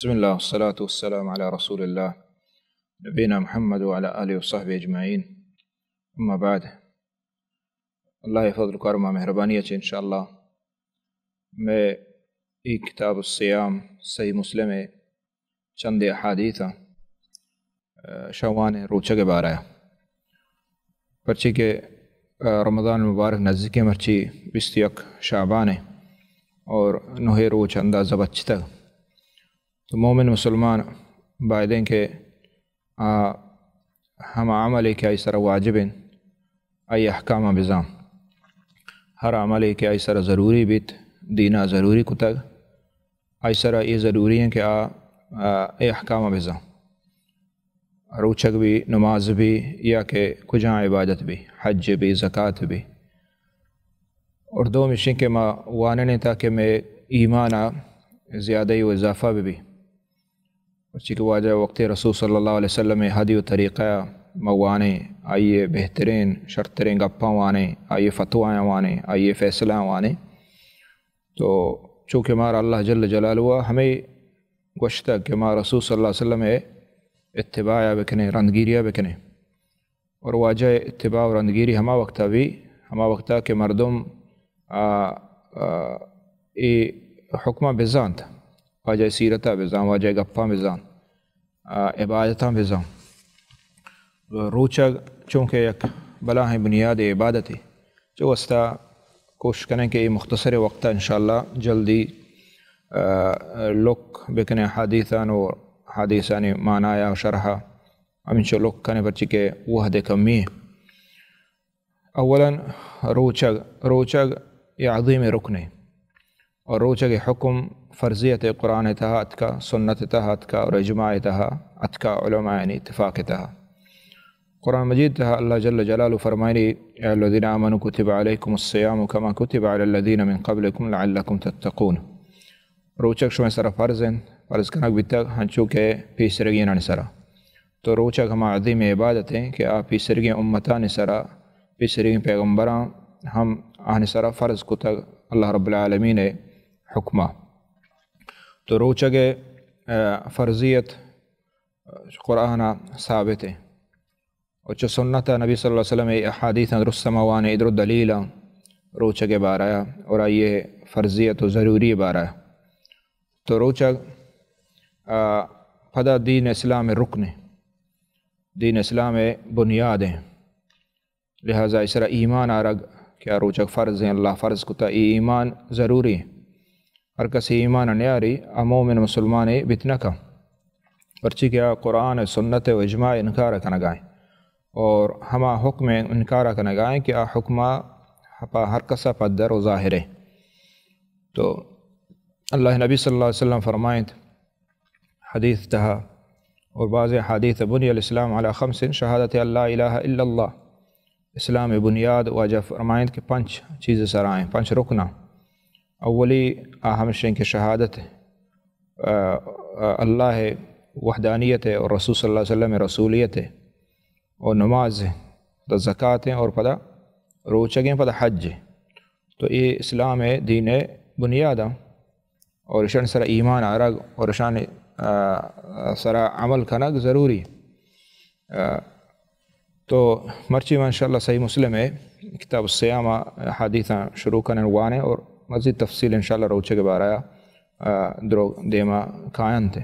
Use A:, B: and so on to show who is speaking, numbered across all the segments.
A: بسم الله والصلاة والسلام على رسول الله نبينا محمد وعلى آله وصحبه أجمعين. اما بعد، اللہ فضل کرم مہربانی ہے انشاءاللہ میں ایک کتاب الصیام صحیح مسلم ہے چند احادیث شوان روچہ کے بارے پرچی کے رمضان المبارک نزدیک مرچی 21 شعبان ہے اور 9 روچ اندازہ بچ تک تو مومن مسلمان باعدیں کہ ہم عمل کہ ایسر واجب ای احکام بزام ہر عمل کہ ایسر ضروری بیت دینہ ضروری کتگ ایسر یہ ضروری ہیں کہ اے احکام بزام روچک بھی نماز بھی یا کہ کجاں عبادت بھی حج بھی زکوٰۃ بھی اور دو مشین کے ماں واننے تاکہ میں ایمانہ زیادہ و اضافہ بھی چونکہ واجہ وقت رسول صلی اللہ علیہ وسلم ہدی و طریقہ موانے آئیے بہترین شرطریں گپاں وانے آئیے فتوائیں وانے آئیے فیصلہ وانے تو چونکہ مارا اللہ جل جلالہ ہمیں گوشتہ کہ مارا رسول صلی اللہ علیہ وسلم اتباع بکنے رندگیریہ بکنے اور واجہ اتباع و رندگیری ہما وقتہ کہ مردم حکمہ بزان تھا واجہ سیرتہ بزان واجہ گپاں بزان عبادتاں بزان روچہ چونکہ یک بلاہیں بنیاد عبادت ہے جو وسطہ کوشش کریں کہ یہ مختصر وقتہ انشاءاللہ جلدی لک بکنے حدیثان و حدیثانی معنی و شرحہ ہمیں لک کرنے پرچی کہ وحد کمی ہے. اولاً روچگ یہ عظیم رکن ہے اور روچہ کے حکم فرضیت قرآن تہا اتکا سنت تہا اتکا اور اجماع تہا اتکا علماء یعنی اتفاق تہا قرآن مجید تہا اللہ جل جلالہ فرمائنی یا الذین آمنوا کتب علیکم الصیام کما کتب علی الذین من قبلکم لعلکم تتقون روچک شمیں سرا فرض کنک بیتک ہنچو کہ پیسرگین نسرا تو روچک ہما عظیم عبادت ہیں کہ آپ پیسرگین امتان سرا پیسرگین پیغمبران ہم آہن سرا فرض کتک اللہ رب العالمین حکمہ تو روچہ کے فرضیت قرآن ثابت ہے اور جو سنت نبی صلی اللہ علیہ وسلم احادیث درستموان ادر دلیل روچہ کے بارہ اور آئیے فرضیت و ضروری بارہ تو روچہ پدا دین اسلام رکن دین اسلام بنیاد ہیں لہذا اس طرح ایمان آرگ کیا روچک فرض ہیں اللہ فرض کتا ایمان ضروری ہے ہر کسی ایمان نیاری مومن مسلمان بتنا کا پرچی کیا قرآن سنت و اجماع انکار کنگائیں اور ہما حکم انکار کنگائیں کہ حکمہ ہر کسا پدر و ظاہر ہے. تو اللہ نبی صلی اللہ علیہ وسلم فرمائیں حدیث تہا اور بعض حدیث بنی الاسلام علی 5 شہادت اللہ الہ الا اللہ اسلام بنیاد واجہ فرمائیں کہ 5 چیزیں سرائیں 5 رکنہ اولی اہم شین کے شہادت اللہ ہے وحدانیت ہے اور رسول صلی اللہ علیہ وسلم رسولیت ہے اور نماز ہے تو زکوٰۃ ہیں اور پدا روچگیں پدا حج ہے تو یہ اسلام ہے دین بنیاد اور اشان سرا ایمان آرگ اور اشان سرا عمل کنگ ضروری تو مرچی میں انشاءاللہ صحیح مسلم ہے کتاب الصیام حدیثاں شروع کرنے وانے اور مزید تفصیل انشاءاللہ روچے کے بارے درو دیما قائن تھے.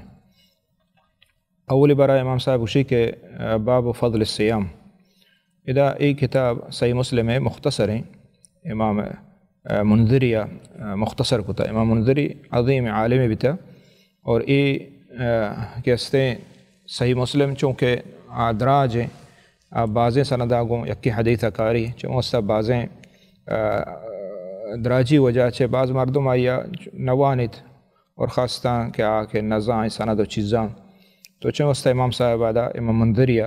A: اولی برای امام صاحب اسی کے باب فضل الصیام ادا ایک کتاب صحیح مسلم ہے مختصر ہیں امام منذریہ مختصر کتا امام منذری عظیم عالم بھی تھا اور یہ کہتے ہیں صحیح مسلم چونکہ ادراج ہیں آپ بازیں سنداگوں یکی حدیث کاری چونکہ بازیں دراجی وجہ سے بعض مردم آیا نوانت اور خاصتاں کہ آکے نزاں سند و چیزاں تو چونکہ امام صاحب آدھا امام منذریہ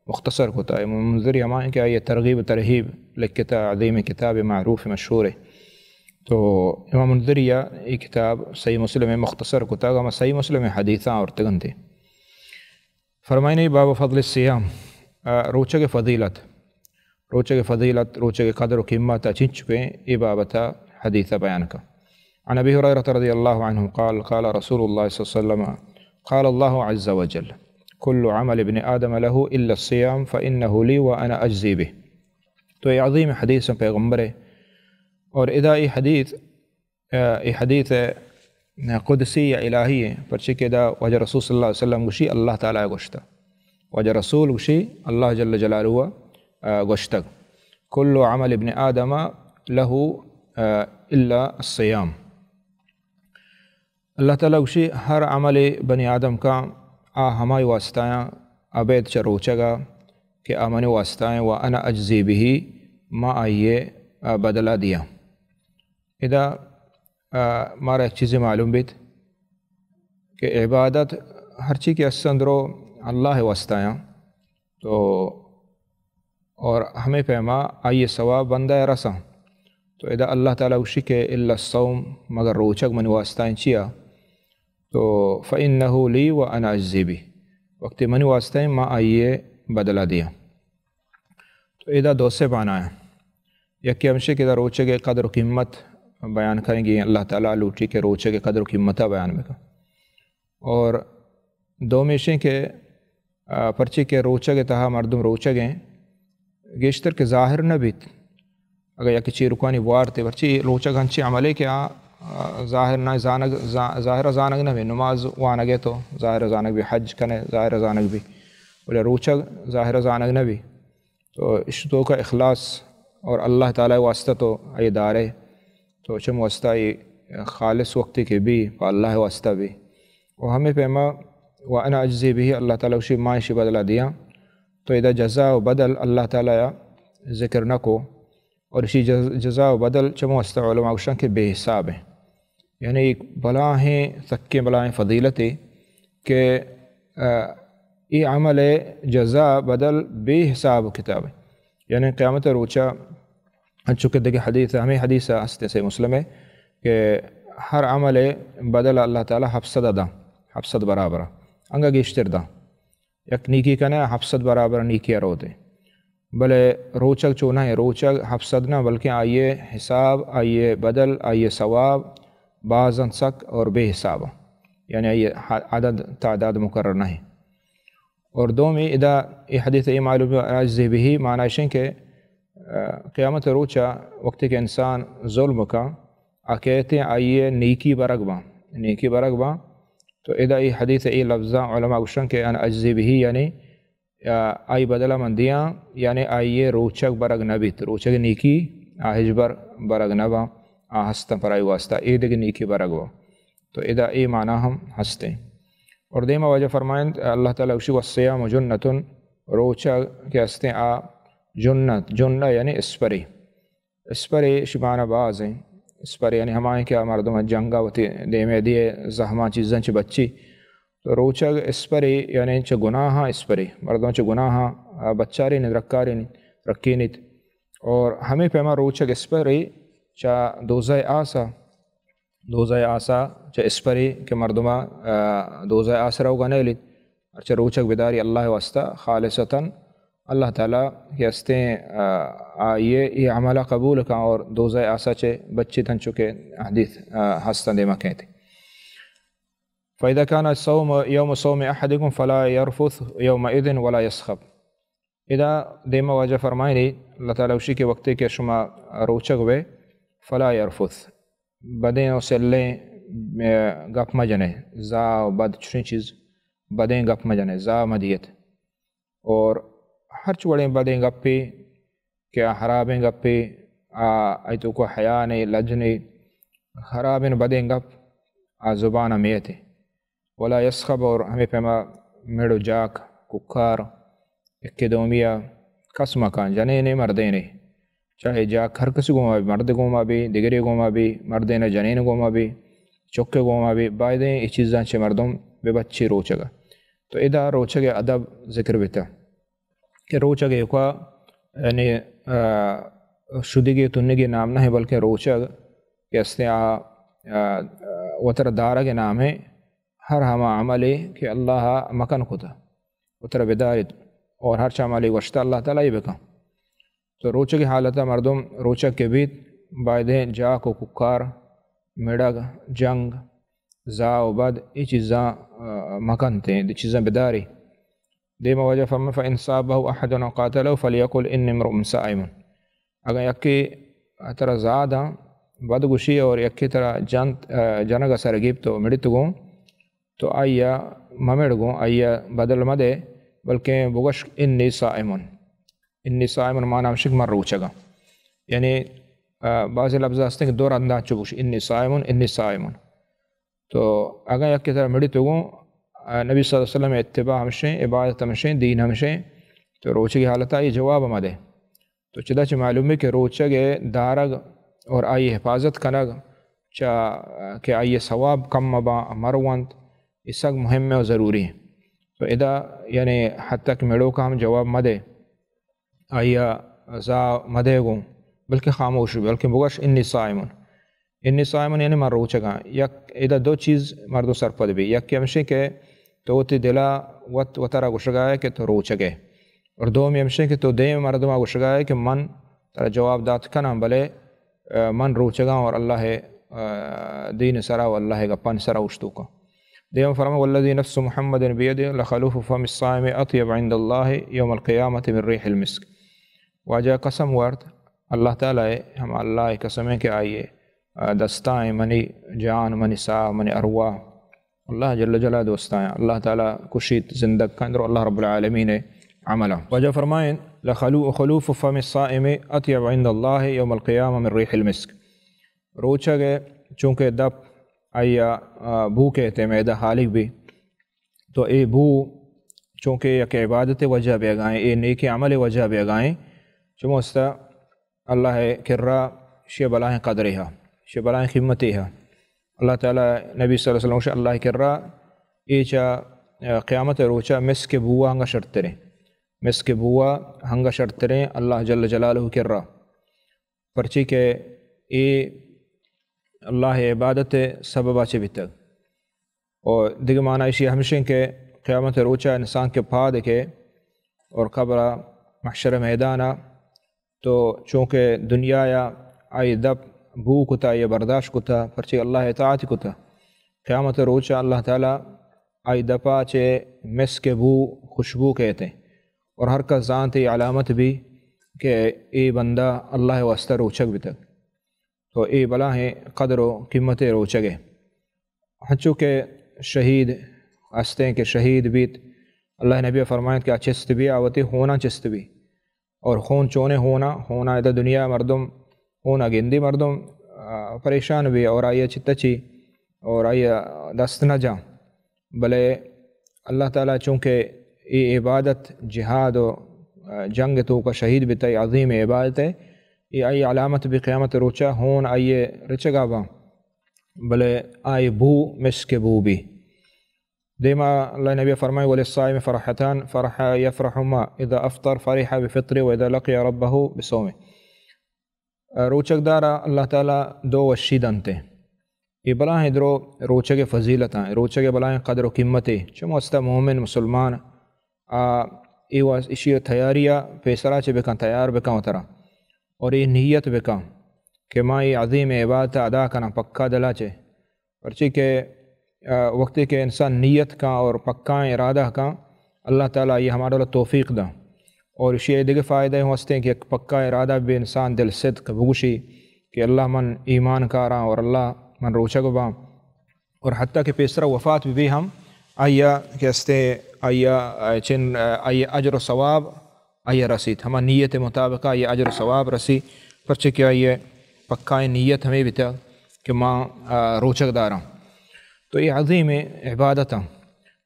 A: مختصر کتا امام منذریہ مائیں کہ یہ ترغیب ترہیب لکھتا عظیم کتاب معروف مشہور ہے تو امام منذریہ یہ کتاب صحیح مسلم مختصر کتا گا صحیح مسلم حدیثاں اور تگن تھے. فرمائنی باب فضل الصیام روچہ کے فضیلت روچہ کے قدر و قیمت چنچ پہ یہ بابتا حدیث بیان کا. عن ابی ہریرہ رضی اللہ عنہ قال قال رسول اللہ صلی اللہ علیہ وسلم قال اللہ عز وجل کل عمل ابن آدم لہ الا الصیام فإنہ لی وانا اجزی بہ. تو یہ عظیم حدیث پیغمبر ہے، اور ادا یہ حدیث قدسی یا الہی ہے، پرچہ کہ دا وجہ رسول صلی اللہ علیہ وسلم گوشی اللہ تعالیٰ گوشتا، وجہ رسول گوشی اللہ جل جلالہ گوشتک کل عمل ابن آدم لہ الا الصیام. اللہ تعالیٰ گوشی ہر عمل بنی آدم کا ہمائی واسطایاں عبید چ روچگا کہ آمن واسطائیں و انا اجزی بھی ما آئیے بدلہ دیا. ادا مارا ایک چیزیں معلوم بیت کہ عبادت ہر چیز کے اندرو اللہ واسطایاں تو اور ہمیں پیما آئیے ثواب بندہ رساں. تو ادا اللہ تعالیٰ وشی کہ الا الصوم مگر روچک من واسطائیں چیا تو فإنہ لی و انا اجزی بھی وقت من واسطائیں ما آئیے بدلہ دیا. تو ادا دو سے بانا ہے، یکی ہمشے کہ دا روچے کے قدر و قیمت بیان کریں گے اللہ تعالیٰ لوٹی کے روچے کے قدر و قیمتہ بیان میں کا، اور دو میشیں کے پرچے کے روچے کے تہا مردم روچے گئے گیشتر کے ظاہر نہ بیت اگر یکی چی رکوانی بوارتے پرچی روچے گھنچی عملے کے ظاہر نہ ظاہر زانگ نہ بھی نماز وانگے تو ظاہر زانگ بھی، حج کنے ظاہر زانگ بھی، بولے روچہ ظاہر زانگ نہ بھی. تو اشتو کا اخلاص اور اللہ تعالیٰ واسطہ تو یہ دارے تو چم واسطہ خالص وقت کے بھی اللہ واسطہ بھی، اور ہمیں پیما و انا اجزی بھی اللہ تعالیٰ اسی معاشی بدلہ دیا. تو ادا جزا و بدل اللہ تعالیٰ ذکر نہ کو، اور اسی جزا و بدل چم واسطہ علماء اشان کے بے حساب ہیں، یعنی ایک بلاہیں تکے بلاہیں فضیلت کہ یہ عمل جزا بدل بے حساب کتاب ہے. یعنی قیامت روچہ چونکہ دیکھیں حدیث ہمیں حدیث ہستے سے مسلم ہے کہ ہر عمل بدل اللہ تعالیٰ حفصد دا حفصد برابر انگا گیشتر دا یک نیکی کنے حفصد برابر نیکی روتے، بلے روچک چونہ ہے روچک حفصد نہ بلکہ آئیے حساب آئیے بدل آئیے ثواب بعضاً سک اور بے حساب، یعنی آئیے عدد تعداد مقرر نہ ہے. اور دو میں ادا یہ حدیث یہ معلوم اجزی بھی معنی ہے کہ قیامت روچہ وقت کے انسان ظلم کا کہتے ہیں آئیے نیکی برغباں تو ادا یہ حدیث یہ لفظہ علماء گشن کے ان اجزی بھی یعنی آئی بدلہ مندیاں یعنی آئیے روچک برگ نبیت روچک نیکی آہجبر برگ نبا ہستن پر آئی واسطہ اے دیکھ نیکی برگوا. تو ادا یہ معنی ہم ہستے. اور دیمہ وجہ فرمائیں اللہ تعالیٰ وشی والصیام جنتن روچہ کے ہستے جنہ یعنی اسپری شبانہ باز ہیں. اسپری یعنی ہمائیں کیا مردم جنگا ہوتی دیمے دیے زہمہ چیزیں چھ بچی تو روچہ اسپری یعنی چھ گناہاں اسپری مردوں چھ گناہاں بچاری نہیں رکاری نہیں رکی نہیں. اور ہمیں پیما روچہ اسپری چا دوزہ آسا چا اسپری کے مردمہ دوزہ آسا رو گنے لیت اچھا روچک بداری اللہ واسطہ خالصتاً اللہ تعالیٰ کے ہستے یہ عملہ قبول کا اور دوزہ آسا چے بچے تھن چکے حدیث ہستن دیمہ کہتے. فَإِذَا كَانَ الصَّوْمُ يَوْمُ صَوْمِ أَحَدِكُمْ فَلَا يَرْفُثْ يَوْمَئِذٍ وَلَا يَسْخَبْ. ادا دیمہ وجہ فرمائیں دی اللہ تعالیٰ اسی کے وقت کے شما روچک ہوئے فلا یرفث بدیں و سلیں گپ مجنے زا و بد چنی چیز بدیں گپ مجنے زا مدیت اور ہر چوڑیں بدیں گپی کیا خرابیں گپی ایتو کو حیا نہیں لج نہیں خرابیں بدیں گپ زبان میت ولا یسخب اور ہمیں پیما میڑو جاک ککار اکی دومیا کس مکان جنے نہیں مردے نہیں چاہے جاک ہر کسی گوما بھی مرد گوما بھی دگری گوما بھی مردے نہ جنین گوما بھی چکے گوما بھی بائدیں یہ چیزاں چھ مردم بے بچی روچگا. تو ادا روچگے ادب ذکر بیتا کہ روچگے کو یعنی شدگی تنگی نام نہ ہے بلکہ روچگ کہ استے وطر دارہ کے نام ہے ہر ہما عملی کہ اللہ مکن خدا وطر بدارت اور ہر چامالی وشتہ اللہ تعالیٰ ہی بکا. تو روچہ کی حالت مردم روچہ کے بیت بائدیں جاک و ککار مڑگ جنگ زا و بد یہ چیزاں مکنتے ہیں چیزاں بداری دیما وجہ فرما فإن صابه أحد قاتله فليقل إني امرؤ صائم اگر یکی ترا زادا بد گوشی اور یکی ترا جنگ سرگیب تو مڑت گوں تو آیا ممڑ گوں آیا بدل مدے بلکہ بگش انی صائم معنی ہمشک مر روچگا یعنی بعض لفظ ہستے کہ دور انداز چبوش انی صائم تو اگر یکی ترا مڑت گوں نبی صلی اللہ علیہ وسلم اتباع ہمشیں عبادت ہمشیں دین ہمشیں تو روچے کی حالت آئی جواب مدے تو چدا چھ معلوم ہے کہ روچے دارگ اور آئی حفاظت کنگ چا کہ آئی ثواب کم مبا مروانت اس سک مہم و ضروری ہے تو ادا یعنی حد تک میڑوں کا ہم جواب مدے آئیا زا مدے گوں بلکہ خاموش بلکہ بگش انی صائم یعنی مر روچگا یک ادا دو چیز مردو سرپد بھی یک ہمشے کہ تو تی دلا و ترا گشگائے کہ تو روچگے اور دوم یمشے کہ تو دیم مردما گشگائے کہ من ترا جواب دات کنا بلے من روچگا اور اللہ دین سرا و اللہ گپن سرا اشتو کا دیم فرما والذی نفس محمد بید لخلوف فم الصائم اطیب عند اللہ یوم القیامت من ریح المسک واجہ قسم ورد اللہ تعالیٰ ہم اللہ قسمیں کہ آئیے دستائیں منی جان منی سا منی ارواح اللہ جل جلالہ دوستائیں اللہ تعالیٰ کشید زندگ کا اندر اللہ رب العالمین عملہ وجہ فرمائیں خلوف فم الصائم اطیب عند اللہ یوم القیامہ من ریح المسک روچہ گئے چونکہ دب آیا بو کہتے ہیں میدہ خالق بھی تو اے بو چونکہ یک عبادت وجہ بے گائیں اے نیک عمل وجہ بے گائیں چموستا اللہ کرا شی بلائیں قدرہا شی بلائیں قیمتہا اللہ تعالیٰ نبی صلی اللہ علیہ وسلم اللہ کرا ایچا قیامت روچا مسک بوا ہنگا شرطریں مسک بوا ہنگا شرطریں اللہ جل جلالہ کرا پرچی کہ اے اللہ عبادت سبب آچے بھی تک اور دیگر معنی ایشی ہمشن کہ قیامت روچا انسان کے پا دکھے اور قبر محشر میدانا تو چونکہ دنیا یا آئی دب بو کتا یا برداشت کتا پرچہ اللہ اطاعت کتا قیامت روچا اللہ تعالیٰ آئی دپا چے مس کے بو خوشبو کہتے ہیں اور ہر کا ذانتی علامت بھی کہ اے بندہ اللہ واسطہ روچک بھی تک تو اے بلا ہیں قدر و قیمت روچگے ہنچو کہ شہید ہستے ہیں کہ شہید بیت اللہ نبی فرمائیں کہ چست بھی آوتی ہونا چست بھی اور خون چونے ہونا ادھر دنیا مردم ہونا گندی مردم پریشان بھی اور آئیے چتچی اور آئیے دست نہ جا بلے اللہ تعالیٰ چونکہ یہ عبادت جہاد و جنگ تو کا شہید بھی تی عظیم عبادت ہے یہ آئی علامت بھی قیامت روچا ہون آئیے رچگا با بلے آئی بو مس کے بو بھی دیما اللہ نبی فرمائے وللصائم فرحتان فرح یفرحما اذا افطر فرح بفطر و اذا لقی ربہ بصوم روچک دارا اللہ تعالیٰ دو وشید انتے یہ بلا ہیں درو روچک فضیلت ہیں روچک بلائیں قدر و قیمتیں چمو استا مومن مسلمان اسی تیاریہ پیسرا چے بکن تیار بکن اترا اور یہ نیت بکن کہ ماں یہ عظیم عبادت ادا کرنا پکا دلا چے پرچی کہ وقتی کہ انسان نیت کا اور پکا ارادہ کا اللہ تعالیٰ یہ ہمارا توفیق دا اور اسی دیگر فائدہ ہوستے ہیں کہ ایک پکا ارادہ بھی انسان دل صدق بگوشی کہ اللہ من ایمان کارا اور اللہ من روچک با اور حتیٰ کہ پیسرا وفات بھی ہم آیا کہ استے آیا اجر و ثواب آیا رسید ہمیں نیت مطابق آیا اجر و ثواب رسی پرچہ کہ آئیے پکا نیت ہمیں بھی تھا کہ ماں روچک داراں تو یہ عظیم عبادت ہیں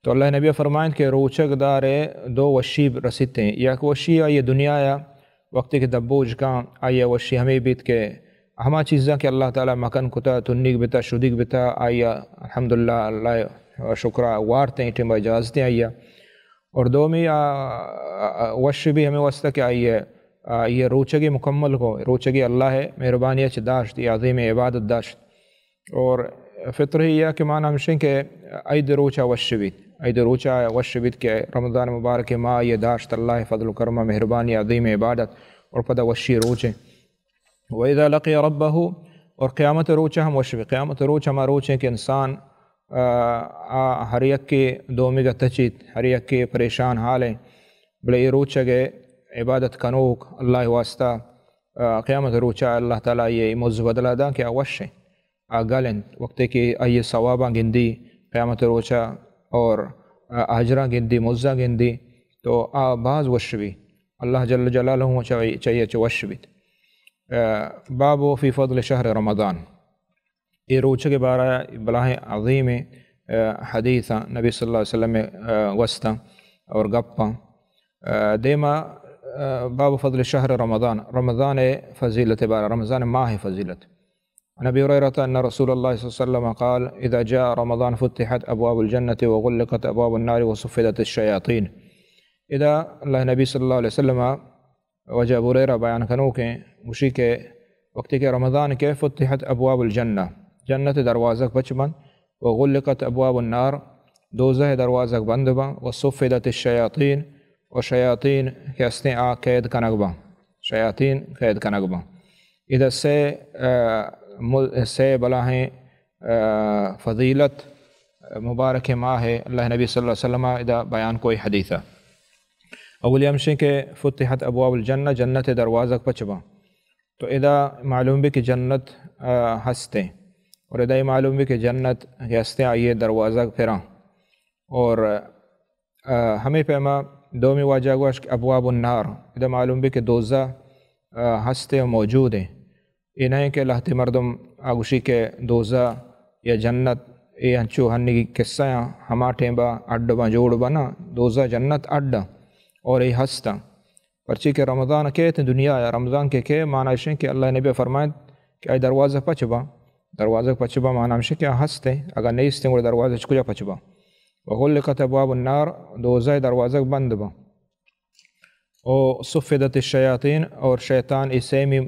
A: تو اللہ نبی فرمائیں کہ روچک دار دو وشی رسیدتے ہیں یا وشی آئیے دنیا یا وقتی کہ دبوج کا آئیے وشی ہمیں بیت کے ہما چیزاں کہ اللہ تعالیٰ مکن کتا تنیک بتا شدیک بتا آئیا الحمدللہ اللہ شکرہ وارتے ہیں ٹیم اجازتیں آئیا اور دو میں وش بھی ہمیں واسطہ کہ آئیے یہ روچگی مکمل کو روچگی اللہ ہے مہربانی اچھ داشت یہ عظیم عبادت داشت اور فطر ہی یہ کہ معنی ہمشیں کہ عید روچہ روچہ وشبید کہ رمضان مبارک ماں یہ داشت اللہ فضل و کرمہ مہربانی عظیم عبادت اور پتہ وشی روچیں وَإِذَا لَقِيَ رَبَّهُ اور قیامت روچہ ہم وشبید قیامت روچہ ہم روچیں کہ انسان ہر یک کے دومی کا تچیت ہر یک کے پریشان حال ہیں بلے روچہ گے عبادت کنوک اللہ واسطہ قیامت روچہ اللہ تعالیٰ یہ موز بدلا دا کہ اوش گلن وقت کی آئیے ثوابہ گندی قیامت روچہ اور اجرہ گندی موزہ گندی تو بعض وش بھی اللہ جل جلالہ چاہیے وش بھی باب فی فضل شہر رمضان یہ روچہ کے بارے بلاہ عظیم حدیث نبی صلی اللہ علیہ وسلم میں وسطہ اور گپاں دیما باب فضل شہر رمضان رمضان فضیلت بارہ رمضان ماہ فضیلت نبی هريرة أن رسول الله صلى الله عليه وسلم قال إذا جاء رمضان فتحت أبواب الجنة وغلقت أبواب النار وصفدت الشياطين اذا اللہ نبی صلی اللہ علیہ وسلم وجہ ابو ہریرہ بیان کنو کہ اسی کے وقت کے رمضان کے فتحت ابواب الجنہ جنت دروازہ بچ بند وغلقت ابواب النار دوزہ دروازہ بند با وصفدت الشیاطین و شیاطین کے ہستیں قید کنگ با شیاطین قید کنگ با ادھر سے بلاہیں فضیلت مبارک ماہ ہے اللہ نبی صلی اللہ علیہ وسلم ادھر بیان کوئی حدیثہ اول یمشی کہ فتحت ابواب الجنہ جنت دروازہ پچبا تو ادا معلوم بھی کہ جنت ہستے اور ادا معلوم بھی کہ جنت ہستے آئیے دروازہ پھراں اور ہمیں پیما دومی واجہ گوش ابواب النار ادا معلوم بھی کہ دوزہ ہستے موجود ہیں یہ نہیں کہ لہتی مردم آگوشی کے دوزہ یا جنت یہ ہنچو ہنی کی قصہ ہما ٹھیمبا اڈ با جوڑ بنا دوزہ جنت اڈ اور یہ ہستا پرچی کہ رمضان کے دنیا یا رمضان کے معنی ہے کہ اللہ نبی فرمائے کہ آئی دروازہ پچبا معنی ہے کہ ہستے اگر نہیں ہستے وہ دروازہ چکجا پچبا وغلقت ابواب النار دوزہ دروازہ بند با اور صفدت الشیاطین اور شیطان اسیمی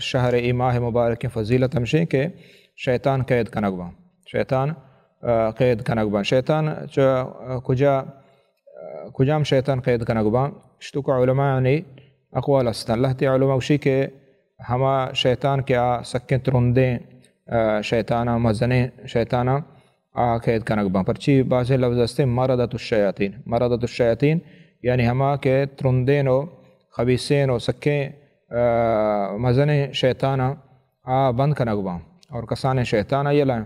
A: شہر ماہ مبارک فضیلت ہمشہ کہ شیطان قید کنگ با شیطان قید کنگ با شیطان کجام شیطان قید کنگ با اشتو کا علماء نے اقوال است اللہ تی علماء اسی کہ ہما شیطان کیا سکیں ترندیں شیطانہ مزنیں شیطانہ قید کنگ با پرچی بعض لفظ استے مردت الشیاطین یعنی ہما کے ترندین و خبیثین و سکیں مزنیں شیطانہ بند کنگ با اور کسان شیطانہ یہ لائیں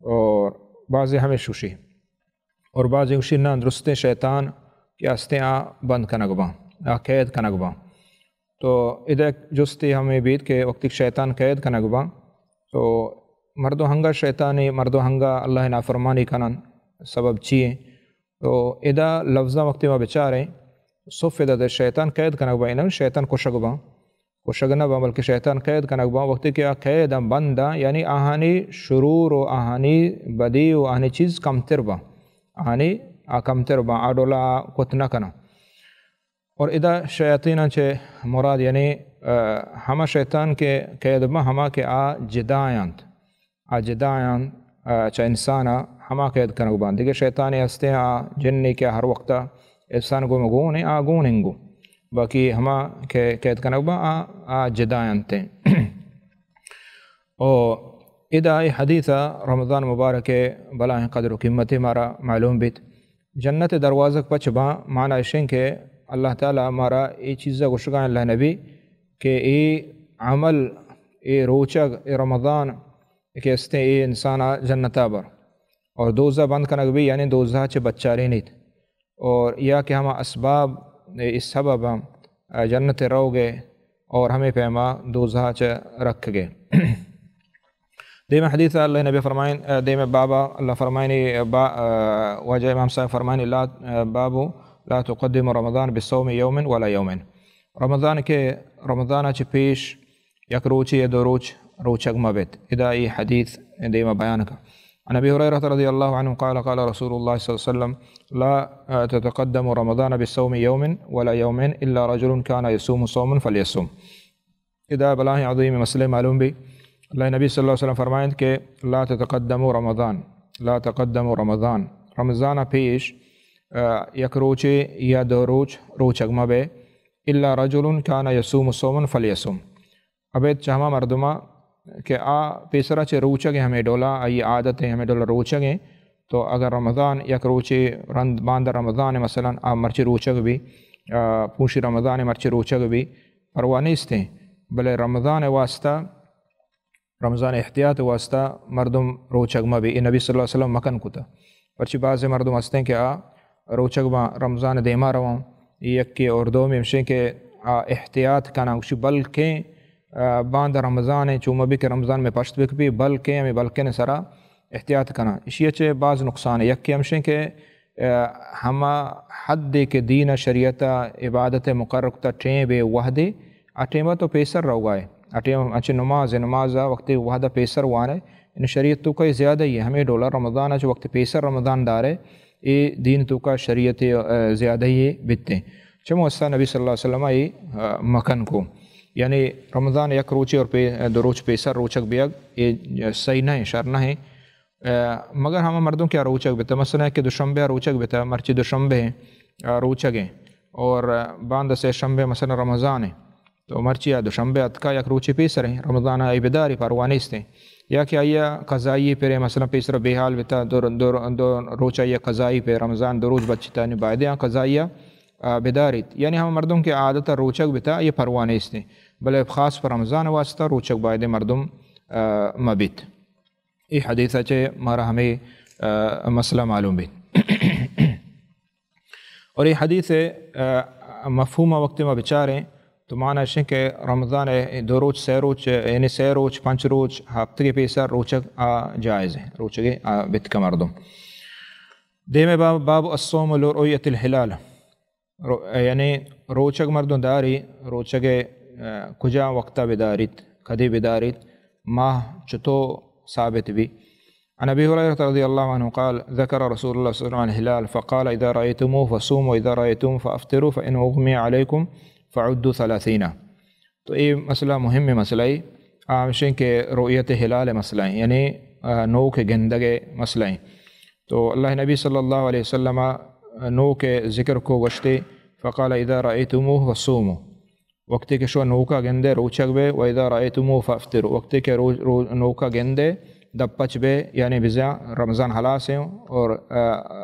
A: اور بعض ہمیں شوشی اور بعض اوشی نہ درست شیطان کے ہستے بند کنگ با قید کنگ با تو ادھر جستی ہمیں بیت کہ وقت شیطان قید کنگ با تو مرد و ہنگا شیطانی مرد و ہنگا اللہ نافرمانی کنن سبب چیئے تو ادھا لفظہ وقتی ما بچاریں صفدت شیطان قید کنگ با انہوں شیطان کشگ نہ با بلکہ شیطان قید کنگ با وقتی کہ قید بندہ یعنی آہانی شرور و آہانی بدی و آہانی چیز کمتر با آہانی کمتر با آڈولا کت نہ کنا اور ادا شیاطین چے مراد یعنی ہما شیطان کے قید با ہما کے جدایانت چا انسانا ہما قید کنگ با دیکھے شیطانی ہستے جنی کے ہر وقت انسان کو مگونے گوننگو باقی ہما کے قید کنگ با جدایانتیں اور ادا حدیثہ رمضان مبارک بلائیں قدر و قیمت مارا معلوم بیت جنت دروازہ پچبا معنی اشیں کہ اللہ تعالیٰ مارا یہ چیزہ گشگاں اللہ نبی کہ ای عمل ای روچگ ای رمضان کہ استے ای انسانہ جنتا بر اور دوزہ بند کنگ بھی یعنی دوزہ چے بچاری نیت اور یا کہ ہما اسباب اس سبب ہم جنت رو گے اور ہمیں پیما دوزہ چے رکھ گے دیم حدیث اللہ نبی فرمائن دیم بابا اللہ فرمائنی وجہ امام صاحب فرمائنی بابو لا تقدم رمضان بصوم یوم ولا یومن رمضان کے رمضان چ پیش یک روچی یا دو روچگ مبت ادا ای حدیث دیم بیان کا عن ابی ہریرہ رضی اللہ عنہ قال قال رسول اللہ صلی اللہ علیہ وسلم لا تتقدم رمضان بصوم یوم ولا یومن الا رجل كان يصوم صوما فليصوم ادا بلاہ عظیم مسئلہ معلوم بھی اللہ نبی صلی اللہ علیہ وسلم فرمائند کہ لا تقدموا رمضان رمضان پیش یک روچے یا دو روچگ مبے الا رجل کان یصوم صوما فلیصوم ابید چہما مردمہ کہ پیسرا چے روچگیں ہمیں ڈولا ای عادتیں ہمیں ڈولا روچگیں تو اگر رمضان یک روچے رند باندر رمضان مثلا مرچی روچگ بھی پوشی رمضان مرچی روچگ بھی پرواہ نیستیں بلے رمضان واسطہ رمضان احتیاط واسطہ مردم روچگ ما بھی نبی صلی اللہ علیہ وسلم مکن کتا پرچی بعض مردم ہستیں کہ روچگ ما رمضان دیما رواں یک کے اور دو میں مشیں کہ احتیاط کنا کچھ بلکہ باند رمضان چوما بھی کہ رمضان میں پشت بک بھی بلکہ ہمیں بلکہ نے سرا احتیاط کنا اسی چے بعض نقصان یک کے ہمشیں کہ ہما حد کے دین شریعت عبادت مقررتا ٹھیں بے وحدے اٹھیما تو پیسر روگائے اٹھیم اچھے نماز وقت وحدہ پیسر وانے ان شریعت تو کا زیادہ ہی ہے ہمیں ڈالر رمضان جو وقت پیسر رمضان دارے یہ دین تو کا شریعت زیادہ ہی بتتے چمو اسا نبی صلی اللہ علیہ وسلم یہ مکن کو یعنی رمضان یک روچے اور دو روچ پیسر روچک بیگ یہ صحیح نہ ہے شر نہ ہے مگر ہم مردوں کیا روچک بیتا مثلا ہے کہ دوشنبے روچک بیتا مرچی دوشنبے روچگیں اور باندھ سے شنبے مثلا رمضان ہے تو مرچی دوشنبے اتکا یک روچے پیسر ہیں رمضان ای بداری پروانیستیں یا کہ آیا قضائی پہ مثلا پیسر بے حال بیتا دو روچہ یا قضائی پہ رمضان دو روز بچتا نہیں باعدیاں قضائیہ بیداریت یعنی ہم مردم کے عادت روچک بیتا یہ پروانیستیں بلے خاص پر رمضان واسطہ روچک باعد مردم مبیت یہ حدیث ہے مارا ہمیں مسئلہ معلوم بھی اور یہ حدیث مفہوم وقت میں بچاریں تو معنی ہے کہ رمضان دو روچ سے روچ یعنی سے روچ پانچ روچ ہفتے کے پیسر روچک جائز ہے روچگے بت کا مردم دیم باب الصوم لرؤیت الہلال یعنی روچک مردم داری روچگے کجا وقتا بداریت کدی بداریت ماہ چتو ثابت بھی عن ابي هريره رضي الله عنه قال ذكر رسول الله صلى الله عليه وسلم الهلال فقال اذا رايتموه فصوموا واذا رايتم فافطروا فان اغمي عليكم فعدوا 30 تو یہ مسئلہ مہم مسئلہ ہے آمشیں کہ رؤیت ہلال مسئلہ ہیں یعنی نو کے گندگے مسئلہ ہیں تو اللہ نبی صلی اللہ علیہ وسلم نو کے ذکر کو گشتے فقال اذا رأيتموه فصوموا وقتی کہ شو نو کا گندے روچک بے و اذا رأيتموه فافطروا وقتی کہ نو کا گندے دب پچ بے یعنی بزا رمضان حلاس ہیں اور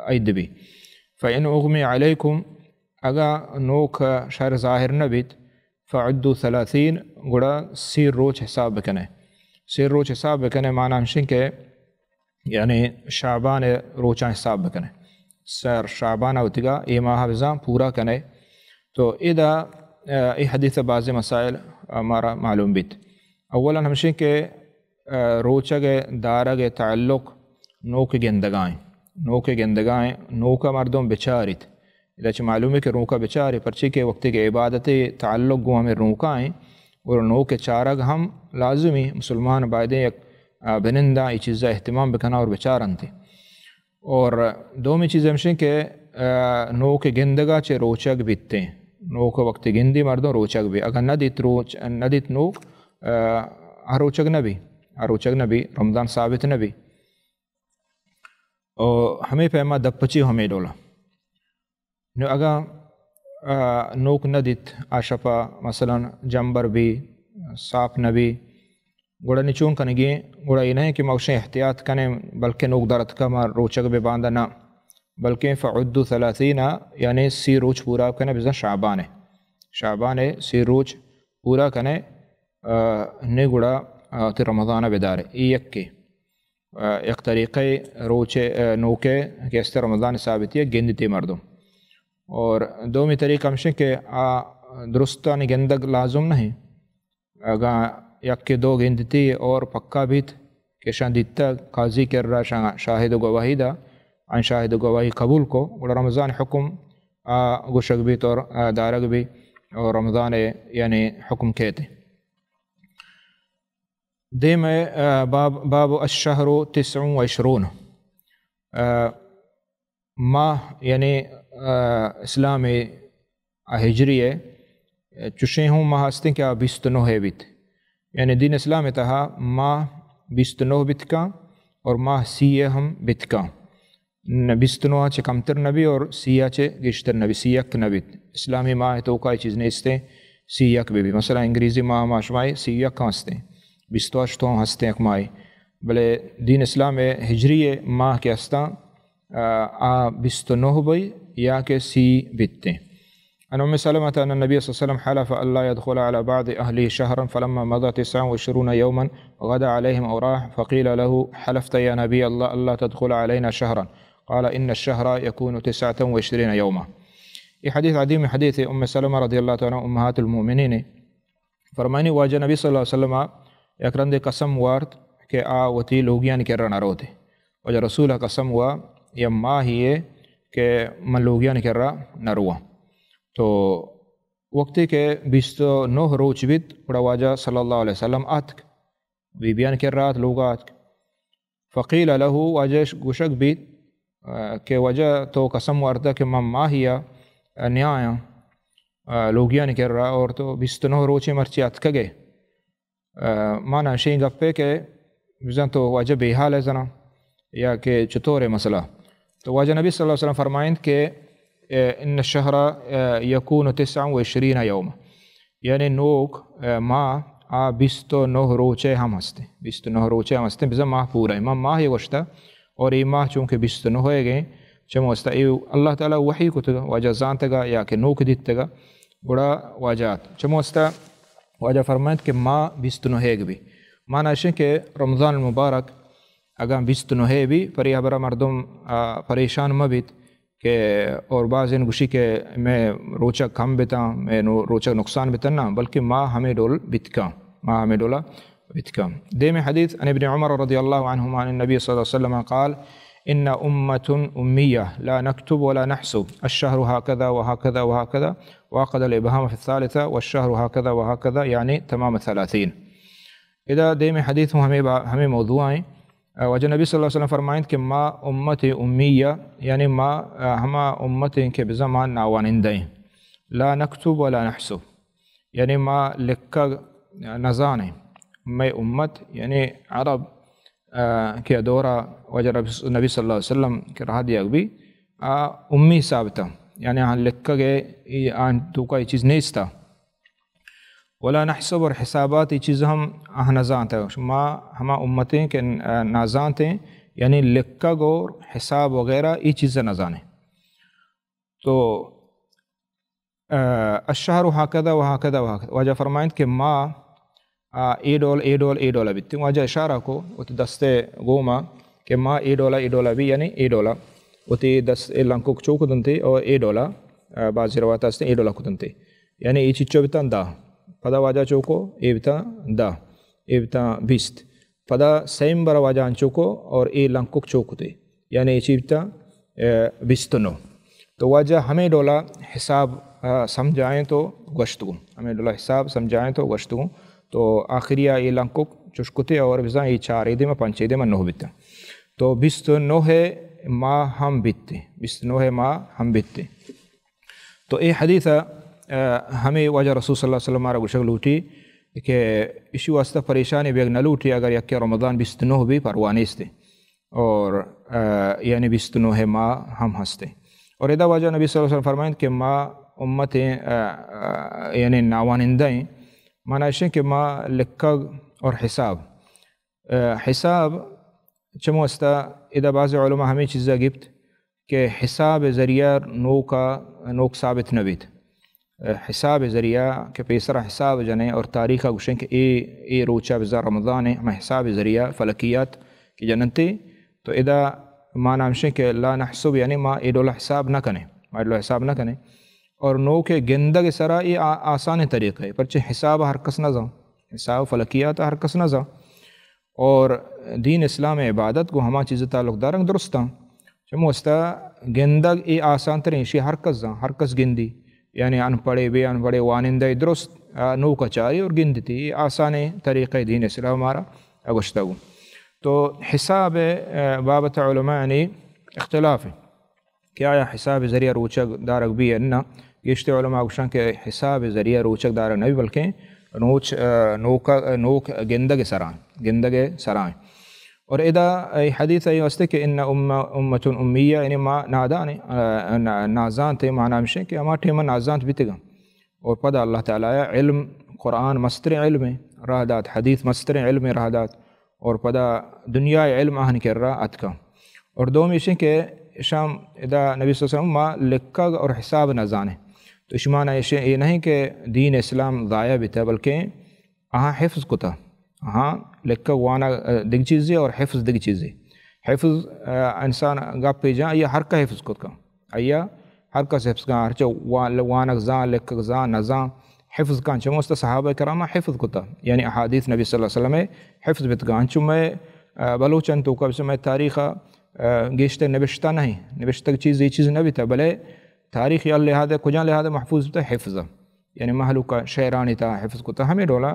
A: عید بھی فإن اغمی علیکم اگر نوک شہر ظاہر نبیت فعدو 30 گڑا سیر روچ حساب بکنے سیر روچ حساب بکنے معنی ہمشن کہ یعنی شعبان روچاں حساب بکنے سر شعبان اوتگا یہ ماہ بزاں پورا کنے تو ادا یہ حدیث بعض مسائل ہمارا معلوم بیت اولا ہمشن کہ روچگ دارگ تعلق نو کے گندگائیں نو کا مردم بچارت ادھر معلوم ہے کہ روکا بچارے پرچی کے وقت کے عبادت تعلق گو ہمیں روکا ہیں اور نو کے چارگ ہم لازمی مسلمان باعدیں یک بنندہ یہ چیزیں اہتمام بکنا اور بچارن تھے اور دومی چیزیں ہمشیں کہ نو کے گندگا چے روچگ بیتے ہیں نو کو وقت گندی مردوں روچگ بھی اگر ندیت نو روچگ نبی رمضان ثابت نبی اور ہمیں پیما دپچی ہمیں ڈولا نو اگر نوک ندیت آشپا مثلا جمبر بھی صاف نبی گوڑا نچون کنگی گوڑا یہ نہیں کہ موشیں احتیاط کنے بلکہ نوک درت کا مار روچگ بے باندھا نہ بلکہ فعدو 30 یعنی سی روچ پورا کنے بزن شعبان سی روچ پورا کنے نے گوڑا تی رمضان بدارے یک کے ایک طریقے روچے نوکے کہ اس رمضان ثابت ہے گندتی مردم اور دومی طریقہ ہمشہ کہ درستانی گندگ لازم نہیں اگر یک کے دو گندتی اور پکا بیت کہ شاندیتا قاضی کر رہا شاہد و گواہی دا عن شاہد و گواہی قبول کو اور رمضان حکم گشک بیت اور دارگ بھی اور رمضان یعنی حکم کہتے دے میں باب الشہر 29 ماہ یعنی اسلام ہجری ہے چشے ہوں ماہ ہستے کیا 29 ہے بیت یعنی دین اسلام تہا ماہ 29 بیت کا اور ماہ سیہ ہم بیت کا 29 چے کمتر نبی اور سیہ چے گشتر نبی سیک نبی اسلامی ماہ تو کوئی چیز نہیں استے سیک بھی مثلا انگریزی ماہ معاشمائی سیک کا ہستے 28 ہستے ایک ماہی بلے دین اسلام ہجری ماہ کے ہستاں 29 بھئی یا کہ 30 بتیں. عن ام سلمة أن النبي صلى الله عليه وسلم حلف ألا يدخل على بعض أهله شهرا فلما مضى 29 يوما غدا عليهم أو راح فقيل له حلفت يا نبي الله ألا تدخل علينا شهرا قال إن الشهر يكون 29 يوما. یہ حدیث عظیم حدیث ام سلمہ رضی اللہ تعالیٰ امہات المؤمنین فرمانی واجہ نبی صلی اللہ علیہ وسلم یک رند قسم وارد کہ وتی لوگیان کرر نہ روتے وجہ رسول قسم ہوا یا ماں ہی ہے کہ من لوگیان کرر نہ روا. تو وقتی کہ 29 روچ بیت بڑا واجہ صلی اللہ علیہ وسلم آتک بی بیان کر رات لوگ آتک فقیل له واجہ گوشک بیت کہ وجہ تو قسم وارد کہ من ماں ہی نیایا لوگیان کر رہا اور تو 29 روچے مرچی آتکا گئے مانا شہیں گپے کہ بزن تو واجہ بے حال ہے زنا یا کہ چطور ہے مسئلہ. تو واجہ نبی صلی اللہ علیہ وسلم فرمائند کہ ان الشہر یکون 29 یوم یعنی نوک ماہ 29 روچے ہم ہستے 29 روچے ہم ہستے بزن ماہ پورا ہے ماہ ہی گوشتا اور یہ ماہ چونکہ 29 ہوئے گئے چموستا اللہ تعالیٰ وحی کو تگا واجہ زانتگا یا کہ نوک دیتگا بڑا واجات چموستا واجہ فرمائند کہ ماہ 29 ہے بھی مانا ہے کہ رمضان المبارک اگر 29 ہے بھی پر یہ برا مردم پریشان مبیت کہ اور بعض ان گوشی کہ میں روچہ کم بیتا میں روچہ نقصان بیتا نا بلکہ ماہ ہمیں ڈول بیتکا ماہ ہمیں ڈولا بیتکا. دیم حدیث عن ابن عمر رضی اللہ عنہما عن النبی صلی اللہ علیہ وسلم قال إن أمة أمية لا نكتب ولا نحسب الشهر هكذا وهكذا وهكذا وأخذ الإبهام في الثالثة والشهر هكذا وهكذا يعني تمام 30. إذا دیم حدیث ہمیں موضوع ہیں وجہ نبی صلی اللہ علیہ وسلم فرمائیں کہ ما امت امیہ یعنی ما ہما امتیں کے بزمان ناوانندیں لا نکتب ولا نحسب یعنی ما لکھا نزانیں میں امت یعنی عرب کہ دورہ وجہ نبی صلی اللہ علیہ وسلم کے رہا دیا بھی امی ثابتہ یعنی آن لکھا گئے آن تو کا یہ چیز نہیں تھا ولا نحسب اور حسابات یہ چیز ہم نازانتے ہیں ما ہما امتیں کہ نازانتے ہیں یعنی لکھا گور حساب وغیرہ یہ چیزیں نازانے. تو الشہر ہاکدہ وہاکدہ واجہ فرمائند کہ ما اے ڈولا بیتی واجہ اشارہ کو وہ دستے گوما کہ ما اے ڈولا بھی یعنی اے ڈولا وہ دس لنکو چوک دنتے اور اے ڈولا بعض روایت ہستے اے ڈولا کو دنتے یعنی یہ چیچو بیتا دا پدا واجہ چوکو اے بیتا دا اے بیتا 20 پدا سیم برا واجہ انچوکو اور اے لنکو چوک تے یعنی یہ چیز بیتا 29. تو واجہ ہمیں ڈولا حساب سمجھائیں تو گشتگو ہمیں ڈولا حساب سمجھائیں تو گشتگو تو آخریہ یہ لنکو چشکتے اور بزاں یہ 4 دے میں 5 دے میں 9 بیتا. تو 29 ماہ ہم بیتے 29 ماہ ہم بیتے. تو یہ حدیث ہمیں واجہ رسول صلی اللہ علیہ وسلم گوشک لوٹی کہ اسی واسطہ پریشانی بیگ نہ لوٹی اگر یک رمضان 29 بھی پروانے استے اور یعنی 29 ماہ ہم ہستے. اور ادا واجہ نبی صلی اللہ علیہ وسلم فرمائیں کہ ماں امتیں یعنی ناوانندیں مانا ہے کہ ماں لکھا اور حساب چموستا ادا بعض علماء ہمیں چیزیں گفت کہ حساب ذریعہ نوک ثابت نبیت حساب ذریعہ کہ پیسرا حساب جنے اور تاریخہ گوشیں کہ اے روچہ بزار رمضان ہے ہمیں حساب ذریعہ فلکیات کی جننتے. تو ادا مانا ہمشیں کہ لا نحسب یعنی ما اے ڈولا حساب نہ کنے ما اے ڈولا حساب نہ کنے اور نو کے گندگ سرا یہ آسان طریقہ ہے پرچہ حساب ہر کس نہ جاؤں حساب فلکیات ہر کس نہ جاؤں اور دین اسلام عبادت کو ہما چیز تعلق دارنگ درستاں چموستا گندگ یہ آسان ترین شی ہر کس جاؤں ہر کس گندی یعنی ان پڑھے بے ان پڑھے وانندہ درست نو کچاری اور گندتی یہ آسان طریقہ دین اسلام ہمارا اگشتہ ہوں. تو حساب بابت علماء یعنی اختلاف ہے کہ آیا حساب ذریعہ روچک دارک بھی ہے نا گشت علماء گوشاں کہ حساب ذریعہ روچک دارک نہیں بلکہ نوک گندگ سرائیں. اور ادا حدیث ہے واسطے کہ ان امت امیہ یعنی ما نادان نازان تھے معنی ہمشہ کہ ہما ٹھیمہ نازان بھی تگا اور پدا اللہ تعالیٰ علم قرآن مستر علم ہے راہ دات حدیث مستر علم راہ دات اور پدا دنیا علم آہن کر رہا اتکا اور دوم یہ کہ شام ادا نبی صلی اللہ علیہ وسلم ما لکھا اور حساب نہ جانے تو اشمانہ یہ نہیں کہ دین اسلام ضائع بھی تھا بلکہ آہاں حفظ کو تھا ہاں لکھا وانا دگ چیزیں اور حفظ دگ چیزیں حفظ انسان گپ پہ جا یا ہر کا حفظ کو کا ایا ہر کا حفظ کا ہر وانک زاں لکھ زاں نہ زاں حفظ کا چموست صحابہ کرامہ حفظ کو تھا یعنی احادیث نبی صلی اللہ علیہ وسلم حفظ بت گان چم میں بلوچن تو کب سے میں تاریخ گیشتے نبشتہ نہیں نبشتہ چیز یہ چیز نہ بھی تھا بلے تاریخ یا لہٰذا کجاں لہٰذا محفوظ تھا حفظ یعنی محلو کا شعرانی تھا حفظ کو تھا ہمیں ڈولا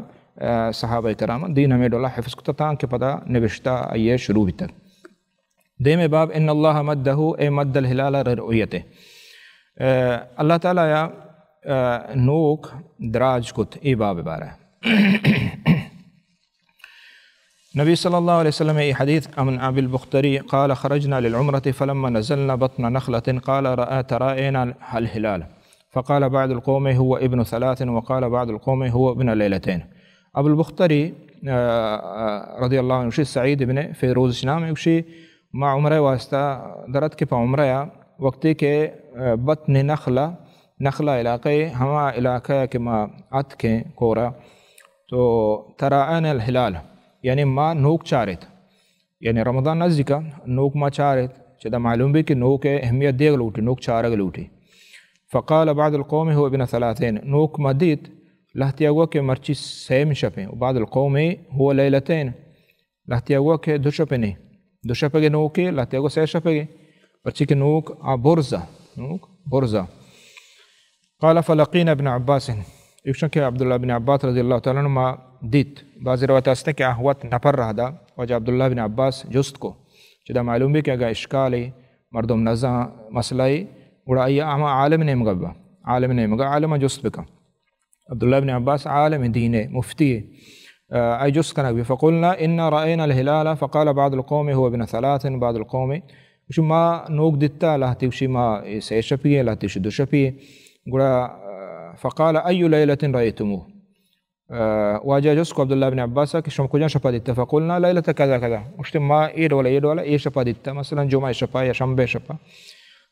A: صحابہ کرامہ دین ہمیں ڈولا حفظ کو تھا کہ پتہ نبشتہ یہ شروع بھی تک دیم باب ان اللہ مدہ اے مد الہلال رؤیت اللہ تعالیٰ یا نوک دراج کت ای باب بارہ نبی صلی اللہ علیہ وسلم ای حدیث امن ابی البختری قال خرجنا للعمرة فلما نزلنا بطن نخلة قال رأينا الهلال فقال بعض القوم هو ابن 3 وقال بعض القوم هو ابن 2 ابو البختری رضی اللہ عنہ وشی سعید ابن فیروز شنام وشی ما عمرہ واسطہ درت کے پا عمرہ وقتی کے بطن نخلہ علاقے ہما علاقہ کے ما ات کے کورا تو ترائن الہلال یعنی ما نوک چارت یعنی رمضان نزدیکا نوک ما چارت چدا معلوم بھی کہ نوک اہمیت دیگ لوٹی نوک چارگ لوٹی فقال بعض القوم هو ابن 3 نوک مدید لہتیاگوا کے مرچی سیم شپیں بعض القوم هو 2 لہتیاگوا کے دو شپیں نہیں دو شپے نوکے لہتیاگوا 3 شپے پرچی کے نوک برزا قال فلقينا ابن عباس یکشن کہ عبداللہ بن عباس رضی اللہ تعالیٰ عنہ دیت بعض روایت آستے کہ آہوت نپر رہا دا وجہ عبداللہ بن عباس جست کو چدا معلوم بھی کہ اگر اشکالی مردم نزا مسئلہی وڑا ایا اما عالم نے مگا عالم جست بکا عبداللہ بن عباس عالم دین مفتی ای جست کنک بھی فقلنا انا رأينا الهلال فقال بعض القوم هو ابن 3 بعض القوم وشو ما نوک دیتا لہتی وشی ما 3 شپیے لہتی وشی 2 شپیے گڑا فقال أي ليلة رأيتموه واجه جسكو عبد الله بن عباس کہ شم کجا شپا دیتا فقلنا ليلة كذا كذا وشت ما ايد ولا ايه شپا دیتا مثلا جمعہ شپا یا شنبه شپا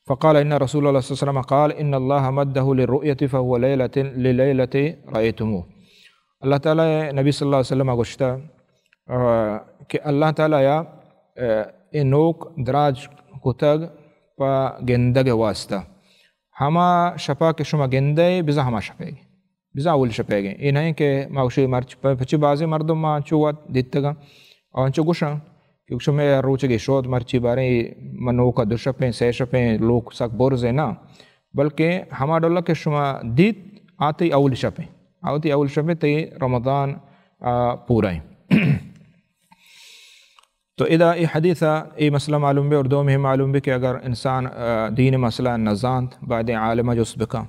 A: فقال إن رسول الله صلى الله عليه وسلم قال إن الله مده للرؤية فهو لليلة رأيتموه اللہ تعالی نبی صلی اللہ علیہ وسلم گوشتا کہ اللہ تعالی یا نوک دراج کتگ پا گندگ واسطہ ہما شپا کے شما گندے بزا ہما شپے گی بزا اول شپے گی یہ نہیں کہ ماوشی مرچ پچی بازی مردم ما چوات دیتا گا اور انچو گوشا کیونکہ شما روچے گی شود مرچی بارے منو کا 2 شپیں 3 شپیں لوگ سک برزے نا بلکہ ہما ڈولا کہ شما دیت آتی اول شپیں تی رمضان پورا ہے تو اذا ای حدیثہ ای مسئلہ معلوم بھی اور دو میں معلوم بھی کہ اگر انسان دین مسئلہ نزانت بعد عالمہ جو سبکا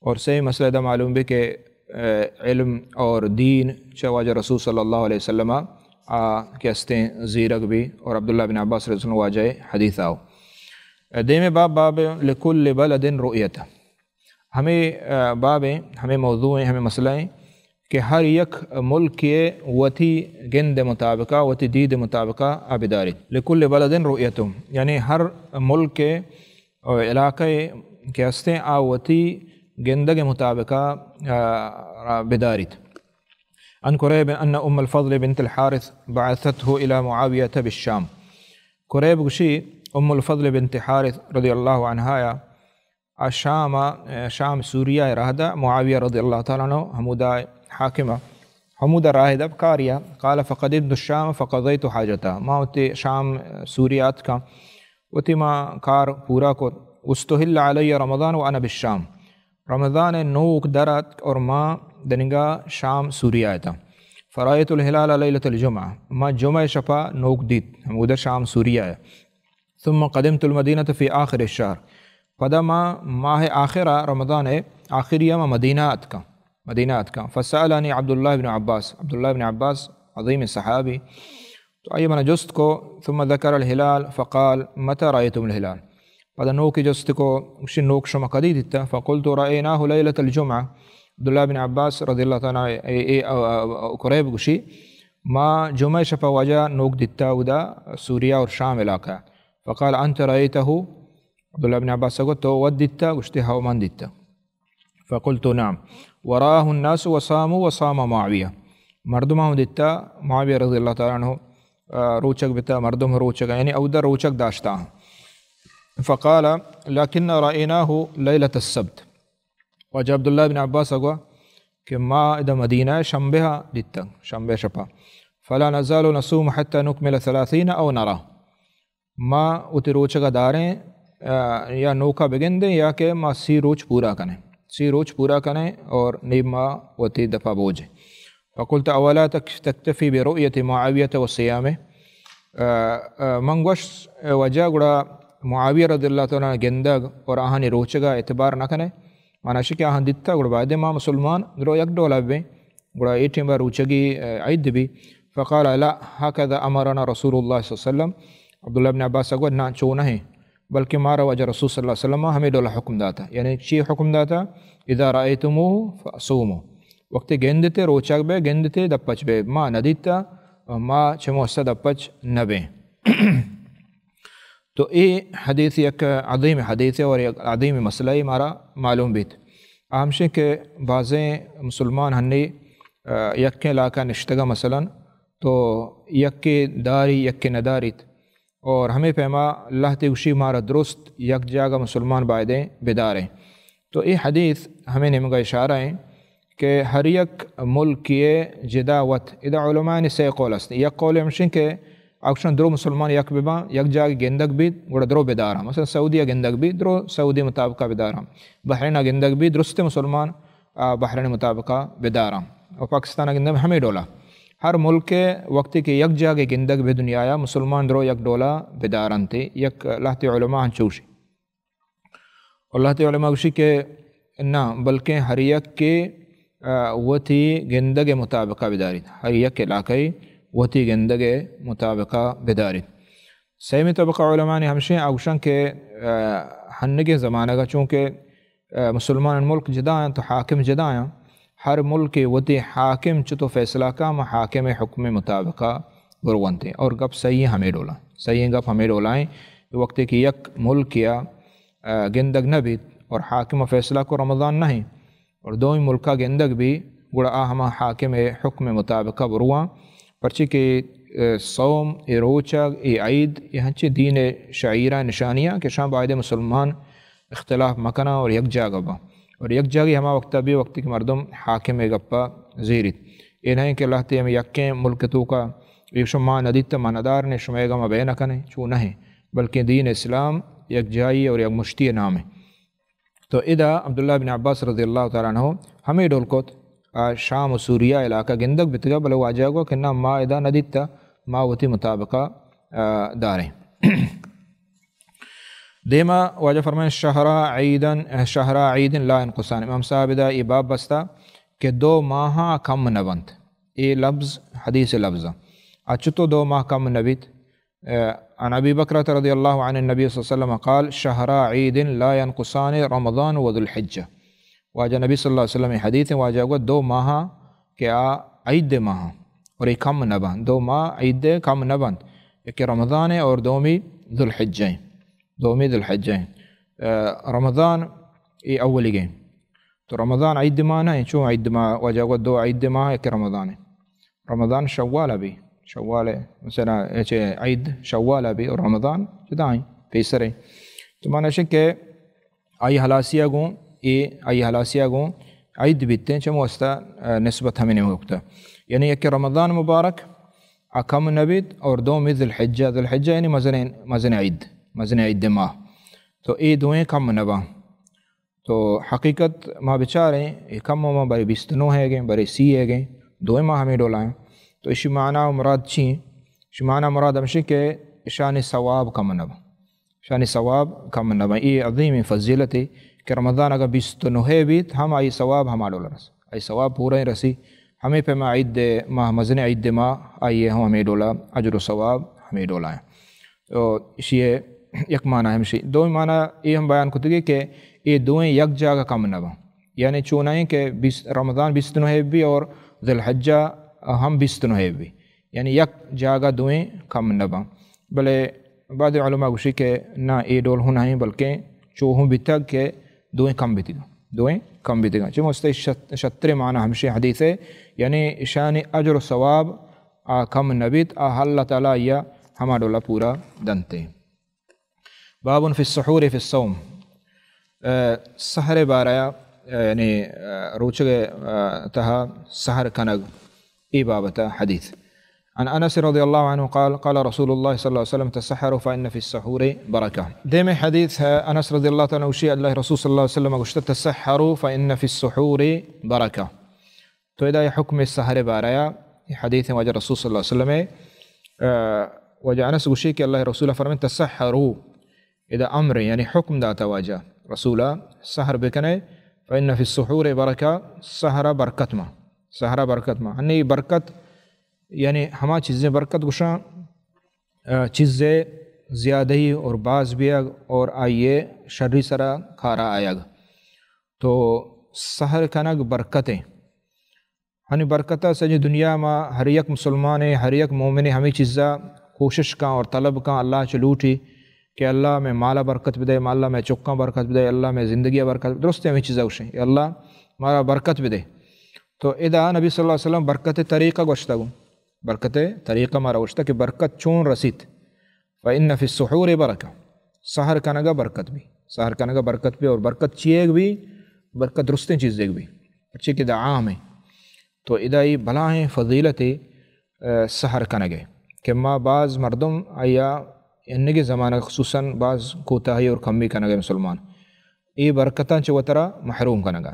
A: اور صحیح مسئلہ دا معلوم بھی کہ علم اور دین چواجہ رسول صلی اللہ علیہ وسلم کے استیں زیرک بھی اور عبداللہ بن عباس رضی اللہ واجہ حدیث آؤ دیم باب لکل بلد رؤیت ہمیں بابیں ہمیں موضوعیں ہمیں مسئلہیں کہ ہر یک ملک کے وتی گند مطابقہ وتی دید مطابقہ آبداری لکل بلد رؤیتم یعنی ہر ملک کے علاقے کے ہستیں وتی گندگ مطابقہ بداریت ان قریب ان ام الفضل بنت الحارث بعثته الى معاویہ بالشام قریب گشی ام الفضل بنت حارث رضی اللہ عنہا شام سوریہ رہدہ معاویہ رضی اللہ تعالیٰ عنہ حمودہ حاکمہ حمودہ راہدہ کاریہ قال فقدمت الشام فقضیت حاجتہ ما ہوتے شام سوریات کا وتی ما کار پورا کو استحل علی رمضان وانا بالشام رمضان نوک درات اور ما دنگا شام سوریہ آتا فرایت الہلال لیلۃ الجمعہ ما جمعہ شپا نوک دیت حمودہ شام سوریہ ہے ثم قدمت المدینہ فی آخر الشہر پدا ماہ آخرہ رمضان آخریہ ما مدینات کا فسألانی عبداللہ بن عباس عظیم صحابی تو آئیے من جست کو ثم ذکر الہلال فقال متى رأيتم الہلال پدا نوک جست کو نوک شما قدی دیتا فقلت رأیناہ لیلۃ الجمعہ عبداللہ بن عباس رضی اللہ تعالیٰ قریب گوشی ما جمعہ شفا وجہ نوک دتا ودا سوریا اور شام علاقہ فقال انت رأيته عبداللہ بن عباس کو تو ود دتا گشتے ہو من دتا فقلت نعم وراہ الناس وصاموا وصام معاویہ مردمہ دتا معاویہ رضی اللہ تعالیٰ عنہ روچک بتا مردم روچک یعنی اودر روچک داشتا فقال لكن رأيناه ليلة السبت وجہ عبداللہ بن عباس کو کہ ما ادا مدینہ شنبہ دتا شنبہ شپا فلا نزال نصوم حتى نكمل 30 او نرى ما ات روچک داریں یا نوکا بگن دیں یا کہ ما سی روچ پورا کریں اور نیما وتی دفع بوجھ فقلت اولا تکتفی برؤیت معاویت و سیام منگوش وجہ گڑا معاویہ رضی اللہ تعالیٰ گندگ اور آہانی روچگا اعتبار نہ کنے مانا شکا آہن دیتا گڑا بعد ما مسلمان درو یک ڈولا بھی گڑا ایٹیم بار روچگی عید بھی فقال لا هكذا امرنا رسول اللہ صلی اللہ علیہ وسلم عبداللہ بن عباس کو نہ چو نہیں بلکہ مارا وجہ رسول صلی اللہ علیہ وسلم ہمیں ڈولا حکم داتا یعنی چی حکم داتا اذا رأيتموه فصوموا وقت گندتے روچک بے گندتے دپچ بے ما ندیتا ما چموسا دپچ نبے تو یہ حدیث یک عظیم حدیث ہے اور ایک عظیم مسئلہ ہی ہمارا معلوم بھی تھا اہم شے کہ بعضیں مسلمان ہنی یک کے علاقہ نشتگا مثلا تو یک کے داری یک کے نداریت اور ہمیں پیما اللہ تیوشی مارا درست یک جاگہ مسلمان بائدیں بیداریں تو یہ حدیث ہمیں نمگا اشارہ ہیں کہ ہر یک ملک یہ جداوت ادا علماء نے سے قول است یک قول ہمشن کہ اکشن درو مسلمان یک ببا یک جاگہ گندگ بھی گوڑا درو بیدارا مثلا سعودیہ گندگ بھی درو سعودی مطابقہ بیدارا بحرین گندگ بھی درست مسلمان بحرین مطابقہ بیدارا اور پاکستان گندگ ہمیں ڈولا ہر ملک کے وقت کے یک جاگہ گندگ بھی دنیا آیا مسلمان درو یک ڈولا بیدارن تھے یک اللہ تی علماء چوشی اللہ تی علماء چوشی کہ نہ بلکہ ہر یک کے وتی گندگ مطابقہ بیداری ہر یک علاقائی وتی گندگ مطابقہ بیداری سیمی طبقہ علماء نے ہمشیں اوشن کے ہنگے زمانہ کا چونکہ مسلمان ملک جدا ہیں تو حاکم جدا ہیں ہر ملک وتی حاکم چتو فیصلہ کا حاکم حکم مطابقہ بروانتے اور گپ صحیح ہمیں ڈولا صحیح گپ ہمیں ڈولائیں وقت کی یک ملک یا گندگ نہ بھی اور حاکم فیصلہ کو رمضان نہیں اور دوئی ملکہ گندگ بھی گڑا ہما حاکم حکم مطابقہ بروان پرچی کہ صوم روچگ عید یہ ہنچے دین شعیرہ نشانیاں کہ شاہ باعد مسلمان اختلاف مکنا اور یک جاگہ با اور یک جاگی ہما وقتہ بھی وقتی کہ مردم حاکم گپا زیرت یہ نہیں کہ اللہ تعالیٰ یکیں ملک تو کا ایک شما ندیت ماندار نے شما گا بے نہ کنے چو نہیں بلکہ دین اسلام یک جائی اور یک مشتی نام ہے تو ادا عبداللہ بن عباس رضی اللہ تعالیٰ عنہ ہمیں ڈولکوت شام و سوریہ علاقہ گندگ بتگا بلو واجہ کو کہ نہ ما ادا ندیتا ما وتی مطابقہ داریں دیما واجہ فرمائیں شہرہ عید لا انقصان امام صاحب دا یہ باب بستا کہ 2 ماہ کم نبند یہ لفظ حدیث لفظ اچتو 2 ماہ کم نبیت عن ابی بکرۃ رضی اللہ عنہ النبی صلی اللہ علیہ وسلم قال شہرہ عید لا ينقصان رمضان و ذو الحجہ واجہ نبی صلی اللہ علیہ وسلم حدیث واجہ کو 2 ماہ کیا عید ماہ اور ایک کم نہ بند 2 ماہ عید کم نہ بند ایک رمضان ہے اور 2 ذو الحجہ ہیں 2 ذو الحجہ ہیں رمضان یہ اولی گئے تو رمضان عید ماہ نہیں چون عید ماہ واجہ کو 2 عید ماہ ایک رمضان ہے رمضان شوال ابھی شوال ہے مثلا عید شوال ابھی اور رمضان جدا ہیں پیسر ہیں تو مانا شک کہ آئی حلاسیہ گوں یہ آئی حلاسیہ گوں عید بیتے ہیں چمو استا نسبت ہمیں نہیں ہوتا یعنی ایک رمضان مبارک اکم نبید اور 2 ذو الحجہ یعنی مزن عید ماہ تو یہ 2 کم نبا تو حقیقت ماں بچاریں یہ کم ماں بڑے 29 ہے گئے بڑے 30 ہے گئے 2 ماہ ہمیں ڈولائیں تو اسی معنی مراد چین اسی معنی مراد ہمشی کہ شان ثواب کم نبا شان ثواب کم نبا یہ عظیم فضیلت ہے کہ رمضان اگر 29 بیت ہم آئی ثواب ہما ڈولا رس آئی ثواب پورا ہی رسی ہمیں پہ میں عید ماہ مزن عید ماہ آئیے ہوں ہمیں ڈولا اجر و ثواب ہمیں ڈولا ہے تو اسی یک معنی ہمشی 2 معنی یہ ہم بیان کرتے گے کہ یہ 2 یک جاگہ کم نبا یعنی چونائیں کہ رمضان 20 دن ہے بھی اور ذی الحجہ ہم 20 دن ہے بھی، یعنی یک جاگہ دوئیں کم نباں بلے بعض علماء گوشی کہ نہ اے ڈول ہونا ہے بلکہ چوہوں بھی تک کہ دوئیں کم بھی تگا، دوئیں کم بھی تگا چون اس شتر معنی ہمشہ حدیث ہے، یعنی شان اجر و ثواب کم نبیت اللہ تعالیٰ یا ہما ڈولا پورا دنتے۔ باب فی السحور فی الصوم، سحر بارایا یعنی روچگ تہا سحر کنگ ای بابتا حدیث۔ عن انس رضی اللہ عنہ قال قال رسول اللہ صلی اللہ علیہ وسلم تسحروا فإن فی السحور برکہ۔ دیم حدیث ہے انس رضی اللہ تعالیٰ عنہ اللہ رسول صلی اللہ علیہ وسلم گوشت تسحروا فإن فی السحور برکہ، تو ادا یہ حکم سحر بارایا حدیث وجہ رسول صلی اللہ علیہ وسلم وجہ انس گوشی کہ اللہ رسول فرمائیں تسحروا، اذا امر یعنی حکم داتا واجہ رسولہ سحر بکنے فإن فی السحور برکہ، سحرہ برکت ما، سحرہ برکت ما ہنی برکت یعنی ہما چیزیں برکت گشاں چیزیں زیادہ ہی اور بعض بھی اور آئیے شرری سرا کھارا آیا گا، تو سحر کنگ برکتیں ہنی برکتہ سجی دنیا میں ہر یک مسلمان ہر یک مومن ہمیں چیزاں کوشش کا اور طلب کا اللہ چلوٹی کہ اللہ میں مالا برکت بدے، اللہ میں چکاں برکت بدے، اللہ میں زندگی برکت درست ہمیں چیزیں گوشیں یا اللہ مارا برکت بدے، تو ادا نبی صلی اللہ علیہ وسلم برکت طریقہ گوشتا گو، برکت طریقہ مارا گوشتا کہ برکت چون رسید فإن فی السحور برکہ، سحر کنگا برکت بھی، سحر کنگا برکت بھی اور برکت چیئے بھی، برکت درستیں چیزیں بھی اچھی کہ دا عام ہے، تو ادائی بلائیں فضیلت سحر کنگے کہ ما بعض مردم آیا انگی زمانہ خصوصاً بعض کوتاہی اور کمی کنگے مسلمان ای برکتاں چوترا محروم کنگا،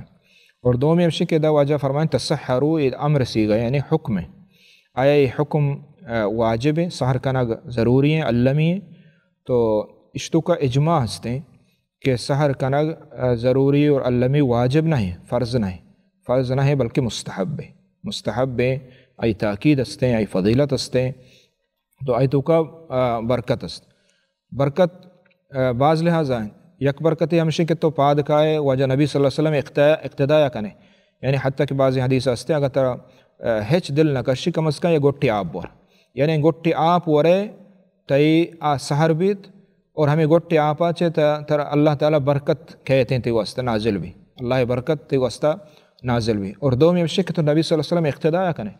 A: اور دومی ابشی کہ دا واجہ فرمائیں تسحروا امر سیگا یعنی حکم ہے، آیا یہ حکم واجب ہے سحر کنگ ضروری ہیں علمی ہیں، تو اشتو کا اجماع ہستے ہیں کہ سحر کنگ ضروری اور علمی واجب نہیں، فرض نہیں، فرض نہیں بلکہ مستحب ہے، مستحب ہے، ای تاکید ہستے ہیں، ای فضیلت ہستے ہیں، تو ای تو کا برکت است، برکت بعض لحاظ ہیں یک برکتی ہمشی کہ تو پاد کائے وجہ نبی صلی اللہ علیہ وسلم اقتداء کنے، یعنی حتیٰ کہ بعض حدیث ہستے اگر ترہ ہچ دل نکشی کم از کم یہ گوٹی آپ ور، یعنی گوٹی آپ ورے تئی سحر بیت اور ہمیں گوٹی آپ آچے تر اللہ تعالیٰ برکت کہتے ہیں تی واسطہ نازل بھی، اللہ برکت تی واسطہ نازل بھی، اور دومی ابشی کہ تو نبی صلی اللہ علیہ وسلم اقتداء کنے،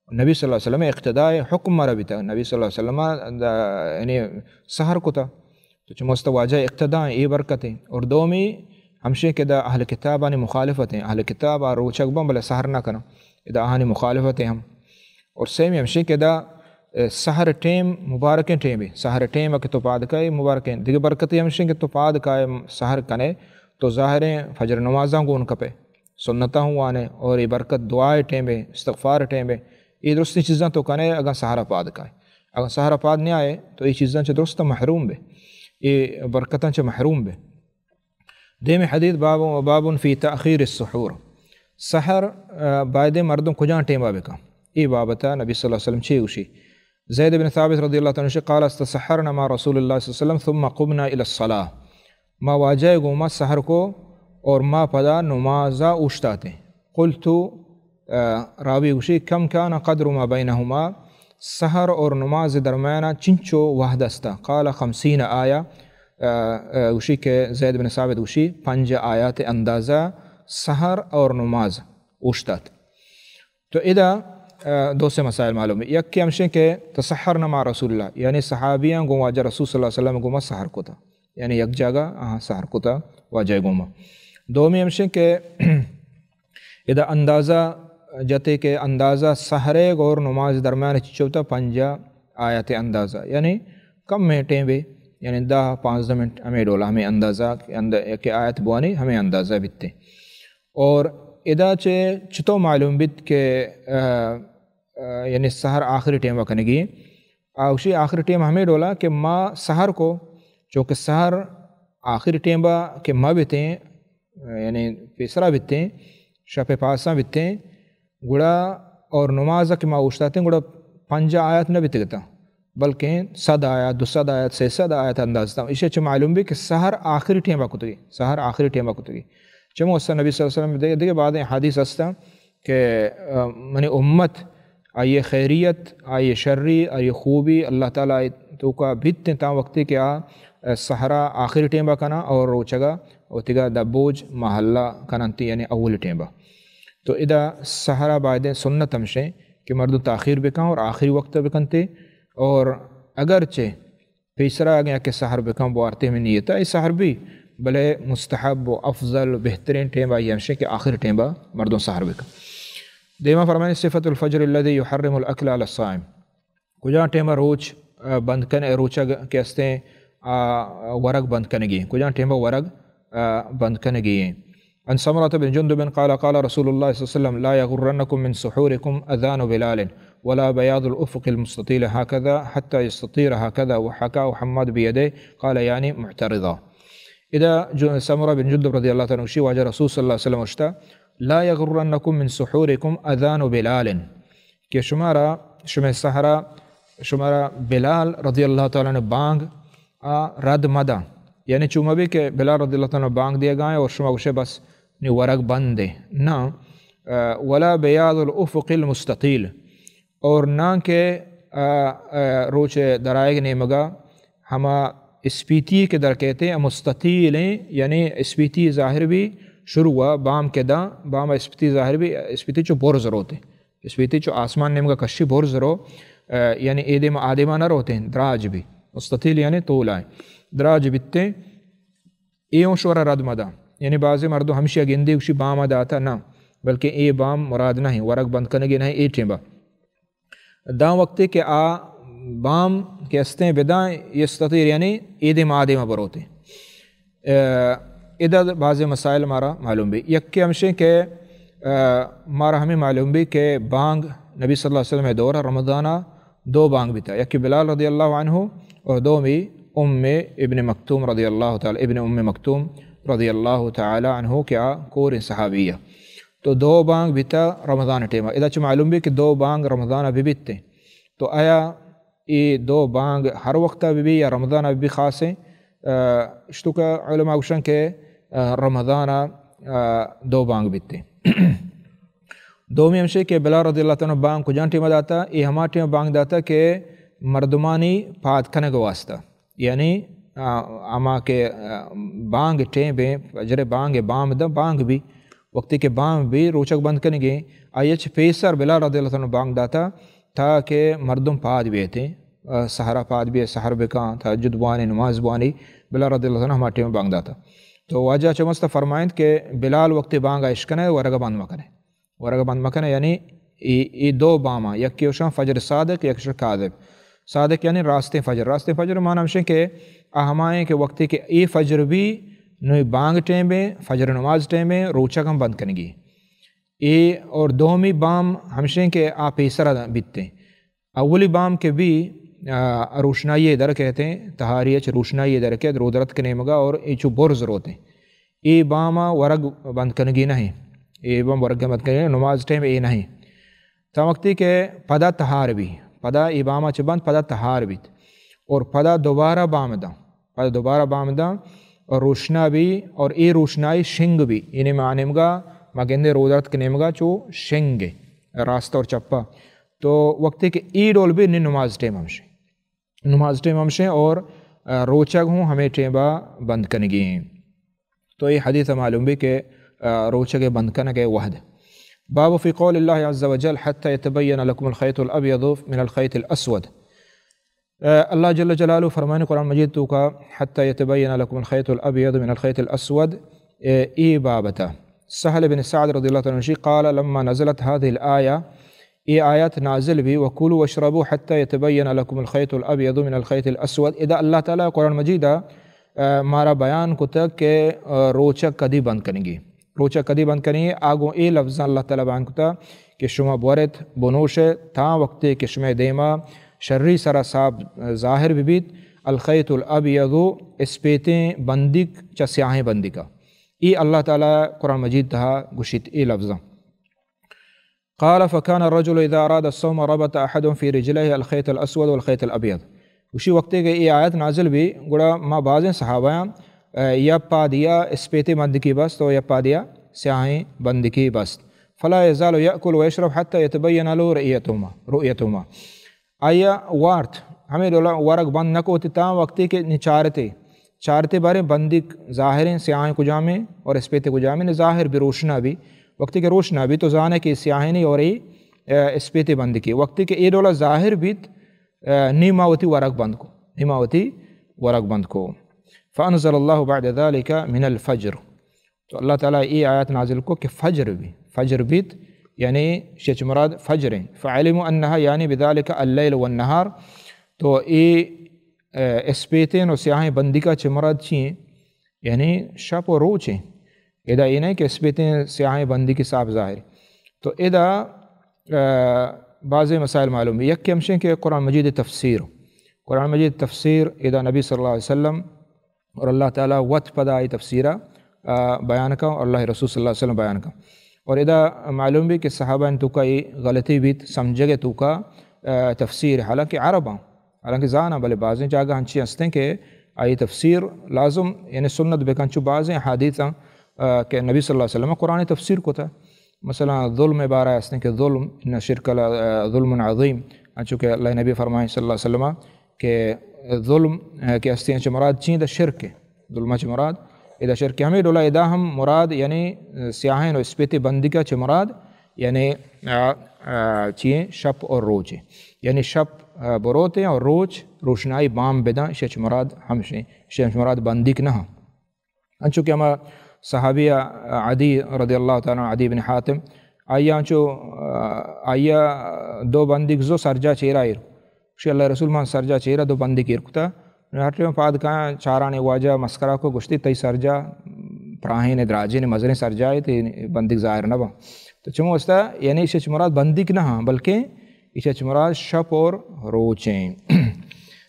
A: نبی صلی اللہ علیہ وسلم اقتداء حکم مرا بھی تھا، نبی صلی اللہ علیہ وسلم یعنی سحر کو تھا، تو چمست واجہ اقتداء یہ برکتیں، اور دومی ہمشی کہ دا اہل کتابانی مخالفتیں، اہل کتاب روچک بم بلے سحر نہ کرنا ادا آہانی مخالفتیں ہم، اور سیمی ہمشی کہ دا سحر ٹیم مبارکیں ٹیم بھی، سحر ٹیم اکی تو پاد کائے مبارکیں دیکھ برکتی ہمشی کہ تو پاد کائے سحر کنے تو ظاہریں فجر نمازاں کو ان کپے سنتاں ہوں آنے، اور یہ برکت دعائے ٹیم بھی، استغفار ٹیم بھی، یہ درستی چیزاں تو کنے اگر سحرہ پاد کائے، اگر سحرہ پاد نہیں آئے تو یہ چیزاں چھ درست محروم بے، یہ برکتاں چھ محروم بے۔ دیم حدیث باب فی تأخیر السحور، سحر باید مردم کجاں ٹیمہ بکا، ای بابتا نبی صلی اللہ علیہ وسلم چھے اوشی۔ زید بن ثابت رضی اللہ عنہ قال استسحرنا مع رسول اللہ صلی اللہ علیہ وسلم ثم قمنا الى الصلاة، ما واجہ گوما سحر کو اور ما پدا نمازہ اوشتاتے، قلتو راوی اوشی کم کان قدر ما بینہما، سحر اور نماز درمیانہ چنچو وحدستا، قال 50 آیا، اوشی کہ زید بن ثابت اوشی 5 آیات اندازہ سحر اور نماز اوشتات، تو ادا دو سے مسائل معلوم ہے، یک کہ ہمشہ کہ تسحرنا مع رسول اللہ یعنی صحابیاں گو واجہ رسول صلی اللہ علیہ وسلم گوما سحر کو تھا، یعنی یک جگہ سحر کو تھا واجہ گوما، دومی ہمشہ کہ ادا اندازہ جتے کہ اندازہ سحرے اور نماز درمیان چوتا 5 آیات اندازہ، یعنی کم منٹیں بھی، یعنی 10-15 منٹ ہمیں ڈولا ہمیں اندازہ کہ آیت بوانی ہمیں اندازہ بیتے، اور ادا چتو معلوم بیت کہ یعنی سحر آخری ٹیم وکنے گی، اوشی آخری ٹیم ہمیں ڈولا کہ ما سحر کو چونکہ سحر آخری ٹیم با کہ ما بیتیں یعنی پیسرا بیتیں شپ پاساں بیتیں گڑا، اور نمازہ کہ ما اوشتاتے ہیں گڑا 5 آیات نہ بیتے گتا بلکہ 100 آیات 200 آیات 600 آیات اندازتا، اسے معلوم بھی کہ سحر آخری ٹیم با کتگی، سحر آخری ٹیم با کتگی، چمو اس نبی صلی اللہ علیہ وسلم دیکھے بعد حدیث ہستا کہ منی امت آئیے خیریت آئیے شرری آئیے خوبی اللہ تعالیٰ تو کا بھت تا وقتی کہ سحرا آخری ٹیمبا کنا اور روچگا او تگا دا بوج محلہ کننتی یعنی اول ٹیمبا تو ادا سحرا بعد سنت ہمشیں کہ مردو تاخیر بکن اور آخری وقت بکنتے اور اگرچہ پیسرا گیا کہ سحر بکن بوارتے میں نیتا اس سحر بھی بلے مستحب و افضل و بہترین ٹیمبا یہ ہمشیں کہ آخر ٹیمبا مردوں سحر بکن دیما فرمائے صفت الفجر الذي يحرم الاكل على الصائم کجا ٹیمبا روچ بند کنے روچا کہستے ورگ بند کنگی کجا ٹیمبا ورگ بند کنگی ہیں عن سمرة بن جندب قال قال رسول الله صلى الله عليه وسلم لا يغرنكم من سحوركم أذان بلال ولا بياض الأفق المستطيل هكذا حتى يستطير هكذا وحكاه حماد بيديه قال يعني معترضا إذا سمرة بن جندب رضي الله عنه واجه رسول صلى الله عليه وسلم اشتا لا يغرنكم من سحوركم أذان بلال کہ شمع سحرا شمارا بلال رضی اللہ تعالیٰ نے بانگ رد مدا یعنی چوما بھی کہ بلال رضی اللہ تعالیٰ نے بانگ دیا گائیں اور شما گوشے بس نی ورگ بند دے نا ولا بیاض الافق المستطیل اور نہ کہ روچ درائے نیمگا ہما اسپیتی کے در کہتے ہیں مستطیلیں یعنی اسپیتی ظاہر بھی شروع ہوا بام کے دا بام اسپیتی ظاہر بھی اسپیتی چو بور ضرور ہوتے اسپیتی چو آسمان نیمگا کشی بور ضرور یعنی ایدم آدمہ نہ روتے ہیں دراج بھی مستطیل یعنی طول آئیں دراج بتے ایوں شورا رد مدا یعنی بعضی مردوں ہمشی گندی اکشی بام ادا آتا نہ بلکہ اے بام مراد نہیں ورق بند کرنے گی نہیں اے ٹیمبا دا وقتی کہ بام کے استیں بدائیں یستطیر یعنی ایدم آدمہ بروتے ادھر بعض مسائل ہمارا معلوم بھی یک کے ہمشیں کہ ہمارا ہمیں معلوم بھی کہ بانگ نبی صلی اللہ علیہ وسلم دورہ رمضانہ دو بانگ بھی تھا یک کہ بلال رضی اللہ عنہ اور دو میں ابن مکتوم رضی اللہ تعالی ابن مکتوم رضی اللہ تعالی عنہ کیا کور صحابیہ تو دو بانگ بھی تھا رمضان ٹیمہ ادھر چھ معلوم بھی کہ دو بانگ رمضانہ بھی بیتے تو آیا یہ دو بانگ ہر وقت بھی یا رمضانہ بھی خاص ہیں اشتو کا علماء گوشن کہ رمضانہ دو بانگ بیتے دو میں ہمشے کہ بلال رضی اللہ عنہ بانگ کو جان ٹیمہ داتا یہ ہما ٹیمہ بانگ داتا کہ مردمانی پاد کھنے کو واسطہ یعنی اما کے بانگ ٹیمے فجر بانگ بام دا بانگ بھی وقتی کہ بام بھی روچک بند کرنے گئے آئیچ پیسر بلال رضی اللہ عنہ بانگ داتا تھا کہ مردم پاد بھی تھے سحرہ پاد بھی سحر بکان تہجد بوانی نماز بوانی بلال رضی اللہ عنہ ہما ٹیمہ بانگ داتا تو واجہ چمستہ فرمائند کہ بلال وقتی بانگ عشقنے ورگا بند مکنے ورگا بند مکنے یعنی یہ دو باما یک کیوشان فجر صادق یک شر کاذب صادق یعنی راستے فجر معنی ہمشیں کہ اہمائیں کہ وقتی کہ ای فجر بھی نوی بانگ ٹیمے فجر نماز ٹیمے روچہ کم بند کرنے گی اے اور دومی بام ہمشیں کہ آپ ایسرہ بیتتے ہیں اولی بام کے بھی روشنائی در کہتے ہیں تہاریچ روشنائی در کہتے رودرت کے نیمگا اور ایچو برز روتے ہیں ای باما ورگ بند کرنے گی نہیں ای بام ورگ بند کرنے نماز ٹیم اے نہیں تا وقتی کہ پدا تہار بھی پدا ای باما چھ بند پدا تہار بھی اور پدا دوبارہ بام دا اور روشنا بھی اور ای روشنائی شنگ بھی انہیں معنیمگا مگندے رودرت کے نیمگا چو شنگ راستہ اور چپا تو وقتی کہ ای ڈول بھی نہیں نماز ٹیم ہمشیں اور روچک ہوں ہمیں ٹیمبا بند کرنے گی ہیں تو یہ حدیث معلوم بھی کہ روچک بند کرنے کے وحد باب فی قول اللہ عز وجل حتی یتبین لکم الخیط الابیض من الخیط الاسود اللہ جل جلالہ فرمانے قرآن مجید تو کا حتی یتبین لکم الخیط الابیض من الخیط الاسود ای بابتا سہل بن سعد رضی اللہ عنہ قال لما نزلت هذه الآیہ یہ آیت نازل بھی وَكُلُوا وَاشْرَبُوا حَتَّى يَتَبَيَّنَ لَكُمُ الْخَيْطُ الْأَبْيَضُ مِنَ الْخَيْطِ الْأَسْوَدِ اذا اللہ تعالیٰ قرآن مجیدہ مارا بیان کو تک کہ روچک کدی بند کریں گی آگوں اے لفظ اللہ تعالیٰ بیان کو تک کہ شما بورت بنوش تا وقت کہ شما دیما شرری سرا صاحب ظاہر ببیت الخیط الابیض اسپیتیں بندک چا سیاہیں بندی کا ای اللہ تعالیٰ قرآن مجید تہا گشت اے لفظ قال فكان الرجل اذا اراد الصوم ربط احد في رجليه الخيط الاسود والخيط الابيض اسی وقت کہ یہ آیت نازل بھی گوڑا ما بعض صحابہ یپا دیا اسپیتے بند کی بست و یپا دیا سیاہیں بند کی بست فلا یزال یأکل و یشرب حتی یتبین له رؤیتهما آیا وارت ہمیں دولا ورق بند نکو تا وقتی کے چارتے بارے بندی ظاہریں سیاہیں کجامیں اور اسپیتے کجامیں ظاہر بھی روشنا بھی وقتی کے روشنا بھی تو ظاہر ہے کہ سیاہیں نہیں اور اسپیتے بند کی وقتی کے اے دولا ظاہر بھی نیماوتی ورق بند کو فانزل اللہ بعد ذلك من الفجر تو اللہ تعالیٰ یہ آیات نازل کو کہ فجر بیت یعنی شیچ مراد فجر ہیں فعلموا انہا یعنی بذالک اللیل والنہار تو یہ اسپیتین اور سیاہیں بندی کا چمراد چیئیں یعنی شب و روچ ہیں ادا یہ نہیں کہ اسپیتین سیاہیں بندی کی صاحب ظاہر تو ادا بعض مسائل معلوم ہے یک کہ ہمشیں کہ قرآن مجید تفسیر ادا نبی صلی اللہ علیہ وسلم اور اللہ تعالیٰ وط پدا آئی تفسیرہ بیان کا اور اللہ رسول صلی اللہ علیہ وسلم بیان کا اور ادا معلوم بھی کہ صحابہ ان تو کا یہ غلطی بھی سمجھے گے تو کا تفسیر حالانکہ عرباں حالانکہ زانا بلے بعضیں جاگہ ہنچی ہنستے کہ آئی تفسیر لازم یعنی سنت بکنچو بعضیں حادیثاں کہ نبی صلی اللہ علیہ وسلم قرآن تفسیر کو تھا مثلا ظلم بارہ ہنستے کہ ظلم ان شرک ظلم عظیم انچو کہ اللہ نبی فرمائے صلی اللہ علیہ وسلم کہ ظلم کے ہستے ہیں مراد چین دا شرک ہے ظلمہ چھ مراد ادا شرک ہمیں ڈولا ادا ہم مراد یعنی سیاہیں اور اسپیتی بندی کا چھ مراد یعنی چیئیں شب اور روچ یعنی شب بروتے اور روچ روشنائی بام بداں شچ مراد ہمشیں شچ مراد بندی کے نہ انچو کہ ہما صحابی عدی رضی اللہ تعالیٰ عدی بن حاتم آیا دو بندی زو سرجا چیرہ ایر شی اللہ رسول مان سرجا چیرہ دو بندی کی ارکتا ہٹے میں پاد کہاں چارانے واجہ مسکرہ کو گشتی تی سرجا پراہین دراجین مزریں سرجائے تی بندی ظاہر نہ با تو چمو استا یعنی اسے مراد بندی کی نہ بلکہ اسے مراد شب اور روچیں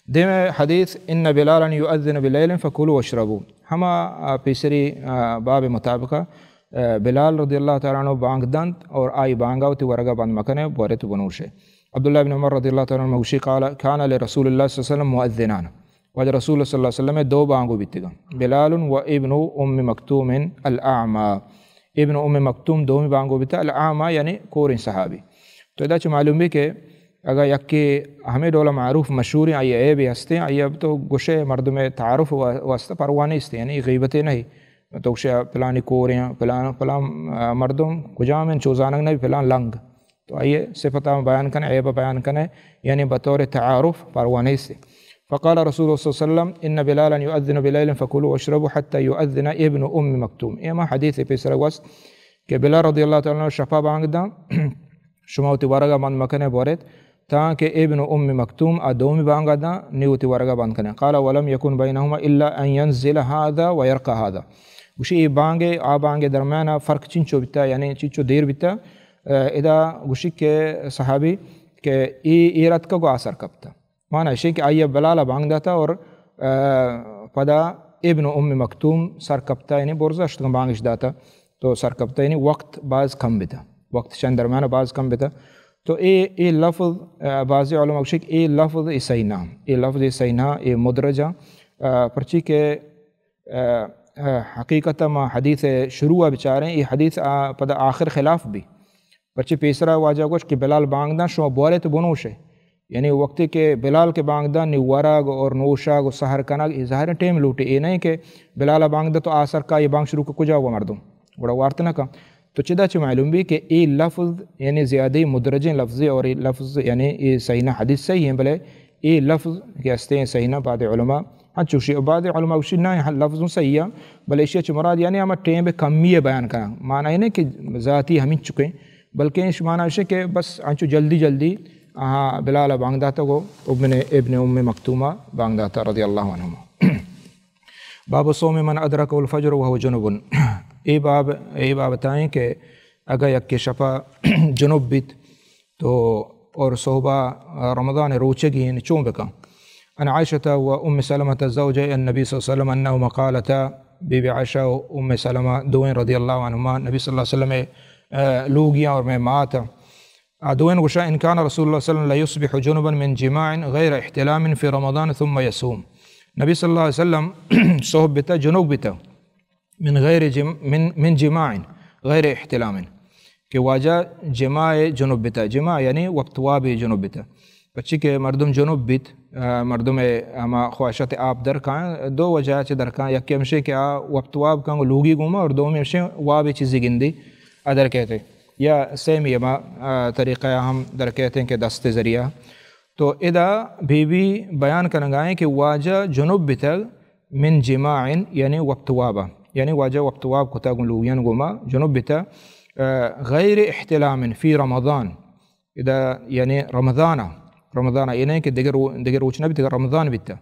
A: دیم حدیث ان بلالا یؤذن بلیل فکلوا واشربوا ہما پیسری باب مطابقہ بلال رضی اللہ تعالیٰ عنہ بانگ دند اور آئی بانگا تی ورگا بند مکنے بورت بنوشے عبداللہ بن عمر رضی اللہ تعالیٰ عنہ موشی قال کان لرسول اللہ صلی اللہ علیہ وسلم مؤذنان وجہ رسول صلی اللہ علیہ وسلم دو بانگو بیتگا بلال و ابن ام مکتوم الاعما ابن ام مکتوم دومی بانگو بیتا الاعما یعنی کورین صحابی تو ادا چھ معلوم بھی کہ اگر یکی ہمیں دولا معروف مشہور ہیں آئیے بھی ہستے ہیں آئیے اب تو گوشے مرد میں تعارف واسطہ پروانے استے یعنی غیبتیں نہیں تو گوشے پلانی کوریں پلان مردم کجامن چوزانگ نہیں پلان لنگ تو آئیے صفتہ بیان کرنے عیبہ بیان کرنے یعنی بطور تعارف پروانے استے فقال رسول اللہ صلی اللہ علیہ وسلم ان بلالا یؤذن بلیل فکلوا واشربوا حتی یؤذن ابن ام مکتوم ایما حدیث پیسر وست کہ بلال رضی اللہ تعالیٰ عنہ شفا بانگ دا شماوتی ورگا بند مکنے بورت تاکہ ابن ام مکتوم ادومی بانگا دا نیوتی ورگا بند کنے قال ولم یکن بینہما الا ان ینزل هذا ویرقى هذا گوشی بانگے بانگے درمیانہ فرق چنچو بیتا یعنی چنچو دیر بیتا ادا گوشی کے صحابی کہ ای رت کا کو آثر کبتا معنی ہے کہ آئیہ بلالا بانگ داتا اور پدا ابن ام مکتوم سر کبتا یعنی برزا اشتگم بانگش داتا تو سر کبتا یعنی وقت بعض کم بیتا وقت چند درمیانہ بعض کم بیتا تو اے لفظ بعض علماء شک اے لفظ صحیح نہ اے مدرجہ پرچی کے حقیقتا ما حدیث شروع بچاریں یہ حدیث پدا آخر خلاف بھی پرچی پیسرا واجہ گوش کہ بلال بانگ دا شما بورے تو بنوش ہے یعنی وقتی کہ بلال کے بانگ دا نی ورگ اور نوشاگ و سحر کناگ یہ ظاہر ٹیم لوٹے یہ نہیں کہ بلال بانگ دا تو آثر کا یہ بانگ شروع کو کجا ہوا مردم بڑا وارتنا کا تو چدا چھ معلوم بھی کہ یہ لفظ یعنی زیادہ مدرجیں لفظی اور یہ لفظ یعنی یہ صحیح حدیث صحیح ہیں بلے یہ لفظ کہ ہستے ہیں صحیح بعد علماء ہاں چوشی بعد علماء وشی نہ لفظ صحیح ہے بلے اشیاء چھ مراد یعنی ہمیں ٹیم پہ کمی بیان کرنا معنی ہے نہیں کہ ذاتی ہمیں چکیں بلکہ اس معنی ہے کہ بس انچو جلدی بلال بانگ داتا کو ابن ام مکتومہ بانگ داتا رضی اللہ عنہ باب صوم من ادرک الفجر وهو جنوب ای باب بتائیں کہ اگر یک کے شفا جنوب بیت تو اور صحبہ رمضان روچگی ہیں چون بکا ان عائشة و ام سلمة زوج النبی صلی اللہ علیہ وسلم انہما قالتا بی بی عائشہ و ام سلمہ دوئن رضی اللہ عنہما نبی صلی اللہ علیہ وسلم لوگیاں اور میں ماتا دوئن گوشا ان کان رسول اللہ صلی اللہ علیہ وسلم لا يصبح جنبا من جماع غیر احتلام فی رمضان ثم يصوم نبی صلی اللہ علیہ وسلم صحب بتا جنوب بتا من غیر من جماع غیر احتلام کہ واجہ جماع جنوب بتا، جماع یعنی وقت واب جنوب بتا بچی کے مردم جنوب بیت مردم ہما خواہشات آپ درکاں دو وجہ چ درکاں یک ہمشے کہ وقت واب کاں لوگی گوما اور دو ہمشے واب چیزی گندی ادر کہتے یا سیم یما طریقہ ہم در کہتے ہیں کہ دست ذریعہ تو ادا بھی بیان کرنگائیں کہ واجہ جنوب بتگ من جماع یعنی وقت وابا یعنی واجہ وقت واب کتا لوگیان گوما جنوب بتا غیر احتلام فی رمضان ادا یعنی رمضان یعنی کہ دیگر روچنا بھی رمضان بیتا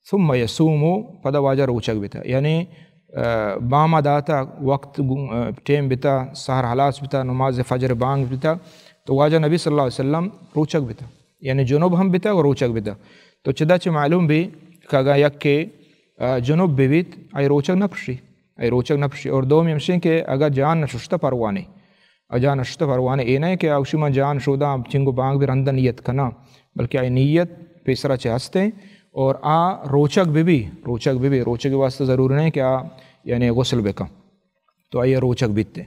A: ثم یصوم پدا واجہ روچک بیتا یعنی باما داتا وقت ٹیم بیتا سحر حلاس بیتا نماز فجر بانگ بیتا تو واجہ نبی صلی اللہ علیہ وسلم روچک بیتا یعنی جنوب ہم بیتا اور روچک بیتا تو چدا چ معلوم بھی کہ یک کے جنوب بیت ای روچک نہ پرشی اور دوم یمشیں کہ اگر جان نششتہ پروانے جان نششتہ پروانے اے نہیں کہ اوشی من جان شودا چنگو بانگ بھی رندہ نیت کنا بلکہ ای نیت پیسرا چ ہستے اور روچک بھی واسطہ ضرور نہیں کہ یعنی غسل بکا تو آئیے روچک بیتے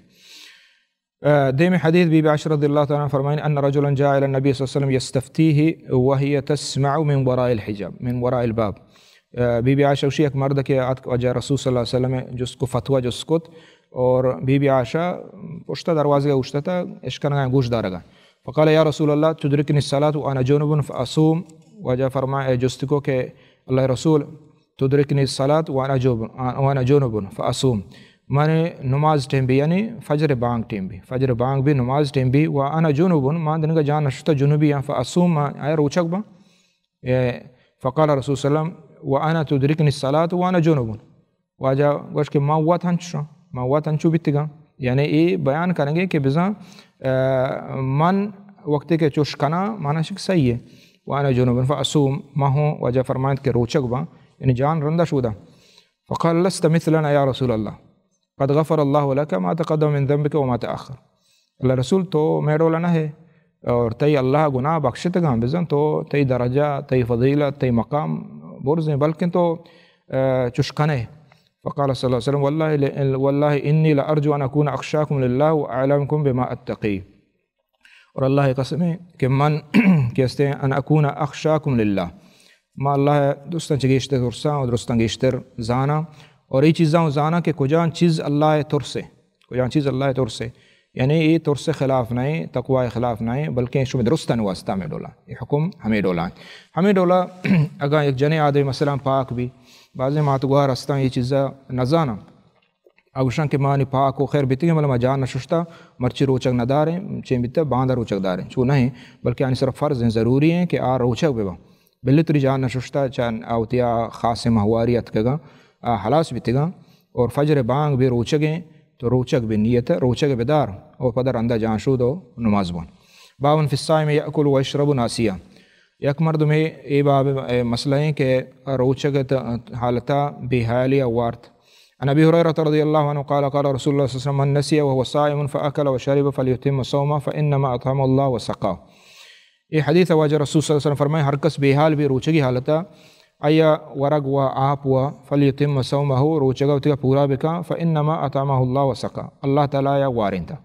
A: دیم حدیث بی بی عائشہ رضی اللہ تعالیٰ فرمائیں ان رجلا جاء الى النبی صلی اللہ علیہ وسلم یستفتیہ وہی تسمع من وراء الحجاب من وراء الباب بی بی عائشہ اسی ایک مرد کے وجہ رسول صلی اللہ علیہ وسلم جس کو فتوہ جس کت اور بی بی عائشہ پشتہ دروازے کا اشتہ تھا اشکرگاں گوش دارگا فقال یا رسول اللہ تدرکنی الصلاۃ وانا جنوب فاصوم وجہ فرمائے جست کو کہ اللہ رسول تدرکنی الصلاۃ وانا جنوب فاصوم مانے نماز ٹیم بھی یعنی فجر بانگ بھی نماز ٹیم بھی وانا جنوب مان دن کا جان نشتہ جنوبی فاصوم آیا روچک با فقال رسول صلی اللہ علیہ وسلم وانا تدرکنی الصلاۃ وانا جنوب واجہ گوش کہ ما ہوا تنچو بیتگا یعنی یہ بیان کریں گے کہ بزاں من وقت کے چوشکنا مانا شک صحیح ہے وانا جنوب فاصوم ما ہوں وجہ فرمائیں کہ روچک با یعنی جان رندہ شودہ فقال لست مثلنا یا رسول اللہ قد غفر اللہ لک ما تقدم من ذنبک وما تأخر اللہ رسول تو میڈولا نہ ہے اور تی اللہ گناہ بخشت گا بزن تو تی درجہ تی فضیلت تی مقام برزیں بلکہ تو چشکنے فقال صلی اللہ علیہ وسلم واللہ انی لارجو ان اکون اخشاکم للہ واعلمکم بما اتقی اور اللہ قسم ہے کہ من کہتے ہیں ان اکون اخشاکم للہ ما اللہ دوستان چگیشتر ترساں اور درستان گیشتر زانا اور یہ چیزاں زانا کہ کجان چیز اللہ ترسے یعنی یہ ترس خلاف نہیں تقوی خلاف نہیں بلکہ شو درستان واسطہ میں ڈولا یہ حکم ہمیں ڈولا اگر ایک جنے آدھے مثلا پاک بھی بعض ماتگوار رستہ یہ چیزا نزانا اگشان کے معنی پاک و خیر بیتی مطلب جان نششتا مرچی روچک نہ داریں چین بیتا باندھا روچک داریں چون نہیں بلکہ یعنی صرف فرض ہیں ضروری ہیں کہ روچک بے با بلی تری جان نششتا چان آوتیا خاص مہواریت کے گا حلاس بیتی گا اور فجر بانگ بھی روچکیں تو روچک بھی نیت روچک بیدار اور پدر اندہ جان شود و نماز بان بابن فی الصائم یأکل و یشرب ناسیا یک مرد میں یہ باب مسئلہ ہے کہ روچک حالتا بے حالی وارت عن ابی ہریرہ رضی اللہ عنہ قال قال رسول اللہ صلی اللہ علیہ وسلم من نسی وهو صائم فاکل وشرب فلیتم صومه فانما اطعمه اللہ وسقاه یہ حدیث واجہ رسول صلی اللہ علیہ وسلم فرمائے ہر کس بے حال بھی روچگی حالتا ایا ورگ و آپ و فلیتم صومه روچگا اتگا پورا بکا فانما اطعمه اللہ وسقاه اللہ تعالی یا وارن تھا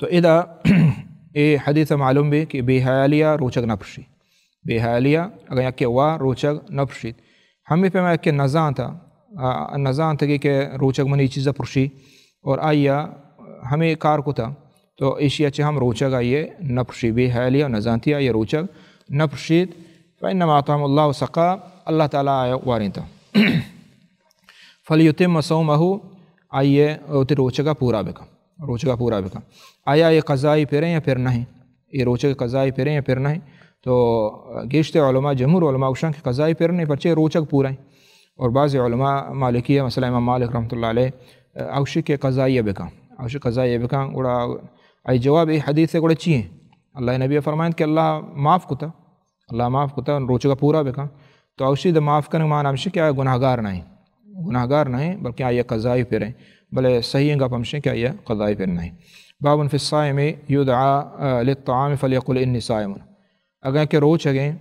A: تو ادا یہ حدیث معلوم بھی کہ بے حالیہ روچک نہ پرشی بے حالیہ اگر یک وا روچک نہ پرشید ہمیں پہ میں کہ نزان تھا نزان تھا کہ روچک منی چیزہ پرشی اور آئیا ہمیں کار کو تھا تو ایشیا چھ ہم روچک آئیے نہ پرشی بے حالیہ نزان تھی آئیے روچک نہ پرشید فإنما أطعمه الله وسقاه اللہ تعالیٰ آیا وارن تھا فلیتم صومه آئیے اوتی روچکا پورا بکا آیا یہ قضائی پھریں یا پھر نہیں یہ روچک قضائی پھریں یا پھر نہیں تو گیشت علماء جمہور علماء اوشان کے قضائی پھرنے پرچے روچک پورا ہیں اور بعض علماء مالکیہ مثلا امام مالک رحمۃ اللہ علیہ اوشی کے قضائی بکا گوڑا آئی جواب یہ حدیث سے گوڑا چیئیں اللہ نبی فرمائیں کہ اللہ معاف کتا روچکا پورا بکا تو اوشی دا معاف کرنے معنی ہمشی کہ آیا گناہگار نہیں بلکہ آیا قضائی پھریں بلے صحیح گا پمشیں کہ آیا قضائی پھر نہیں بابن فی الصائم یدعا للطعام فلیقل انی صائم اگر کہ روچ اگیں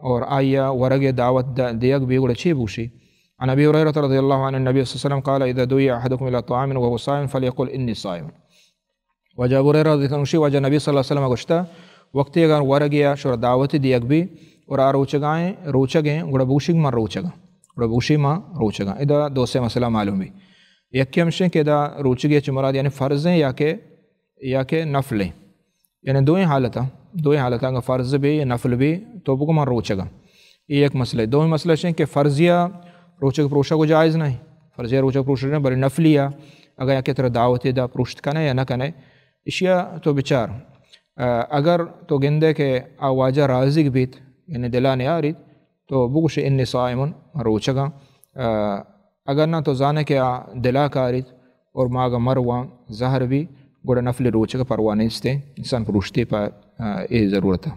A: اور آیا ورگ دعوت دیگ بھی گڑے چھی بوشی. عن ابی ہریرہ رضی اللہ عنہ النبی صلی اللہ علیہ وسلم قال اذا دعي احدكم الى طعام وهو صائم فليقل اني صائم. وجہ ابو ہریرہ رضی اللہ عنہ وجہ نبی صلی اللہ علیہ وسلم گوشتا وقتی اگر ورگیا شور دعوت دیگ بھی اور روچگیں گڑا بوشی ما روچگا ادا دو سے مسئلہ معلوم بھی. یکی ہمشیں کہ ادا روچگی مراد یعنی فرضیں یا کہ نفلیں، یعنی دوئیں حالتاں اگر فرض بھی یا نفل بھی تو بکو من روچگا. یہ ایک مسئلہ. دوئیں مسئلہ شیں کہ فرضیہ روچگ پروشہ کو جائز نہیں، فرضیہ روچگ پروشہ نہیں بلکہ نفلیہ اگر یکی طرح دعوت دا پروشت کنے یا نہ کنے اشیاء تو بچار اگر تو گندے کہ آواجہ رازق بیت یعنی دلانے آرید تو بگوش انی صائمن روچگا. اگر نہ تو زانے کہ دلا کارید اور ماغا مروان زہر بھی گوڑا نفل روچگا پروانے استے انسان پروشتے پر یہ ضرورت ہے.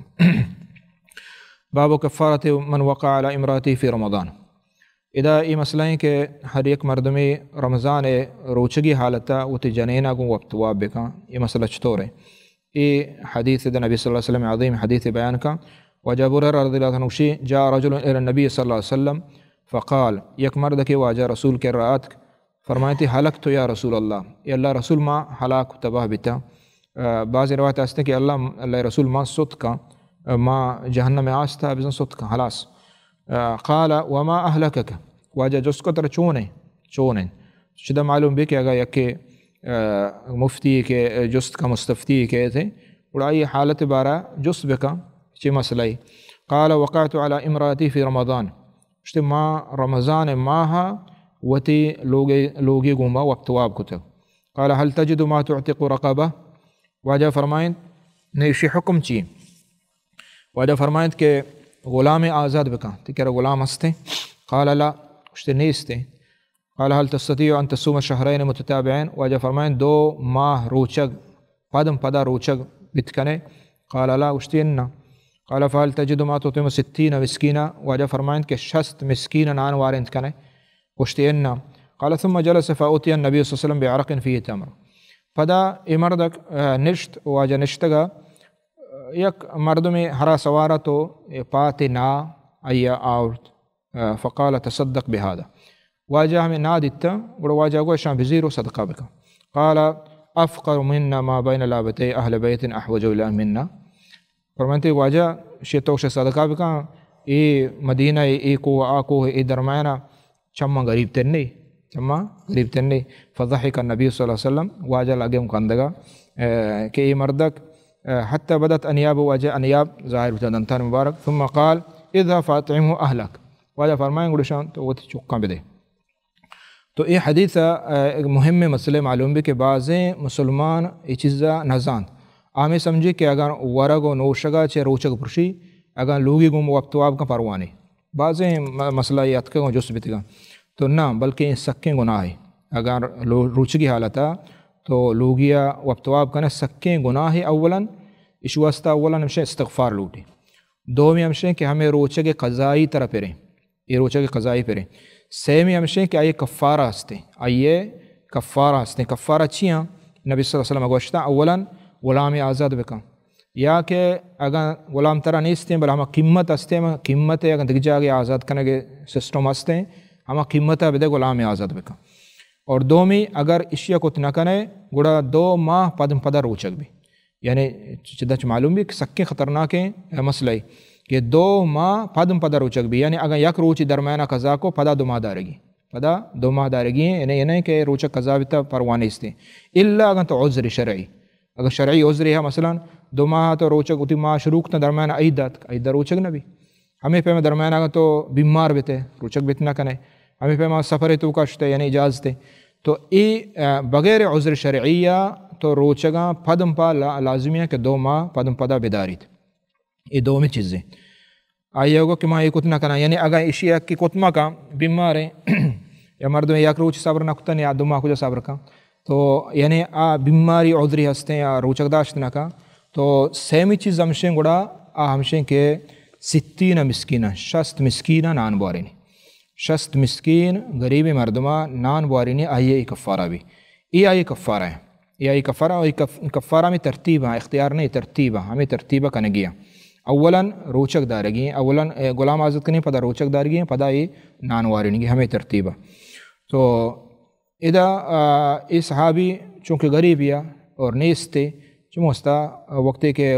A: باب کفارت من وقع علی امراتی فی رمضان. ادا یہ مسئلہ ہے کہ ہر ایک مردمی رمضان روچگی حالتا وہ تی جنینہ کو وقت واب بکا. یہ مسئلہ چطور ہے؟ یہ حدیث دا نبی صلی اللہ علیہ وسلم عظیم حدیث بیان کا. وجہ ابو ہریرہ رضی اللہ عنہ جاء رجل الی النبی صلی اللہ علیہ وسلم فقال یک مرد کے واجہ رسول کے رات فرمائے تھی حلق تو یا رسول اللہ، یا اللہ رسول ما حلاک تباہ بیتا. بعض روایت آستے کہ اللہ رسول ما ست کا ما جہنم میں آستا بزن ست کا حلاس. قال وما اہلکک واجہ جس کو تر چونے شدہ معلوم بھی کہ اگر یک مفتی کے جست کا مستفتی کے تھے اڑائی حالت بارہ جست بکا چی مسئلہ. قال وقعت على امراتی فی رمضان اشتے ما رمضان ماہا وتی لوگی گوما وقتواب کتب. قال هل تجد ما تعتق رقبہ واجہ فرمائند نیشی حکم چی واجہ فرمائند کہ غلام آزاد بکا تکرہ غلام ہستے. قال لا اشتے نیستے. قال هل تستطيع ان تصوم شهرين متتابعين واجہ فرمائند 2 ماہ روچگ پدم پدا روچگ بتکنے. قال لا اشتے انہ. قال فهل تجد ما تطعم 60 مسکینہ واجہ فرمائند کہ 60 مسکین نان وارند کنے. اشتے انہ. قال ثم جلس فأتي النبي صلی اللہ علیہ وسلم بعرق فيه تمر. پدا ای مردک نشت واجہ نشتگا یک مردمی ہرا سوارا تو پاتے نا ایا آورت. فقال تصدق بهذا واجہ ہمیں نا دیتا اور واجہ کو شام بزیرو صدقہ بکا. قال افقر منا ما بین لابتی اہل بیت احوج الی منا. فرمانتے واجہ شیطوک سے صدقہ بکا ای مدینہ ای کو آکو ای درمیانہ چمہ غریب تنی. فضحک النبی صلی اللہ علیہ وسلم واجہ لگے مکندگا کہ ای مردک حتی بدت انیاب واجہ انیاب ظاہر بتا دنتان مبارک. ثم قال اذا فاطعمہ اہلک واجہ فرمائیں گڑشان تو وہ چکاں بدے. تو یہ حدیث ایک مہم مسئلے معلوم بھی کہ بعضیں مسلمان یہ چیزا نزان آمی سمجھی کہ اگر ورگ و نوشگا چے روچگ پرشی اگر لوگی گم وقتواب کا پروانے بعضیں مسئلہ یہ اتکے گو جس بیتگا تو نہ بلکہ سکیں گناہ ہے. اگر روچگی حالتا تو لوگیا وقتواب کنے سکیں گناہ ہے. اولاً اشواستا اولاً ہمشہ استغفار لوٹی. دومی ہمشہ کہ ہمیں روچگ قضائی طرح پریں یہ روچگ قضائی پریں. سیمی ہمشہ کہ آئیے کفارہ ہستے کفارہ چیاں نبی صلی اللہ علیہ وسلم گوشتا. اولاً غلام آزاد بکا یا کہ اگر غلام ترہ نیستے ہیں بل ہمیں قیمت ہستے قیمت اگر دکھ جاگے آزاد کرنے کے سسٹم ہستے ہیں ہمیں قیمت بدے غلام آزاد بکا. اور دومی اگر اشیاء کو تنکنے گڑا 2 ماہ پدم پدا روچگ بھی یعنی چدچ معلوم بھی کہ سکے خطرناک مسئلہ ہے کہ 2 ماہ پدم پدا روچگ بھی یعنی اگر یک روچی درمیانہ قضا کو پدا 2 ماہ دارگی ہیں یعنی کہ روچگ قضا بیتا پروانے استے اللہ اگر تو عذر شرعی اگر شرعی عذر ہے مثلا 2 ماہ تو روچگ اتی ماہ شروع تا درمیانہ عیدہ روچگ نہ بھی ہمیں پہ درمیانہ اگر تو بیمار بیتے روچگ بیت نہ کنے ہمیں پہ سفر تو کشتے یعنی اجازتے تو ای بغیر عذر شرعیہ تو روچگاں پدم پا لازمی ہے کہ 2 ماہ پدم پدا بیداریت. یہ 2 میں چیزیں آئیے ہوگا کہ ماں یہ کتنا کنا یعنی اگر اشیاء کی کتما کا بیمار ہے یا مرد میں یک روچ صبر نہ کتن یا 2 ماہ کجا صبر کا تو یعنی بیماری عذری ہستے یا روچگ داشت نہ کا تو سیمی چیز ہمشیں گڑا ہمشیں کہ 60 مسکینہ 60 مسکینہ نان بوارینی 60 مسکین غریب مردمہ نان بوارینی آئیے کفارہ بھی یہ آئیے کفارہ ہے یہ آئی کفارہ اور کفارہ میں ترتیب ہے اختیار نہیں ترتیب ہے ہمیں ترتیبہ کنے گیا. اولاً روچک دارگی ہیں، اولاً غلام آزاد کریں پدا روچک دارگی ہیں، پدا یہ نانوارنگی ہمیں ترتیبہ. تو ادا یہ صحابی چونکہ غریب یا اور نیستے چموستا وقتے کے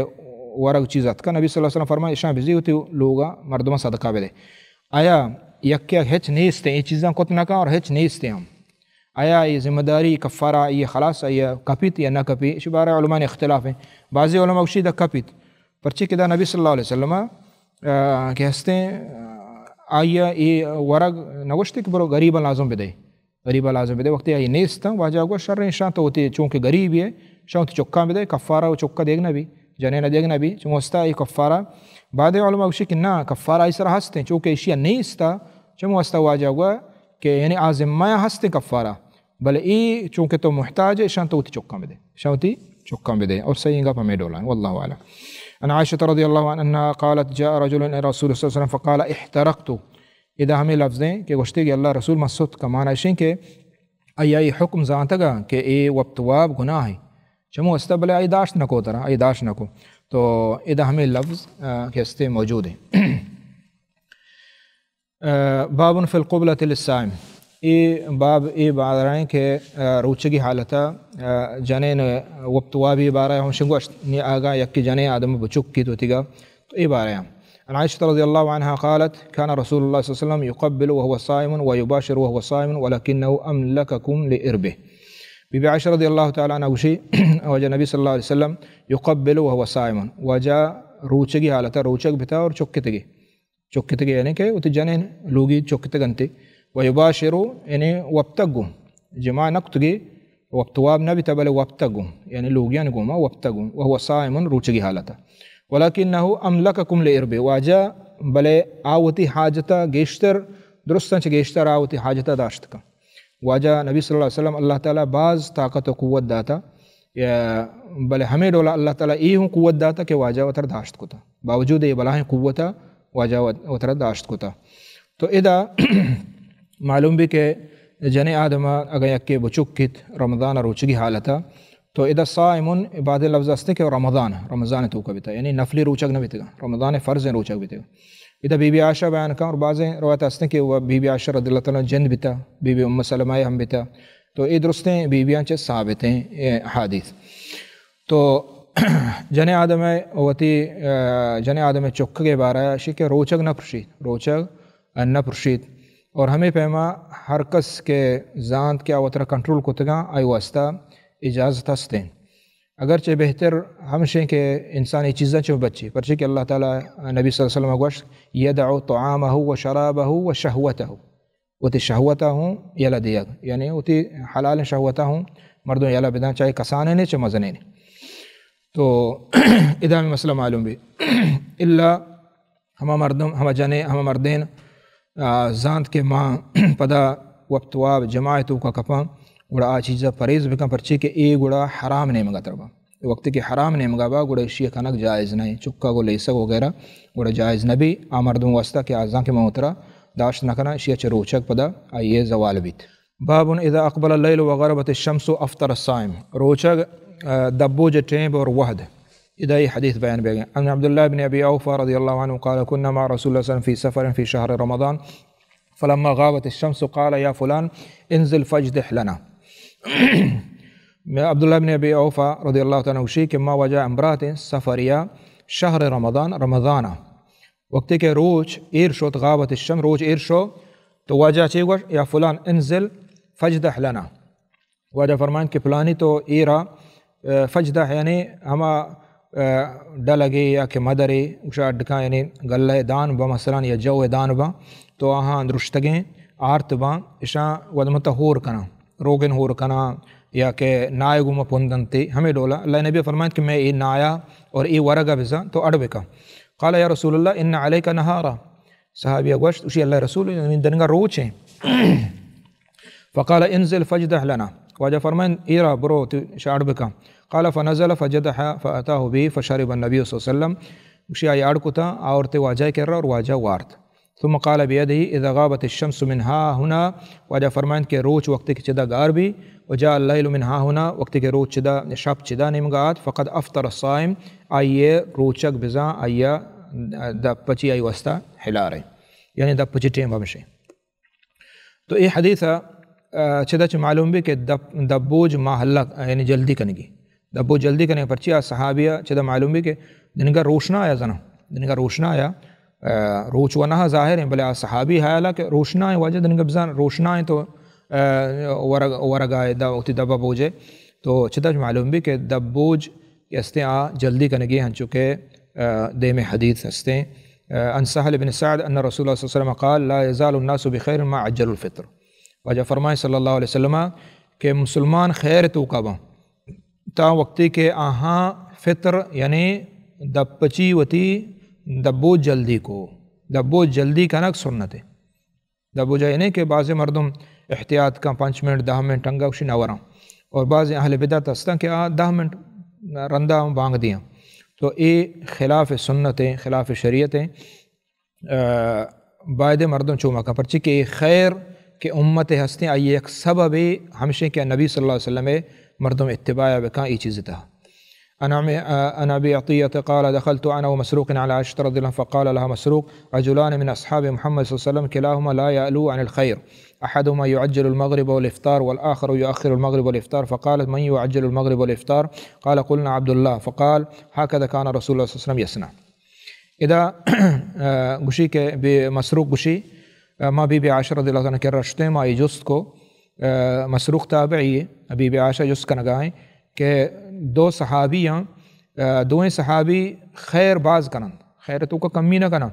A: ورگ چیزات کا نبی صلی اللہ علیہ وسلم فرمائے اشاں بزی ہوتی لوگا مردمہ صدقہ بدے. آیا یکیا ہچ نیستے یہ چیزاں کت نہ کا اور ہچ نیستے ہم آیا یہ ذمہ داری کفارہ یہ خلاص یہ کپیت یا نہ کپی اس بارے علماء نے اختلاف ہیں. بعض علماء اشیدہ کپیت پرچی کدا نبی صلی اللہ علیہ وسلم کہ ہستے آیا یہ ورگ نوشتے کہ برو غریبا لازم بدے غریبا لازم بدے وقت یہ نیستا واجہ گو شر شاں تو ہوتی چونکہ غریب ہے شاں تو چکا بدے کفارہ و چکا دیکھنا بھی جنین دیکھنا بھی چموستا یہ کفارہ. بعد علماء اشی کہ نہ کفارہ اس طرح ہستے چونکہ اشیاء نیستا چموستا واجہ گوا کہ یعنی آزمایا ہستے کفارہ بلے ای چونکہ تو محتاج ہے شاں تو ہوتی چکا بدے شاں ہوتی چکا بدے اور صحیح گا پہ ڈولا واللہ اعلم. عن عائشة رضی اللہ عنہ قالت جاء رجل الى رسول صلی اللہ علیہ وسلم فقال احترقت. اذا ہمیں لفظ دیں کہ گوشتے کہ اللہ رسول مسعود کا معنی ہے کہ ایا یہ حکم زانتا گا کہ اے وبتواب گناہ ہے چمو استبلے ای داشت نکو ترا ای داشت نکو. تو اذا ہمیں لفظ کے استے موجود ہیں. باب فی القبلۃ للصائم. یہ باب یہ بات رہے ہیں کہ روچگی حالتا جنین وبتوابی بارہ ہم شنگوشت نی آگا یکی جنے آدم بچک کی تو تیگا تو یہ بارہ ہیں. عن عائشة رضی اللہ عنہ قالت كان رسول اللہ صلی اللہ علیہ وسلم يقبل وهو صائم ويباشر وهو صائم ولكنه أملككم لإربه. بی بی عائشہ رضی اللہ تعالیٰ عنہ وشی وجہ نبی صلی اللہ علیہ وسلم يقبل وهو صائم وجہ روچگی حالتا روچگ بتا اور چکتگی یعنی کہ اتی جنین لوگی چکتگنتے ويباشر یعنی وابتگو جماع نقتگی وابتواب نبی تبل وابتگو یعنی لوگیان گوما وابتگو وهو صائم روچگی حالتا ولكنه أملككم لإربه واجہ بلے آوتی حاجتا گیشتر درستاً چھ گیشتر آوتی حاجتا داشت کا. واجہ نبی صلی اللہ علیہ وسلم اللہ تعالیٰ بعض طاقت و قوت داتا بلے ہمیں ڈولا اللہ تعالیٰ ای ہوں قوت داتا کہ واجہ وطر داشت کو تا باوجود یہ بلاہیں قوتا واجہ وطر داشت کو تا. تو ادا معلوم بھی کہ جنے آدمہ اگر یکی بچکت رمضان روچگی حالتا تو ادا صائمن بعد لفظ استے کہ رمضان تو کا بیتا یعنی نفلی روچک نہ بیتے گا رمضان فرض روچک بیتے گا. ادا بی بی عائشہ بیان کا اور بعض روایت استے کہ وہ بی بی عائشہ رضی اللہ تعالیٰ جند بیتا بی بی ام سلمہ ہم بیتا تو یہ درستیں بی بیاں چے ثابت ہیں حادث. تو جنے آدم وتی جنے آدم چک کے بارہ شک روچک نہ پرشید اور ہمیں پیما ہر کس کے ذات کیا وطرہ کنٹرول کو تگا آئی واسطہ اجازت ہستیں اگرچہ بہتر ہمشیں کہ انسانی چیزیں چو بچی پرچہ کہ اللہ تعالیٰ نبی صلی اللہ علیہ وسلم گوشت یدعو طعامہ و شرابہ و شہوتہ وتی شہوتہ ہوں یلا دیگ یعنی وتی حلال شہوتہ ہوں مردوں یلا بدان چاہے کسانے نے چاہے مزنے نے. تو ادا میں مسئلہ معلوم بھی اللہ ہما جنے ہما مردین زانت کے ماں پدا وقتواب جماعتوں کا کپاں گوڑا آ چیزا پریز بکا پرچی کہ اے گوڑا حرام نہیں منگا تربا وقت کہ حرام نہیں منگا با گوڑا اشیاء کنک جائز نہیں چکا گو لیسک وغیرہ گوڑا جائز نبی آمردوں واسطہ کہ آزاں کے موترہ داشت نہ کنا اشیاء چروچک پدا آئیے زوال بیت. باب اذا اقبل اللیل وغربت الشمس افطر الصائم. روچک دبوج ٹیمب اور وحد اذا یہ حدیث بیان بے گئے. عن عبداللہ بن ابی اوفا رضی اللہ عنہ قال كنا مع رسول اللہ صلی اللہ علیہ وسلم في سفر في شهر رمضان فلما غابت الشمس قال يا فلان انزل فاجدح لنا. عبداللہ بن ابی اوفا رضی اللہ تعالیٰ عنہ کہ ما وجہ امرات سفریا شہر رمضان وقت کہ روچ ایر شو غابت الشمس روچ ایر شو تو واجہ چاہیے گوش یا فلان انزل فجدح لنا واجہ فرمائن کہ فلانی تو ایرا فجدح یعنی ہما ڈلگے یا کہ مدرے اشا ڈکا یعنی گلہ دان با مثلا یا جو دان با تو آہاں درشتگیں آرت با اشا ودمتا ہور کنا روگن ہور کنا یا کہ نائے گوما پندنتے ہمیں ڈولا. اللہ نبی فرمائن کہ میں ای نایا اور ای ورگا بزا تو اڑ بکا. قال یا رسول اللہ ان علیک نہارا صحابیہ گوشت اسی اللہ رسول دنگا روچ ہیں. فقال انزل فجدح لنا واجہ فرمائن ایرا برو شاڑ بکا. قال فنزل فجدح فاتاہ بھی فشرب النبی صلی اللہ علیہ وسلم اسی آئی اڑ کو تھا آورتے واجہ کر رہا اور واجہ وارت. ثم قال بيده اذا غابت الشمس من ها هنا واجہ فرمائن کہ روچ وقت کی چدا گار بھی وجاء الليل من ها هنا وقت کے روچ چدا شب چدا نمگات فقد افطر الصائم آئیے روچک بزا آئیے دپچی آئی وسطہ ہلا رہے یعنی دپچی ٹیم بمشے. تو یہ حدیث چدچ معلوم بھی کہ دبوج ما حلہ یعنی جلدی کنگی دبوج جلدی کنے پرچی آ صحابیہ چدہ معلوم بھی کہ دن کا روشنا آیا زنا دن کا روشنا آیا روچ ونہا ظاہر ہیں بلے آ صحابی حیالہ کہ روشنا ہے وجہ دن کا بزان روشنا ہے تو ورگ آئے اتی دبا بوجھے تو چدچ معلوم بھی کہ دبوج کے ہستے آ جلدی کنگی ہن چکے دے میں حدیث ہستے. عن سہل بن سعد ان رسول اللہ صلی اللہ علیہ وسلم قال لا يزال الناس بخیر ما عجل الفطر. وجہ فرمائے صلی اللہ علیہ وسلم کہ مسلمان خیر تو کبا تا وقتی کہ آہاں فطر یعنی دپچی وتی دبوج جلدی کو دبوج جلدی کنک سنت ہے. دبوج یعنی کہ بعض مردم احتیاط کا 5 منٹ 10 منٹ ٹنگا کشی نوراں اور بعض اہل بدعت ہستاں کہ 10 منٹ رندہ بانگ دیاں تو یہ خلاف سنتیں خلاف شریعتیں باید مردم چوما کا پرچی کہ خیر کہ امت ہستیں آئی ایک سبب ہمشہ کہ نبی صلی اللہ علیہ وسلم مردم اتباع بکاں ای چیز تھا. عن ابي عطية قال دخلت انا ومسروق على عائشة رضي الله فقال لها مسروق رجلان من اصحاب محمد صلى الله عليه وسلم كلاهما لا يألو عن الخير احدهما يعجل المغرب والافطار والاخر يؤخر المغرب والافطار فقالت من يعجل المغرب والافطار قال قلنا عبد الله فقال هكذا كان رسول الله صلى الله عليه وسلم يصنع. اذا گوشی کہ مسروق گوشی ما بی بی عائشہ رضی اللہ عنہ کے رشتے ما جست کو مسروق تابعی بی بی عائشہ جست کا نگائیں کہ دو صحابیاں دوئیں صحابی خیر باز کنن خیر تو کا کمی نہ کنا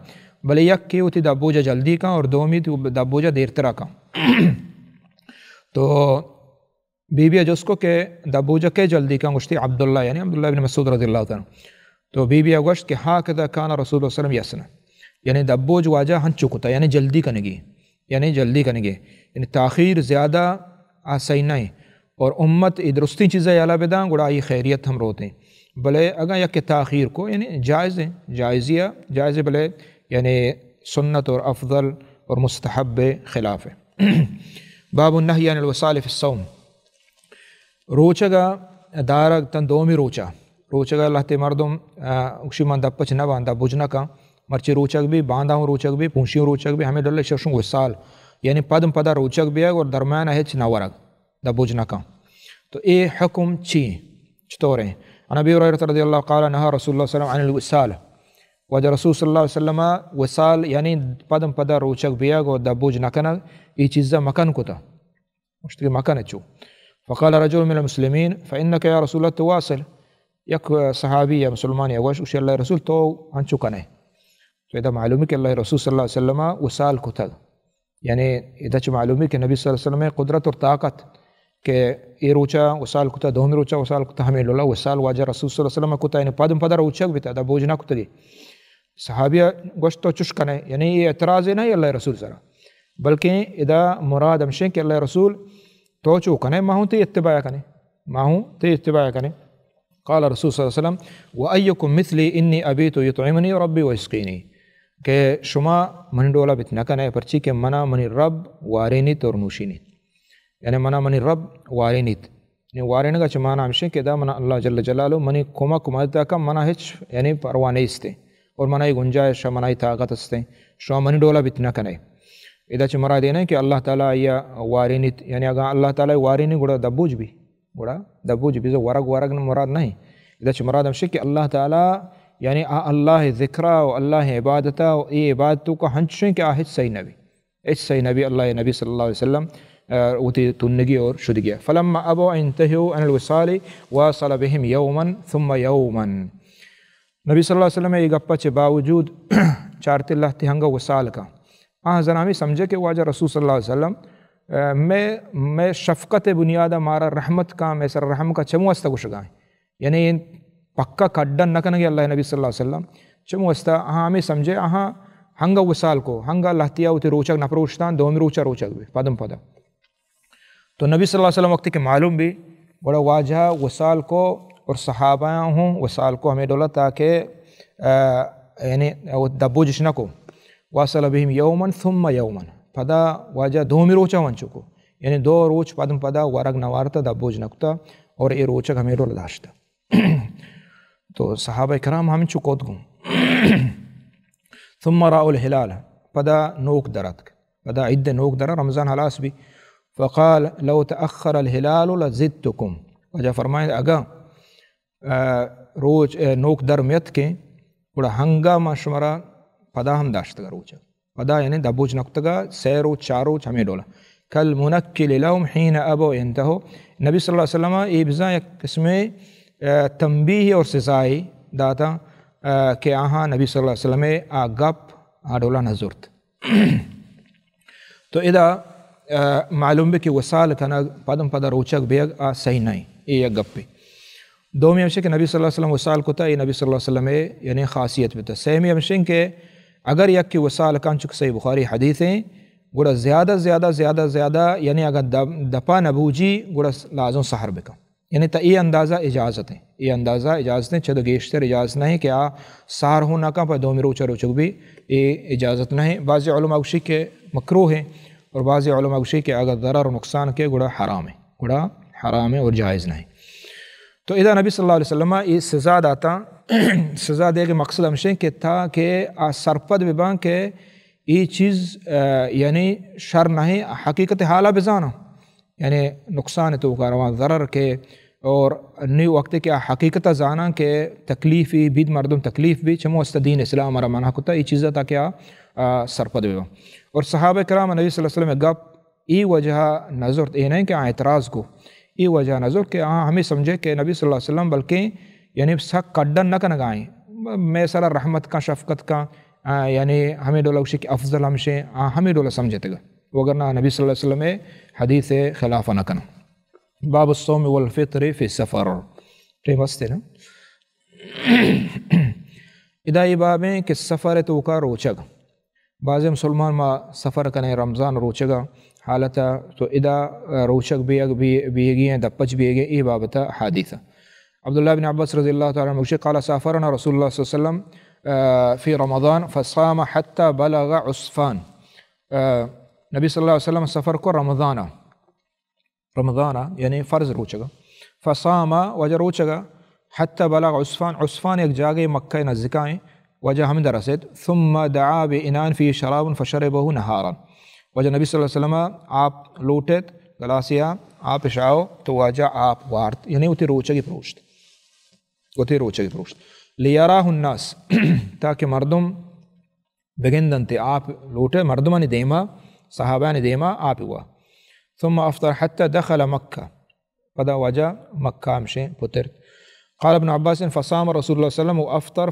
A: بلے یک کی ہوتی دبوجہ جلدی کا اور دومی تو دبوجہ دیر ترا کا. تو بی بی جس کو کہ دبوجہ کے جلدی کا گشتی عبداللہ یعنی عبداللہ بن مسعود رضی اللہ عنہ. تو بی بی گوشت کہ ہاں کذا کان رسول اللہ صلی اللہ علیہ وسلم یسنا یعنی دبوج واجہ ہن چکتا یعنی جلدی کنگی یعنی تاخیر زیادہ صحیح نہیں اور امت درستی چیزیں یالا بداں گڑا یہ خیریت ہم روتے ہیں بلے اگر یک تاخیر کو یعنی جائز ہے جائز بلے یعنی سنت اور افضل اور مستحب خلاف ہے. باب النہی عن الوصال فی الصوم. روچگا دارگ تن دومی روچگا اللہ تے مردم اکشی من دپچ نہ باندھا بجنہ کا مرچی روچگ بھی باندھا ہوں روچگ بھی پونشی روچگ بھی ہمیں ڈلے ششوں وصال یعنی پدم پدا روچگ بھی ہے اور درمیان ہے نہ ورگ دبوجنا کا. تو اے حکم چطور ہیں. عن ابی ہریرہ رضی اللہ قال نہا رسول اللہ صلی اللہ علیہ وسلم عن الوصال وجہ رسول صلی اللہ علیہ وسلم وصال یعنی پدم پدا روچگ بیاگ اور دبوج نہ کنا یہ چیزا مکن کو تھا مشتری مکن اچو. فقال رجل من المسلمین فإنک یا رسول اللہ تواصل یک صحابی یا مسلمان یا وش اسی اللہ رسول تو ہن چکن ہے. تو ادھا معلوم ہے کہ اللہ رسول صلی اللہ علیہ وسلم وصال کو تھا یعنی ادھا چھ معلوم ہے کہ نبی صلی اللہ علیہ وسلم قدرت اور طاقت کہ یہ روچا وصال کتا دومی روچا وصال کتا ہمیں لولا وصال واجہ رسول صلی اللہ علیہ وسلم کتا یعنی پادم پادر روچا بھی تھا دا بوجھ نہ کتا دی صحابیہ گوشت تو چشکنے یعنی یہ اعتراض نہیں اللہ رسول سرا بلکہ ادا مراد ہمشیں کہ اللہ رسول تو چوکنے ماہوں تے اتباع کنے. قال رسول صلی اللہ علیہ وسلم وَأَيُّكُمْ مِثْلِي إِنِّي أَبِيتُ يُطْعِمُنِي رَبِّي وَيَسْقِينِي کہ شما من ڈولا بتنا کنے پرچی کہ منا منی رب وارینیت اور نوشینیت یعنی منا منی رب وارینیت یعنی وارین کا چمانا ہمشہ کہ دا منا اللہ جل جلالہ منی کما کمادتا کا منا ہچ یعنی پروانے استے اور منائی گنجائش منائی طاقت استے شما منی ڈولا بتنا کنے. ادا چھ مراد دینا کہ اللہ تعالیٰ یا وارینیت یعنی اگر اللہ تعالیٰ وارینی گوڑا دبوج بھی ورگ مراد نہیں. ادا چھ مراد ہمشہ کہ اللہ تعالیٰ یعنی اللہ ذکرہ و اللہ عبادتہ و ای عبادتوں کا ہنچیں کہ آہد صحیح نبی اللہ نبی صلی اللہ علیہ وسلم وتی تنگی اور شدگی. فلما ابوا انتهوا عن الوصال واصل بهم یوما ثم یوما. نبی صلی اللہ علیہ وسلم یہ گپا چھ باوجود چارتے اللہ تہنگا وصال کا زنامی سمجھے کہ واجہ رسول صلی اللہ علیہ وسلم میں شفقت بنیادہ مارا رحمت کا میں سر رحم کا چمو استا گشگائیں یعنی پکا کڈن نہ کنگے اللہ نبی صلی اللہ علیہ وسلم چمو استا ہمیں سمجھے ہنگا وصال کو ہنگا اللہ تیا ہوتی روچک نپروشتان دومی روچک بھی پدم پدا. تو نبی صلی اللہ علیہ وسلم وقت کے معلوم بھی بڑا واجہ وصال کو اور صحابہ ہوں وصال کو ہمیں ڈولا تاکہ یعنی دبوجش نہ کو واصل بہم یومن ثم یومن پدا واجہ دومی روچا ون چکو یعنی دو روچ پدم پدا ورگ نوارتا دبوج نکتا اور یہ روچک ہمیں ڈولا داشتا. تو صحابہ کرام ہمیں چکوت گوں ثم رأوا الهلال پدا نوک درت پدا عد نوک در رمضان حلاس بھی فقال لو تأخر الهلال لزدتكم وجہ فرمائیں اگا روچ نوک در میت کے گڑا ہنگا مشمرا پدا ہم داشتگا روچا پدا یعنی دبوج نکتگا سیرو چاروچ ہمیں ڈولا کل منکل لهم حین ابو انتہو نبی صلی اللہ علیہ وسلم ابزا ایک قسم تنبیہ اور سزائی داتا کہ آہاں نبی صلی اللہ علیہ وسلم گپ ڈولا نظرت تو ادا معلوم بھی کہ وصال کنا پدم پدا روچک بیگ صحیح نہیں یہ گپ دومی ہمشہ کہ نبی صلی اللہ علیہ وسلم وصال کو تا یہ نبی صلی اللہ علیہ وسلم یعنی خاصیت بتا سیمی ہمشہ کہ اگر یک کی وصال کان چک صحیح بخاری حدیثیں گوڑا زیادہ یعنی اگر دپا نبوجی گوڑا لازم سحر بکا یعنی تا یہ اندازہ اجازت ہے یہ اندازہ اجازتیں چھدو گیشتر اجازت نہیں کہ سحر ہونا کا پر دومی روچا روچک بھی یہ اجازت نہیں بعض علماء گوشی کے مکروہ ہیں اور بعض علماء گوشی کے اگر ضرر و نقصان کے گوڑا حرام ہے اور جائز نہیں تو اذا نبی صلی اللہ علیہ وسلم یہ سزا داتا سزا دے کے مقصد ہمشہ کہ تھا کہ سرپد ببان کہ یہ چیز یعنی شر نہیں حقیقت حالہ بزانا یعنی نقصان تو کارواں ضرر کے اور نی وقت کے حقیقت زانا کہ تکلیفی بید مردم تکلیف بھی چمو استدین اسلام ہمارا منع کتا یہ چیزیں تا کیا سرپد ببان اور صحابہ کرام نبی صلی اللہ علیہ وسلم گپ ای وجہ نظر یہ نہیں کہ اعتراض کو ای وجہ نظر کہ ہمیں سمجھے کہ نبی صلی اللہ علیہ وسلم بلکہ یعنی سک کڈن نہ کنگائیں میں صلی رحمت کا شفقت کا یعنی ہمیں ڈولا اسی کہ افضل ہمشے ہمیں ڈولا سمجھتے گا وگرنہ نبی صلی اللہ علیہ وسلم حدیث خلاف نہ کنا باب الصوم والفطر فی السفر ٹھیک بستے نا ادا یہ باب ہیں کہ سفر تو کا روچگ بعض مسلمان ما سفر کنے رمضان روچگا حالتا تو ادا روچگ بیگی ہیں دپچ بیگی یہ بابتا حادثہ عبداللہ بن عباس رضی اللہ تعالیٰ عنہ قال سافرنا رسول اللہ صلی اللہ علیہ وسلم فی رمضان فصام حتی بلغ عصفان نبی صلی اللہ علیہ وسلم سفر کو رمضانہ یعنی فرض روچگا فصام وجہ روچگا حتی بلغ عصفان ایک جاگے مکہ نزدیکائیں وجہ ہم رسید ثم دعا بانان فی شراب فشربہ نہارا وجہ نبی صلی اللہ علیہ وسلم آپ لوٹت گلاسیا آپ اشاؤ تو وجہ آپ وارت یعنی اتی روچگی پروشت لیراہ الناس تاکہ مردم بگندن تے آپ لوٹے مردمانی دیما صحابانی دیما آپ ہوا ثم افطر حتی دخل مکہ پدا وجہ مکہ مشے پتر قال ابن عباس فصام رسول اللہ صلی اللہ علیہ وسلم وافطر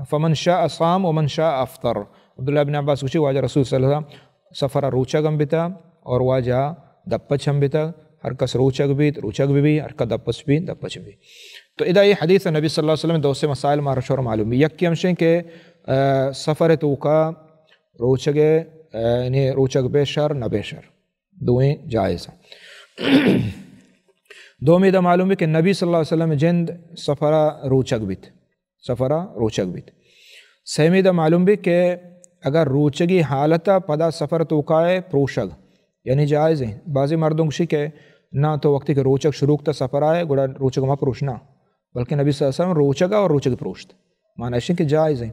A: فمن شاء صام ومن شاء افطر عبداللہ ابن عباس کچھ واجہ رسول صلی اللہ علیہ وسلم سفر روچگم بتا اور واجہ دپچ ہم بتا ہر کس روچگ بھی ہر کا دپچ بھی تو ادا یہ حدیث نبی صلی اللہ علیہ وسلم دو سے مسائل مارشور معلوم بھی یک کی ہمشیں کہ سفر تو کا روچگے یعنی روچگ بے شر نہ بے شر دوئیں جائز ہیں دومی دا معلوم بھی کہ نبی صلی اللہ علیہ وسلم جند سفرہ روچگ بیت سیمی دا معلوم بھی کہ اگر روچگی حالتا پدا سفر توقائے پروشگ یعنی جائز ہیں بعضی مردوں کشی کہ نہ تو وقتی کہ روچگ شروع تا سفر آئے گوڑا روچگ ما پروشنا بلکہ نبی صلی اللہ علیہ وسلم روچگا اور روچگ پروشت معنی ہے کہ جائز ہیں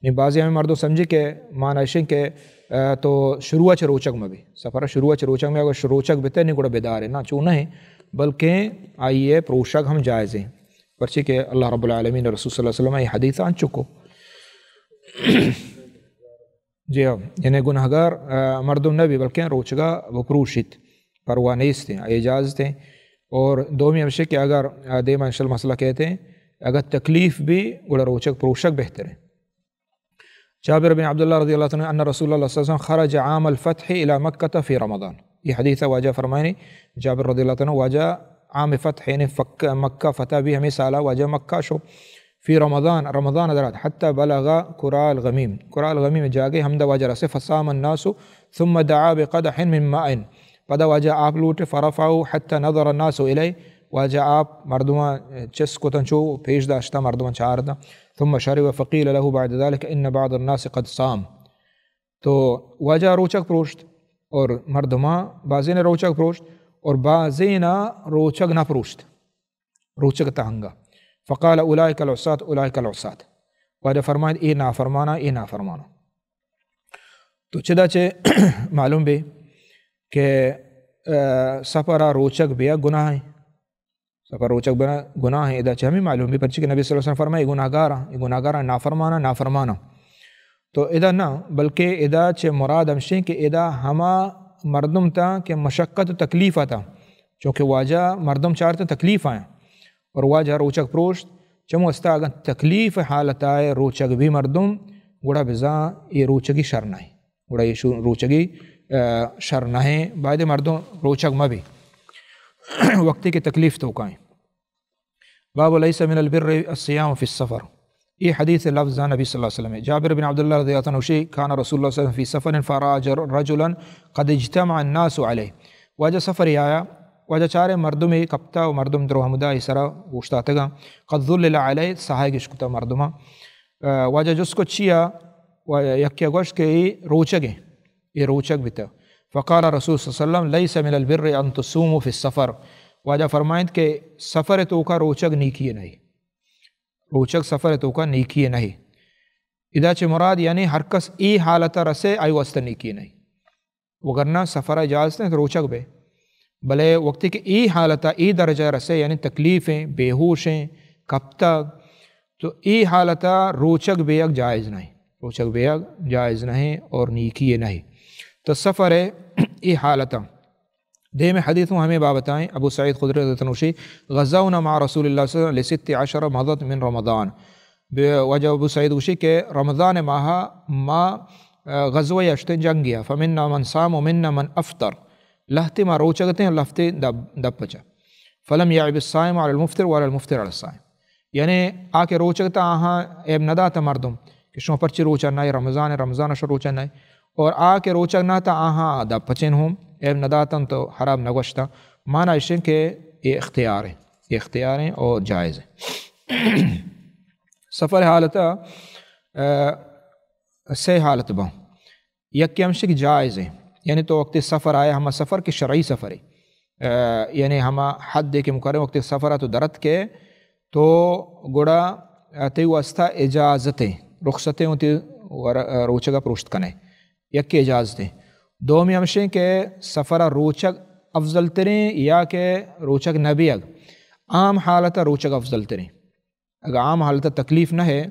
A: نہیں بعضی ہمیں مردوں سمجھے کہ معنی ہے کہ تو شروع چھ روچگ میں بھی سفر شروع چھ روچگ میں اگر روچگ بیتے نہیں گوڑا بیدار ہے نا چونہ ہے بلکہ آئیے پروشگ ہم جائز ہیں پرچہ کہ اللہ رب العالمین رسول صلی اللہ علیہ وسلم یہ حدیث آن چکو جی ہاں یعنی گناہگار مردم نبی بلکہ روچگا وہ پروشت پروانیس تھے اجازت ہیں اور دومی ہمشہ کہ اگر دیما انشاء اللہ مسئلہ کہتے ہیں اگر تکلیف بھی گوڑا روچگ پروشگ بہتر ہے جابر بن عبداللہ رضی اللہ عنہ ان رسول اللہ صلی اللہ علیہ وسلم خرج عام الفتح الى مکہ فی رمضان یہ حدیث واجہ فرمائنی جابر رضی اللہ عنہ واجہ عام فتح یعنی مکہ فتح بھی ہمیں سالہ واجہ مکہ شو فی رمضان درات حتی بلغ قرى الغمیم جاگے حمد واجہ رسے فصام الناس ثم دعا بقدح من ماء پدا واجہ آپ لوٹے فرفعو حتی نظر الناس الی واجہ آپ مردمہ چس کو تنچو پیش داشتا مردمہ چارتا ثم شرب فقیل له بعد ذلك ان بعض الناس قد صام تو واجہ روچک پروشت اور مردمہ بعضی نے روچک پروشت اور بعضی نے روچک نہ پروشت روچک تہنگا فقال اولئک العصات واجہ فرمائد اے نافرمانا تو چداچہ معلوم بھی کہ سفرہ روچک بیا گناہ ہے، سفر روچک بنا گناہ ہے، ادا چہ ہمیں معلوم بھی پرچہ کہ نبی صلی اللہ علیہ وسلم فرمائے یہ گناہگارہ نافرمانا تو ادا نہ بلکہ ادا چہ مراد ہمشیں کہ ادا ہما مردم تا کہ مشقت و تکلیف آتا، چونکہ واجہ مردم چارتے تکلیف آئیں اور واجہ روچک پروشت چمو استا اگر تکلیف حالت آئے روچک بھی مردم گوڑا بزاں یہ روچگی شرنہ ہے، گوڑا یہ روچگی شرنہ ہے، بعد مردم روچک مبی وقتی کی تکلیف تو کائیں۔ باب لیس من البر الصیام فی السفر، یہ حدیث لفظ نبی صلی اللہ علیہ وسلم ہے۔ جابر بن عبداللہ رضی اللہ عنہ کان رسول اللہ صلی اللہ علیہ وسلم فی سفر فرأى رجلا قد اجتمع الناس علیہ، واجہ سفر آیا واجہ چارے مردم کپتا و مردم درو حمدہ اسرا گوشتاتگا قد ذلل علیہ سہائے گشکتا مردمہ واجہ جس کو چیا یکیا گوشت کہ یہ روچک بھی تھا۔ فقال رسول صلی اللہ علیہ وسلم لیس من البر ان تصوموا فی السفر، واجہ فرمائند کہ سفر تو کا روچک نیکی نہیں، روچک سفر تو کا نیکی نہیں، ادا چہ مراد یعنی ہر کس ای حالت رسے آئی واسطہ نیکی نہیں، وگرنہ سفر اجازت ہے تو روچک بے، بلے وقتی کہ ای حالت ای درجہ رسے یعنی تکلیفیں بے ہوشیں کپتا تو ای حالت روچک بیگ جائز نہیں، روچک بیگ جائز نہیں اور نیکی نہیں، تو سفر ای حالت دے میں حدیثوں ہمیں بابتائیں۔ ابو سعید خدری رضی اللہ عنہ غزونا مع رسول اللہ صلی اللہ علیہ وسلم ل16 مضت من رمضان، وجہ ابو سعید وشی کہ رمضان ماہا ما غزوہ اشتن جنگیا فمنا من صام ومنا من افطر، لہتے ما روچگتے ہیں لہتے دب پچا، فلم یعب الصائم علی المفطر وعلی المفطر علی الصائم، یعنی آ کے روچگتا آہاں ایب ندا تا مردم کہ شما پرچی روچا نائی رمضان شو روچا نائی، اور آ کے روچک نہ تا آہاں دب پچین ہوں ایب نداتن تو حرام نگوشتا، معنی اشن کہ یہ اختیار ہیں اور جائز ہیں۔ سفر حالتا سے حالت با یک ہمشک جائز ہیں، یعنی تو وقت سفر آیا ہما سفر کے شرعی سفر ہے، یعنی ہما حد دے کے مقرر وقت سفر تو درد کے تو گوڑا تی واسطہ اجازتیں رخصتیں ہوتی روچگا پروشت کنے یک کی اجازتیں، دومی ہمشیں کہ سفر روچک افضل تریں یا کہ روچک نبیگ عام حالت روچک افضل تریں، اگر عام حالت تکلیف نہ ہے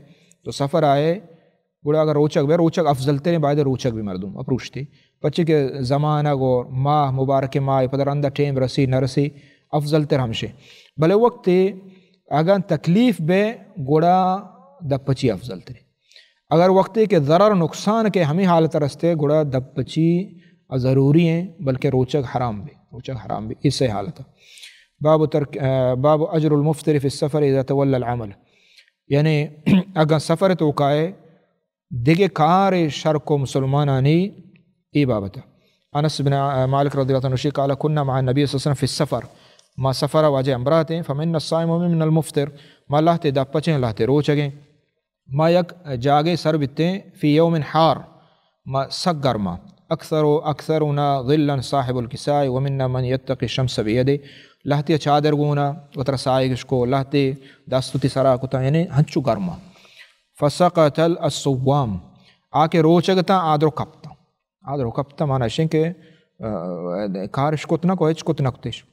A: تو سفر آئے گوڑا اگر روچک افضل تریں بعد روچک بھی مردم اپروشتی پچھے کہ زمانہ گو ماہ مبارک ماہ پدر اندہ ٹیم رسی نہ رسی افضل تر ہمشے، بلے وقت اگر تکلیف بے گوڑا دب پچی افضل تریں، اگر وقت کے ضرر نقصان کے ہمیں حالت رستے گوڑا دب پچی ضروری ہیں بلکہ روچک حرام بھی اس سے حالت ہے۔ باب اجر المفطر فی السفر اذا تولی العمل، یعنی اگر سفر تو کائے دیگے کار شرک و مسلمانانی ای بابتا۔ انس بن مالک رضی اللہ عنہ قال كنا مع النبي صلی اللہ علیہ وسلم فی السفر، ما سفر واجہ امرات ہیں فمن الصائم ومن المفطر، ما لاہتے دب پچیں لاہتے روچگیں، ما یک جاگے سر بتیں فی یوم حار ما سک گرما، اکثرنا ظلا صاحب الکساء ومنا من یتقی الشمس بیدے، لاہتے چادر گونا وتر سائگش کو لاہتے دستوتی سرا کتا یعنی ہنچو گرما، فسقط الصوام آ کے روچگتا آدرو کپتا مانا شن کہ کارش کتنا کو اچ کتنا کتش،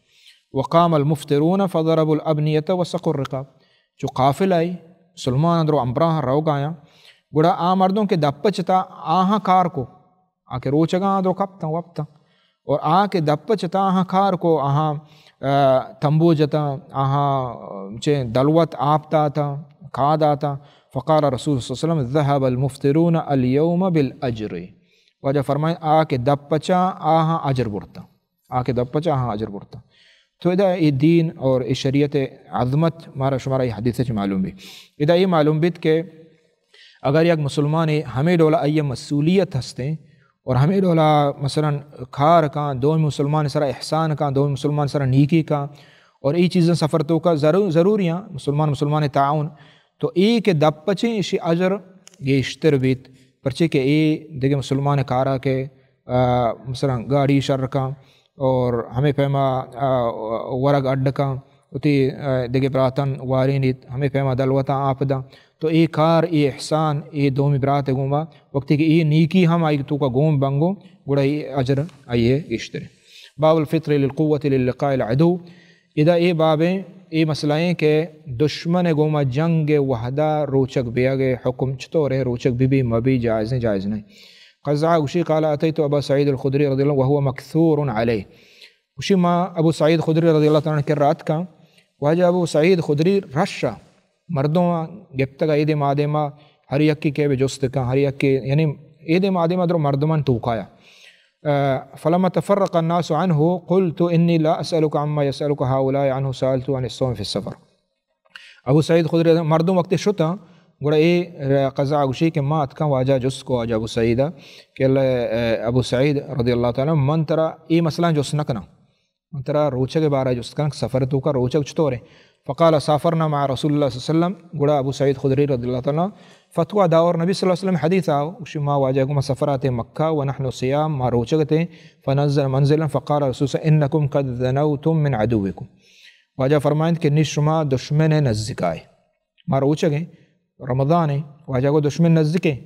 A: وقام المفطرون فضرب الابنیت وسقوا الرقاب، جو قافل آئی مسلمان اندرو امبراہ رو گایا گوڑا آ مردوں کے دپ چتا آہاں کار کو آ کے روچگاں اندرو کپتا وپتا، اور آ کے دپ چتا آہاں کار کو آہاں تنبو جتا آہاں چے دلوت آپتا تھا کھاد آتا، فقال رسول صلی اللہ علیہ وسلم ذهب المفطرون اليوم بالاجر، وجہ فرمائیں آ کے دپ پچا آہاں اجر برتا، تو ادا یہ دین اور یہ شریعت عظمت مارا شمارا یہ حدیث سے معلوم بھی، ادا یہ معلوم بھی کہ اگر یک مسلمان ہمیں ڈولا ای مسئولیت ہستے اور ہمیں ڈولا مثلا کھار کا دو مسلمان سرا احسان کا دو مسلمان سرا نیکی کا اور ای چیزیں سفر تو کا ضروریاں مسلمان تعاون، تو ای کے دب پچیں اسی اجر یہ اشتر بیت پرچے کہ ای دیکھے مسلمان کارا کے مثلا گاڑی شر کا اور ہمیں پیما ورگ اڈ کا اتی دیگه براتن وارینید ہمیں پیما دلوتا آپ دا تو ای کار ای احسان ای دومی برات گوما وقتی کہ ای نیکی ہم آئی تو کا گوم بنگو گوڑا ای اجر آئیے گشترے. باب الفطر للقوة للقاء العدو. ادا ای بابیں ای مسئلہیں کہ دشمن گوما جنگ وحدہ روچک بیا گئے حکم چطور ہے روچک بھی مبی جائز نہیں. قزع وشی قال اتیت ابا سعید الخدری رضی اللہ وهو مکثور علیہ. وشی ما ابو سعید خدری رضی اللہ تعالیٰ کر رات کا واجہ ابو سعید خدری رشا مردوں گپتگا عید مادما ہر یکی کے بے جست کا ہر یکی یعنی عید مادما در مردمان توقایا. فلما تفرق الناس عنه قلت انی لا اسألک عما يسألک هؤلاء عنه سألت عن الصوم في السفر. ابو سعید خدری مردوں وقت شتا گوڑا اے قضا گوشی کہ ما اتکا واجہ جس کو واجہ ابو سعیدہ کہ ابو سعید رضی اللہ تعالیٰ من ترا ای مسئلہ جس نکنا من ترا روچہ کے بارہ جس کنا سفر تو کا روچہ چطور ہے. فقال سافرنا مع رسول اللہ صلی اللہ علیہ وسلم. گوڑا ابو سعید خدری رضی اللہ تعالیٰ فتوہ داور نبی صلی اللہ علیہ وسلم حدیث آؤ وشی ما واجہ کو سفرات مکہ ونحن صیام ما روچگتے فنزل منزلا فقال رسول صلی اللہ علیہ وسلم انکم قد ذنوتم من عدوکم. واجہ فرمائند کہ نشما دشمن نزدکائے ما روچگیں رمضان ہے واجہ کو دشمن نزدکیں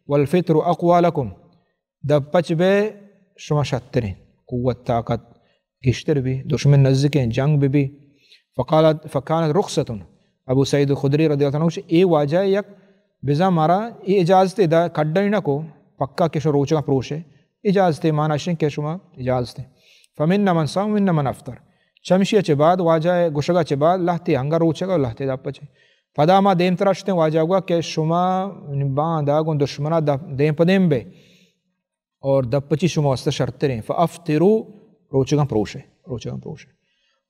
A: والفطر اقوى لکم دب پچ بے شما شتریں قوت طاقت گشتر بھی دشمن نزدکیں جنگ بھی. فکانت رخصت ابو سعید خدری رضی اللہ عنہ اے واجہ یک بزا مارا ای اجازت دا کڈنی نہ کو پکا کہ شو روچا پروشے اجازت مانا شن کہ شما اجازت. فمن من صام من من افطر. چمشی چ بعد واجہ گشگا چ بعد لہتے ہنگا روچگا لہتے دا پچے پدا ما دیم تراشتے واجہ گوا کہ شما باندھا گون دشمنا دیم پدیم بے اور دپچی شما واسطہ شرط رہیں فافطروا روچگا پروشے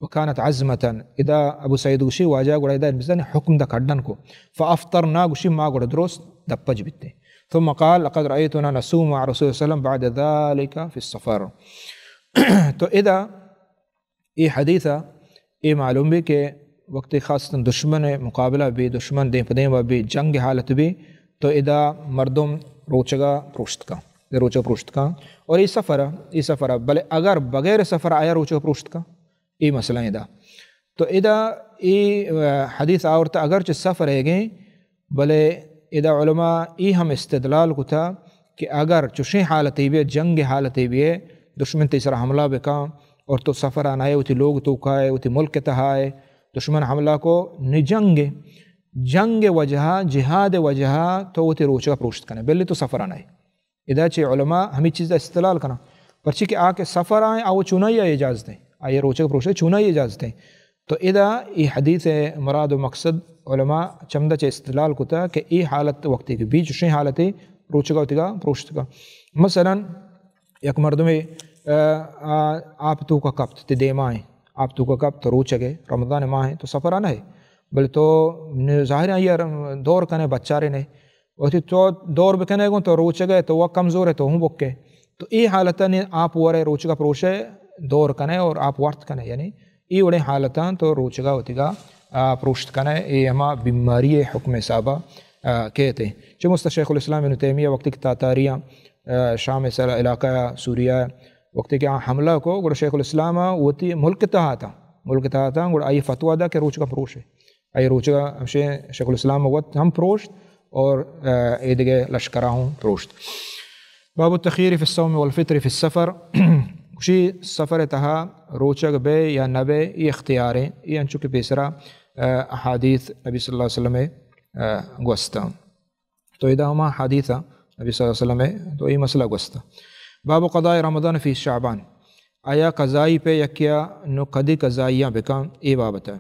A: وكانت عزمة اذا ابو سعید گوشی واجہ گوڑا اذا بزن حکم دا کڈن کو فافطرنا گوشی ما گوڑا درست دپج بیتے. ثم قال لقد رأيتنا نصوم مع رسول الله صلى الله عليه وسلم بعد ذلك في السفر. تو اذا یہ حدیثہ یہ معلوم بھی کہ وقت خاص دشمن مقابلہ بھی دشمن دیں پدیں بھی جنگ حالت بھی تو اذا مردم روچگا پروشت کا اور یہ سفر بلے اگر بغیر سفر آیا روچگا پروشت کا یہ مسئلہ ادا تو ادا یہ حدیث آورتا اگرچہ سفر ہے گئیں بلے ادا علماء یہ ہم استدلال کو تھا کہ اگر چشیں حالتی بھی جنگ حالتی بھی ہے دشمن تیسرا حملہ بکا اور تو سفر آنائے ہوتی لوگ تو کھائے ہوتی ملک تہائے دشمن حملہ کو جنگ وجہ جہاد وجہ تو ہوتی روچہ پروشت کرنے بلے تو سفر آنائے ادا چھ علماء ہمیں چیز استدلال کرنا پرچی کہ آ کے سفر آئیں آو چنائی اجازت ہیں آئیے روچہ پروشے چنائی اجازت ہیں. تو ادا یہ حدیث مراد و مقصد علماء چمدہ چھ استدلال کو تھا کہ یہ حالت وقتی کے بیچ شیں حالتیں روچہ کا ہوتی کا پروشت کا. مثلا یک مردمے آپ تو کا کپت تے دے ماہیں آپ تو کا کپت تو روچہ گئے رمضان ماہیں تو سفر آنا ہے بل تو ظاہر ہے یہ دور کنے بچارے نے وقتی تو دور بکنے گوں تو روچہ گئے تو وہ کمزور ہے تو ہوں بکے تو یہ حالتاں آپ ورے روچہ کا پروشے دور کنے اور آپ ورت کنے یعنی یہ وڑے حالتاں تو روچگا ہوتی گا پروشت کنے یہ ہما بیماری حکم صحابہ کہتے ہیں. جو شیخ الاسلام ابن تیمیہ وقتی کی تاتاریاں شام علاقہ سوریہ وقتی کہ حملہ کو گوڑا شیخ الاسلام ہوتی ملک تہا تھا گوڑا آئی فتوہ دا کہ روچگا پروشے آئی روچگا شیخ الاسلام وقت ہم پروشت اور ایدگے لشکرہ ہوں پروشت. باب التخیر فی الصوم والفطر فی السفر. خوشی سفر تہا روچگ بے یا نبے یہ اختیاریں یہ انچو کے پیسرا احادیث نبی صلی اللہ علیہ وسلم گوستا تو ادا ہما حدیثہ نبی صلی اللہ علیہ وسلم تو یہ مسئلہ گوستا. باب قضاء رمضان فی شعبان. آیا قضائی پہ یکیا نو قدی قضائیاں بکام یہ بابت ہے.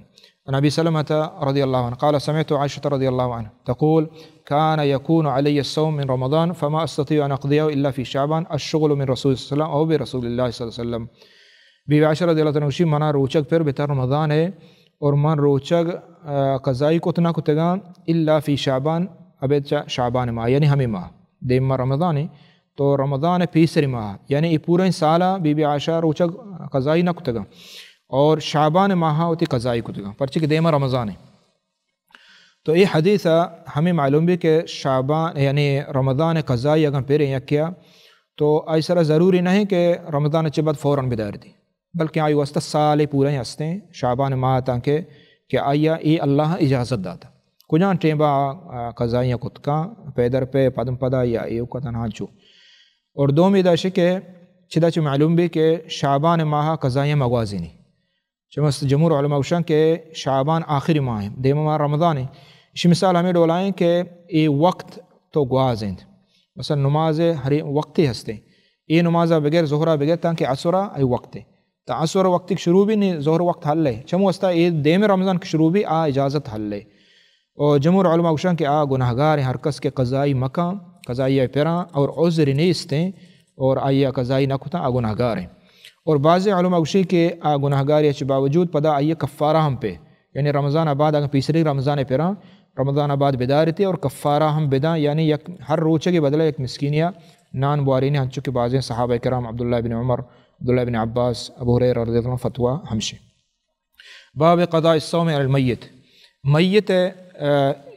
A: نبی سلمۃ رضی اللہ عنہ قال سمعت عائشة رضی اللہ عنہ تقول كان يكون علي الصوم من رمضان فما استطيع ان اقضيه الا في شعبان الشغل من رسول الله صلی اللہ علیہ وسلم او برسول اللہ صلی اللہ علیہ وسلم. بی عائشہ رضی اللہ عنہ منا روچگ پھر بہتر رمضان ہے اور من روچگ قضائی کو اتنا کتگا الا فی شعبان ابد شعبان ماہ یعنی ہمیں ماہ دیم ماہ رمضان ہے تو رمضان پیسری ماہ یعنی یہ پورے سالہ بی عائشہ روچگ قضائی نہ کتگا اور شعبان ماہ ہوتی قضائی کتگا پرچی کہ دیمہ رمضان ہے. تو یہ حدیث ہمیں معلوم بھی کہ شعبان یعنی رمضان قضائی اگر پھر یا کیا تو ایسا ضروری نہیں کہ رمضان کے بعد فوراً بدار دی بلکہ آئی واسطہ سال پورے ہستے شعبان ماہ تاکہ کہ آیا ای اللہ اجازت داتا کجان ٹیمبا قضائیاں کتکاں پیدر پہ پدم پدا یا ایو کا تنہا چو اور دومی داشے کہ چدا چھ معلوم بھی کہ شعبان ماہ قضائیاں مغازی نہیں چمست جمہور علماء وشان کہ شعبان آخری ماہ ہے دیمہ ماہ رمضان ہے اسی مثال ہمیں ڈولائیں کہ ای وقت تو گوازیں مثلا نماز ہری وقتی ہستے ای نمازہ بغیر ظہرہ بغیر تاکہ عصرہ ای وقت ہے تا عصر وقت کی شروع بھی نہیں ظہر وقت حل لے چمو استا ای دیم رمضان کی شروع بھی اجازت حل لے اور جمہور علماء وشان کہ گناہگار ہیں ہر کس کے قضائی مقام قضائی پیراں اور عذر نہیں استیں اور آئیہ قضائی نکتا گناہگار ہیں اور بعض علماء وشی کے گناہگاری کے باوجود پدا آئیہ کفارہ ہم پہ یعنی رمضان آباد اگر پیسری رمضان پیراں رمضان آباد بیدارتی اور کفارہ ہم بدا یعنی یک ہر روچے کے بدلے ایک مسکینیہ نان بوارینی ہن چکے بعض صحابہ کرام عبداللہ بن عمر عبداللہ بن عباس ابو ہریرہ رضی اللہ عنہ فتویٰ ہمشے باب قضاء الصوم علی المیت میت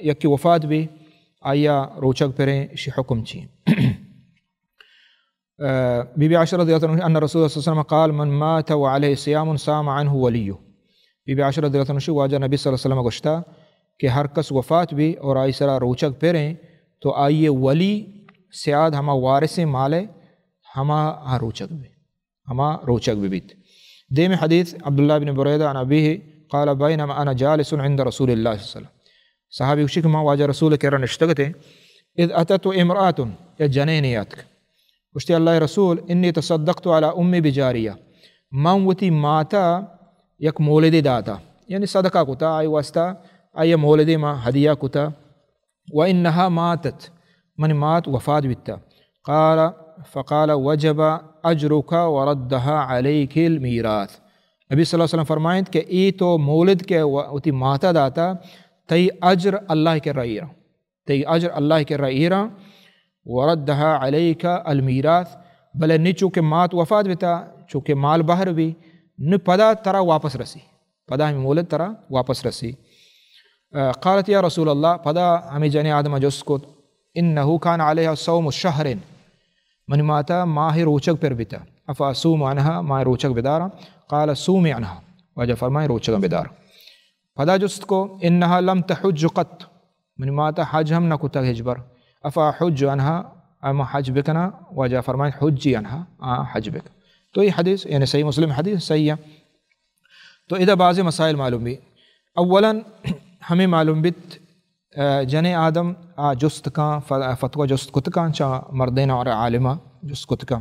A: یکی وفات بھی آیا روچک پریں اسی حکم چی بی بی عائشہ رضی اللہ عنہ ان رسول اللہ صلی اللہ علیہ وسلم قال من مات وعلیہ صیام صام عنہ ولیہ بی بی عائشہ رضی اللہ عنہ واجہ نبی صلی اللہ علیہ وسلم گشتا کہ ہر کس وفات بھی اور آئی سرا روچک پریں تو آئیے ولی سیاد ہما وارث مالے ہما روچک بھی بیت دیم حدیث عبداللہ بن بریدہ عن ابیہ قال بینما انا جالس عند رسول اللہ صلی اللہ علیہ وسلم صحابی وشی کہ ما واجہ رسول کرا نشتگتے اذ اتت امرأة یا جنینیات وشتی اللہ رسول انی تصدقت على امی بجاریہ من وتی ماتا یک مولدی داتا یعنی صدقہ کتا آئی واسطہ آئی مولدی ما ہدیہ کتا وانہا ماتت من مات وفات بیتا قال فقال وجب اجرک وردها علیک المیراث نبی صلی اللہ علیہ وسلم فرمائیں کہ ای تو مولد کے وتی ماتا داتا تی اجر اللہ کے رائیرہ تی اجر اللہ کے رائیرہ وردها علیک المیراث بلے نی چونکہ مات وفات بیتا چونکہ مال باہر بھی نی پدا ترا واپس رسی پدا ہمیں مولد ترا واپس رسی قالت یا رسول اللہ پدا ہمیں جن آدم جس کو انہو کان علیہ صوم شہر من ماتا ماہ روچک پر بیتا افا صوم عنہا ماہ روچک بدارا قال صوم عنہا واجہ فرمائے روچک بدار پدا جست کو انہا لم تحج قط من ماتا حج ہم نہ کتا ہجبر افا حج عنہا اما حج بکنا واجہ فرمائے حجی عنہا حج بک تو یہ حدیث یعنی صحیح مسلم حدیث صحیح ہے تو ادھا بعض مسائل معلوم بھی اولا ہمیں معلوم بیت جن آدم جست کان فتوہ جست کت کان چاہ مردین اور عالمہ جست کت کان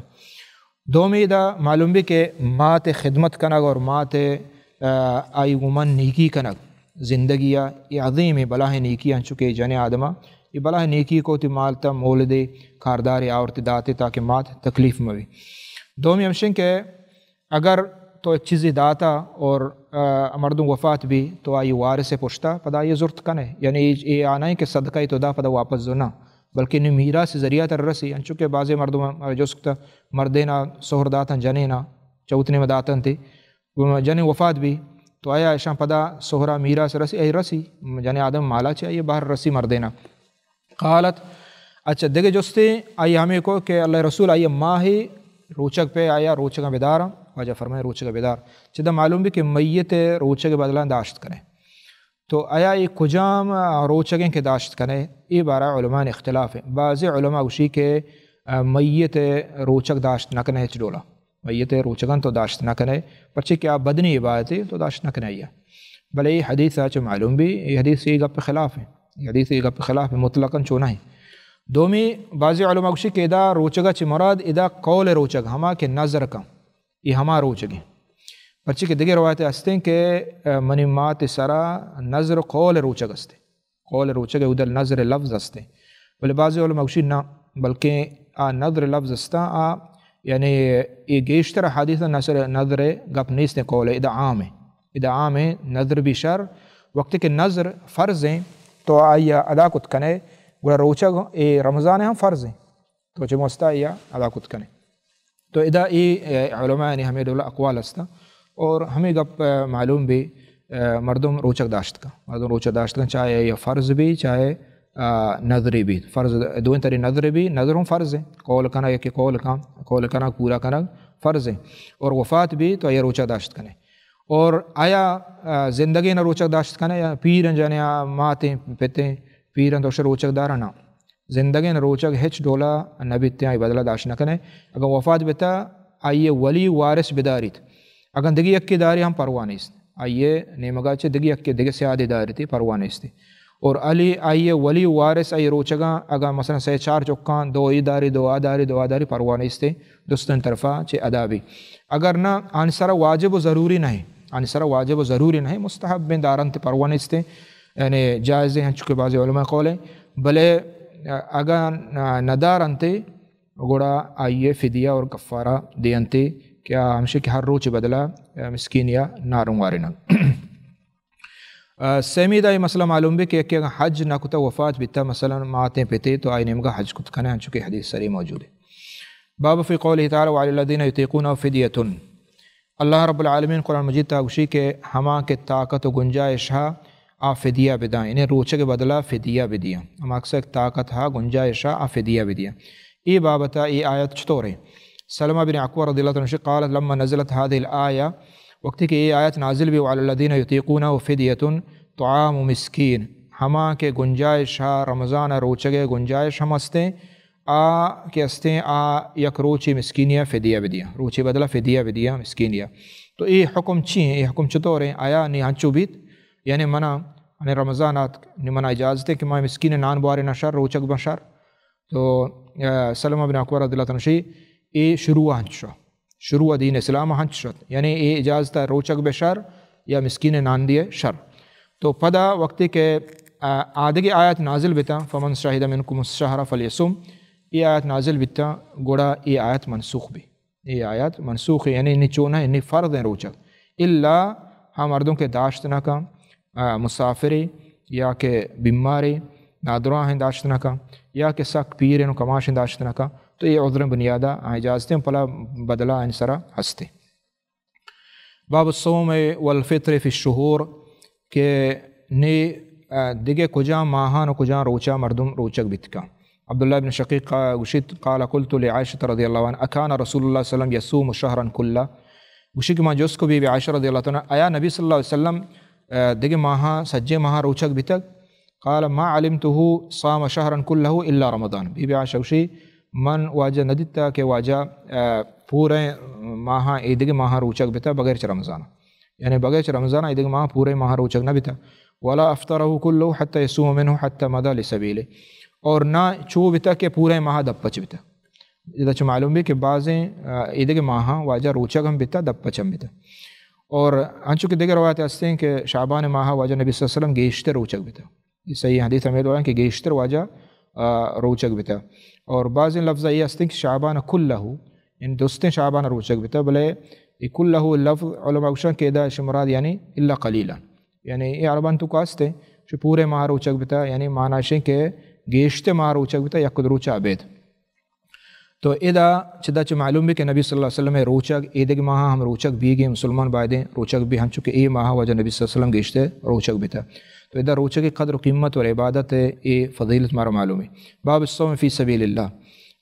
A: دومی دا معلوم بھی کہ مات خدمت کنگ اور مات آئی گمن نیکی کنگ زندگیہ یہ عظیم بلاہ نیکی ان چکے جن آدمہ یہ بلاہ نیکی کو تی مالتا مولدے کارداری آورتی داتے تاکہ مات تکلیف میں بھی دومی ہمشن کہ اگر تو ایک چیزی داتا اور مردوں وفات بھی تو آئی وارث پوچھتا پدا یہ ضرورت کنے یعنی یہ آنا ہے کہ صدقہ تو دا پدا واپس دو نا بلکہ انہیں میراث ذریعہ تر رسی ان چونکہ بعض مردوں جو سکتا مردینا سہر داتا جنینا چوتنے میں داتن تھی جن وفات بھی تو آیا ایشان پدا سہرہ میراث رسی ای رسی جن آدم مالا چاہیے باہر رسی مردینا قالت اچھا دیکھے جستے آئی ہمیں کو کہ اللہ رسول آئی ماہی روچک پہ آیا روچک بیدارا واجہ فرمائے روچک بیدار چدہ معلوم بھی کہ میت روچک بدلہ داشت کریں تو آیا یہ کجام روچکیں کے داشت کریں یہ بارہ علماء نے اختلاف ہے بعض علماء اسی کے میت روچک داشت نہ کریں ڈولا میت روچکن تو داشت نہ کریں پرچہ کیا بدنی عبادت ہے تو داشت نہ کریں بلے یہ حدیث آج معلوم بھی یہ حدیث یہ گپ خلاف ہے یہ حدیث یہ گپ خلاف ہے مطلقاً چونا ہے دومی بعض علماء اسی کے ادا روچگا چی مراد ادا قول روچگ ہما کے نظر کا یہ ہما روچگیں پرچہ کے دیگر روایتیں ہستے ہیں کہ منی مات سرا نظر قول روچگ ہستے قول روچگ ادھر نظر لفظ ہستے بلے بعض علماء اسی نہ بلکہ نظر لفظ ہستا یعنی یہ گیشتر حدیث نظر گپ نیستیں قول ادا عام ہے نظر بھی شر وقت کے نظر فرض ہیں تو آئیا ادا کت کنے گوڑا روچگ رمضان ہم فرض ہیں تو چھ مستا یا ادا کت کنے تو ادا علماء نے ہمیں دولا اقوال ہستا اور ہمیں گپ معلوم بھی مردم روچک داشت کا مردم روچک داشت کا چاہے یا فرض بھی چاہے نظری بھی فرض دوئیں تری نظر بھی نظروں فرض ہیں قول کنا یا کہ قول کنا پورا کنا فرض ہیں، اور وفات بھی تو آیا روچہ داشت کنے. اور آیا زندگی نہ روچک داشت کنے یا پیرن جانے ماتیں پتیں پیرن تو روچک دارنا زندگی نہ روچک ہچ ڈولا نبی تیائی بدلا داشت نہ کنے. اگر وفات بتا آئیے ولی وارث بداریت، اگر دگی اکی داری ہم پروانیست آئیے نیمگا چے دگی اکی دگی سیادی داری تھی پروانیستی. اور علی آئیے ولی وارث آئی روچگاں اگر مثلا 3-4 چکان 2 ایداری 2 آداری پروانیستی دوستن طرفہ چے ادا بھی. اگر نہ آنسرا واجب و ضروری نہیں، آنسرا واجب و ضروری نہیں، مستحب بین دارن تے پروانیستی یعنی جائز ہیں چکے بعض علماء قولیں. بلے اگر ندارن تے گوڑا آئیے فدیہ اور کفارہ دینتے کیا ہمشہ کہ ہر روچ بدلا مسکین یا ناروں وارنا. سیمی دا یہ مسئلہ معلوم بھی کہ اگر حج نہ کتا وفات بیتا مثلا ماتیں پیتے تو آئی نمگا حج کت کھنے ہن چکے حدیث سری موجود ہے. باب فی قولہ تعالی وعلی الذین یطیقونہ فدیۃ. اللہ رب العالمین قرآن مجید تاگوشی کے ہما کے طاقت و گنجائش ہا آ فدیہ بدائیں، انہیں روچے کے بدلہ فدیہ بدیاں، ہم اکثر طاقت ہا گنجائش ہا آ فدیہ بدیاں. ای بابتا ای آیت چطور ہے؟ سلمہ بن عکوہ رضی اللہ عنہ قال لما نزلت هذه الآیہ، وقتی کہ یہ آیت نازل بھی وعلی الذین یطیقونہ فدیۃ طعام مسکین، ہما کے گنجائش ہا رمضان روچگے گنجائش ہم ہستے آ کے ہستے آ یک روچی مسکینیہ فدیہ بدیاں، روچی بدلہ فدیہ بدیاں مسکینیہ. تو یہ حکم چی ہیں؟ یہ حکم چطور ہیں؟ آیا نی ہنچو بیت یعنی منع یعنی رمضانات منع اجازت ہے کہ میں مسکین نان بوارے نشر روچک بشر. تو سلمہ بن عکوہ رضی اللہ عنہ یہ شروع دین اسلام ہنچ شد یعنی یہ اجازت ہے روچک بشر یا مسکین نان دیے شر. تو پدا وقتی کہ آدھگی آیت نازل بیتا فمن شہد منکم الشہر فلیصم، یہ آیت نازل بیتا گوڑا یہ آیت منسوخ بھی، یہ آیت منسوخ ہے یعنی انہیں چونا ہے انہیں فرض ہیں روچک اللہ ہم مردوں کے داشت نہ کا مسافری یا کہ بیماری نادراں ہیں داشت نہ کا یا کہ سخت پیر ہیں کماش ہیں داشت نہ کا، تو یہ عذر بنیادہ اجازتیں پلا بدلہ انسرا ہستے. باب الصوم والفطر فی الشہور کہ نی دیگے کجا ماہان و کجا روچا مردم روچک بتکا. عبداللہ بن شقیق گوشت قال قلت لعائشہ رضی اللہ عنہ اکان رسول اللہ صلی اللہ علیہ وسلم یصوم شہرا کلا، گوشی کہ ماں جوس کو بھی عائشہ رضی اللہ عنہ آیا نبی صلی اللہ علیہ وسلم دیگے ماہاں سجے ماہاں روچک بتک؟ قال ما علمته صام شهرا كله الا رمضان. بی عائشہ گوشی من واجہ ندیتا کہ واجہ پورے ماہاں ایدگے ماہاں روچک بتا بغیر چ رمضان، یعنی بغیر چ رمضان ایدگے ماہاں پورے ماہاں روچک نہ بتا. ولا افطره كله حتى يصوم منه حتى مضى لسبيله، اور نہ چو بتا کہ پورے ماہاں دپچ بتا. جدا چ معلوم بھی کہ بعضیں ایدگے ماہاں واجہ روچک ہم بتا دپچ ہم بتا. اور انچو کہ دیگر روایت ہستے ہیں کہ شعبان ماہاں واجہ نبی صلی اللہ علیہ وسلم گیشتر روچک بتا. یہ صحیح حدیث ہمیں دعا ہے کہ گیشتر واجہ روچک بتا. اور بعض لفظ یہ ہستے ہیں کہ شعبان کلہ یعنی دوستیں شعبان روچک بتا، بلے یہ کلہ لفظ علماء گوشن کہ دا مراد یعنی اللہ قلیلا، یعنی یہ عربان تو کاستے جو پورے ماہ روچک بتا یعنی معنی ہے کہ گیشتے ماہ روچک بتا یک روچہ عبید. تو ادا چدا چ معلوم بھی کہ نبی صلی اللہ علیہ وسلم روچک ایدگ ماہ ہم روچک بھی گئے مسلمان بائدیں روچک بھی ہم چکے اے ماہ وجہ نبی صلی اللہ علیہ وسلم گیشتے روچک بتا. تو ادھر روچہ کی قدر و قیمت اور عبادت ہے یہ فضیلت مارا معلوم ہے. باب الصوم فی سبیل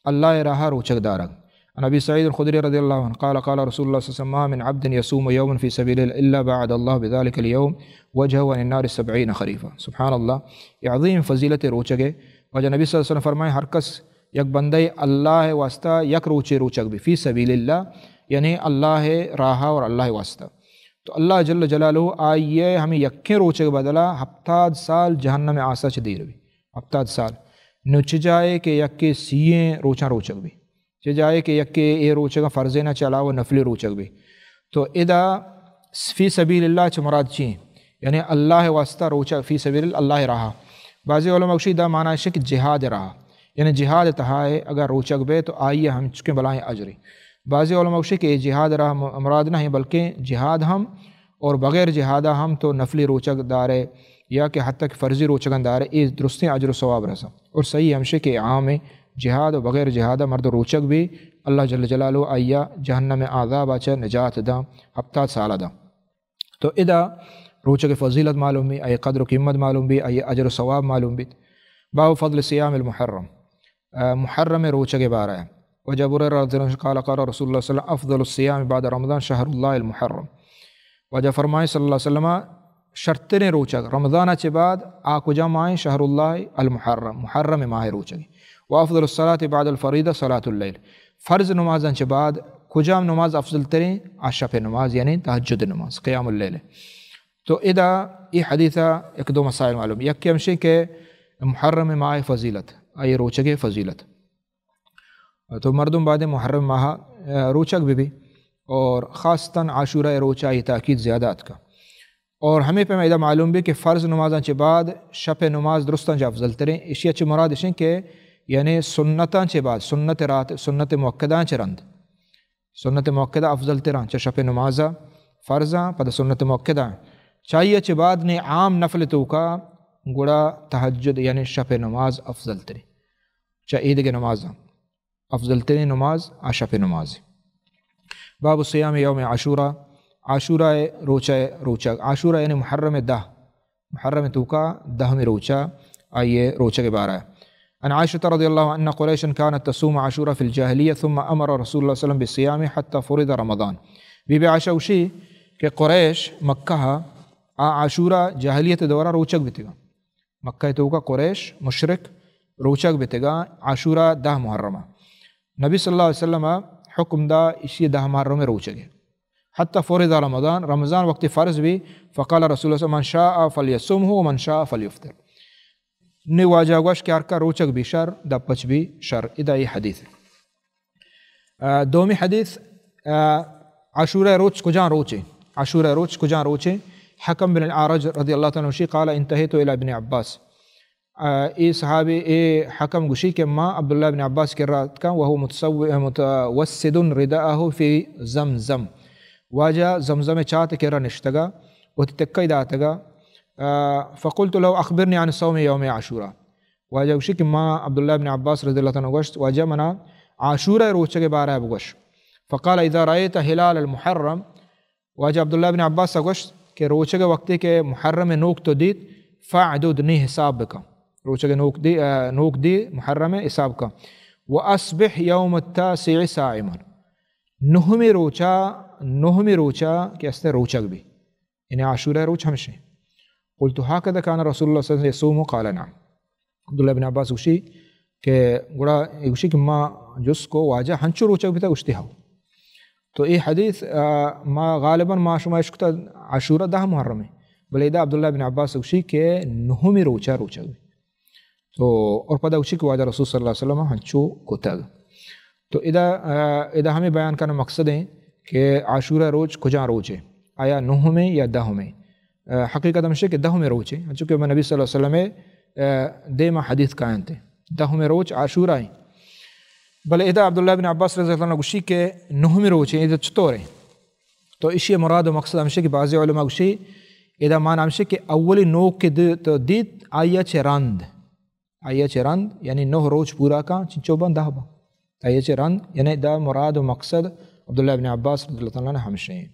A: اللہ راہ روچک دارک. نبی سعید الخدری رضی اللہ عنہ قال قال رسول اللہ صلی اللہ علیہ وسلم من عبد یصوم یوما فی سبیل اللہ الا بعد اللہ بذلک اليوم وجهه عن النار 70 خریفا. سبحان اللہ، یہ عظیم فضیلت روچک ہے. وجہ نبی صلی اللہ علیہ وسلم فرمائے ہر کس یک بندہ اللہ واسطہ یک روچک بھی فی سبیل اللہ یعنی اللہ راہ اور اللہ واسطہ. تو اللہ جل جلالہ آئیے ہمیں یکیں روچے کے بدلہ ہفتاد سال جہنم میں آسا چھ دیر بھی، ہفتاد سال نچ جائے کہ یک کے سیئیں روچک بھی، چھ جائے کہ یک کے اے روچے کا فرض نہ چلاو نفلی روچک بھی. تو ادا فی سبیل اللہ چھ مراد چین یعنی اللہ واسطہ روچہ فی سبیل اللہ راہ. بعضی علماء دا معنی ہے کہ جہاد راہ یعنی جہاد تہائے اگر روچک بے تو آئیے ہم چکے بلائیں اجری. بعضی علماء کہ جہاد راہ مراد نہیں بلکہ جہاد ہم اور بغیر جہادہ ہم تو نفلی روچک دارے یا کہ حتی کہ فرضی روچکن دارے یہ درستیں اجر و ثواب رسا. اور صحیح ہمشہ کہ عام جہاد و بغیر جہادہ مرد روچک بھی اللہ جل جلالہ آئیا جہنم عذاب آچا نجات دا ہفتاد سالہ دا. تو ادا روچک فضیلت معلوم بھی، آئی قدر و قیمت معلوم بھی، آئی اجر و ثواب معلوم بھی. باب فضل صیام المحرم، محرم روچہ کے بارہ ہے. وجہ ابو ہریرہ رضی اللہ عنہ قال قال رسول اللہ صلی اللہ علیہ وسلم افضل الصیام بعد رمضان شہر اللہ المحرم. وجہ فرمائے صلی اللہ علیہ وسلم شرطنے روچگ رمضان چے بعد آ کجا مائیں شہر اللہ المحرم محرم ماہ روچگ. وافضل الصلاة بعد الفریضہ صلاۃ اللیل فرض نمازاں چے بعد کجام نماز افضل ترین آ شب نماز یعنی تہجد نماز قیام اللیل. تو ادا یہ حدیثہ ایک دو مسائل معلوم. یک کہ ہمشی کہ محرم ماہ فضیلت آئی روچگ فضیلت تو مردم بعد محرم ماہ روچگ بھی اور خاصتاً عاشورہ روچہ یہ تاکید زیادات کا. اور ہمیں پہ میں معلوم بھی کہ فرض نمازاں چے بعد شب نماز درستاں چا افضل ترین اشیاء چے مراد اشیں کہ یعنی سنتاں چے بعد سنت رات سنت موقداں چے رند سنت موقدہ افضل تران چا شب نمازہ فرضاں پتہ سنت موقداں چاہیے چے بعد نے عام نفل تو کا گڑا تہجد یعنی شب نماز افضل ترین چا عید کے نمازاں افضل ترین نماز آ شب نماز. باب الصیام یوم عاشورہ عاشورہ روچہ عاشورہ یعنی محرم تو کا دہم روچہ آئیے روچہ کے بارہ ہے. عن عائشة رضی اللہ عنہ قریشا كانت تصوم عاشورہ فی الجاہلیہ ثم امر رسول اللہ صلی اللہ علیہ وسلم بالصیام حتی فرض رمضان. بی بی عائشہ اوشی کہ قریش مکہ عاشورہ جاہلیت دورہ روچک بھی تگا مکہ تو کا قریش مشرک روچک بھی تگا عاشورہ 10 محرمہ. نبی صلی اللہ علیہ وسلم حکم دا اسی 10 محرم روچک ہے حتی فرض رمضان وقت فرض بھی. فقال رسول اللہ صلی اللہ علیہ وسلم من شاء فلیصمہ ومن شاء فلیفطر نے واجہ گوش کہ ارکا روچک بھی شر دا پچ بھی شر. ادا یہ حدیث ہے. دومی حدیث عاشورہ روچ کجاں روچے عاشورہ روچ کجاں روچے. حکم بن العارج رضی اللہ تعالیٰ عنہ قال انتہیت الی ابن عباس اے صحابی اے حکم گشی کہ ماں عبداللہ ابن عباس کے رات کا وہو متوسد رداءہ فی زمزم واجہ زمزم چاہت کے رہا نشتگا وہ تکئی داتگا. فقلت لو اخبرنی عن صوم یوم عاشورہ واجہ گشی کہ ماں عبداللہ ابن عباس رضی اللہ عنہ گوشت واجہ منا عاشورہ روچہ کے بارہ بگوش. فقال اذا رأیت ہلال المحرم واجہ عبداللہ ابن عباس سے گوشت کہ روچہ کے وقتی کے محرم نوک تو دیت فعدد نی حساب بکا روچہ کے نوک دی محرم حساب کا. واسبح یوم التاسع صائما نہمی روچہ کہ استے روچک بھی یعنی عاشورہ روچ ہمشے. قلت هكذا كان رسول اللہ صلی اللہ علیہ وسلم يصوم قال نعم. عبداللہ بن عباس گوشی کہ گوڑا گوشی کہ ما جس کو واجہ ہنچو روچک بھی تھا گوشتی ہاؤ. تو یہ حدیث ما غالباً ما شما اشکتا عاشورہ 10 محرم ہے بلے دا عبداللہ بن عباس گوشی کہ نہمی روچہ بھی تو اور پدا گوشی کہ واجہ رسول صلی اللہ علیہ وسلم ہنچو کو تگ. تو ادا ہمیں بیان کرنا مقصد ہے کہ عاشورہ روچ کجاں روچے آیا 9 میں یا 10 میں. حقیقت ہمشہ کہ 10 میں روچے چونکہ میں نبی صلی اللہ علیہ وسلم دیما حدیث قائم تھے 10 میں روچ عاشورہ ہیں. بلے ادا عبداللہ بن عباس رضی اللہ عنہ گوشی کہ 9 میں روچے ادا چطور ہیں. تو اسی مراد و مقصد ہمشہ کہ بعض علماء گوشی ادا معنی ہمشہ کہ اولی نوک کے دیت آیا چھ رند یعنی 9 روچ پورا کا چوبان 10 با آیا چھ رند یعنی دا مراد و مقصد عبداللہ بن عباس رضی اللہ عنہ ہمشہ ہیں.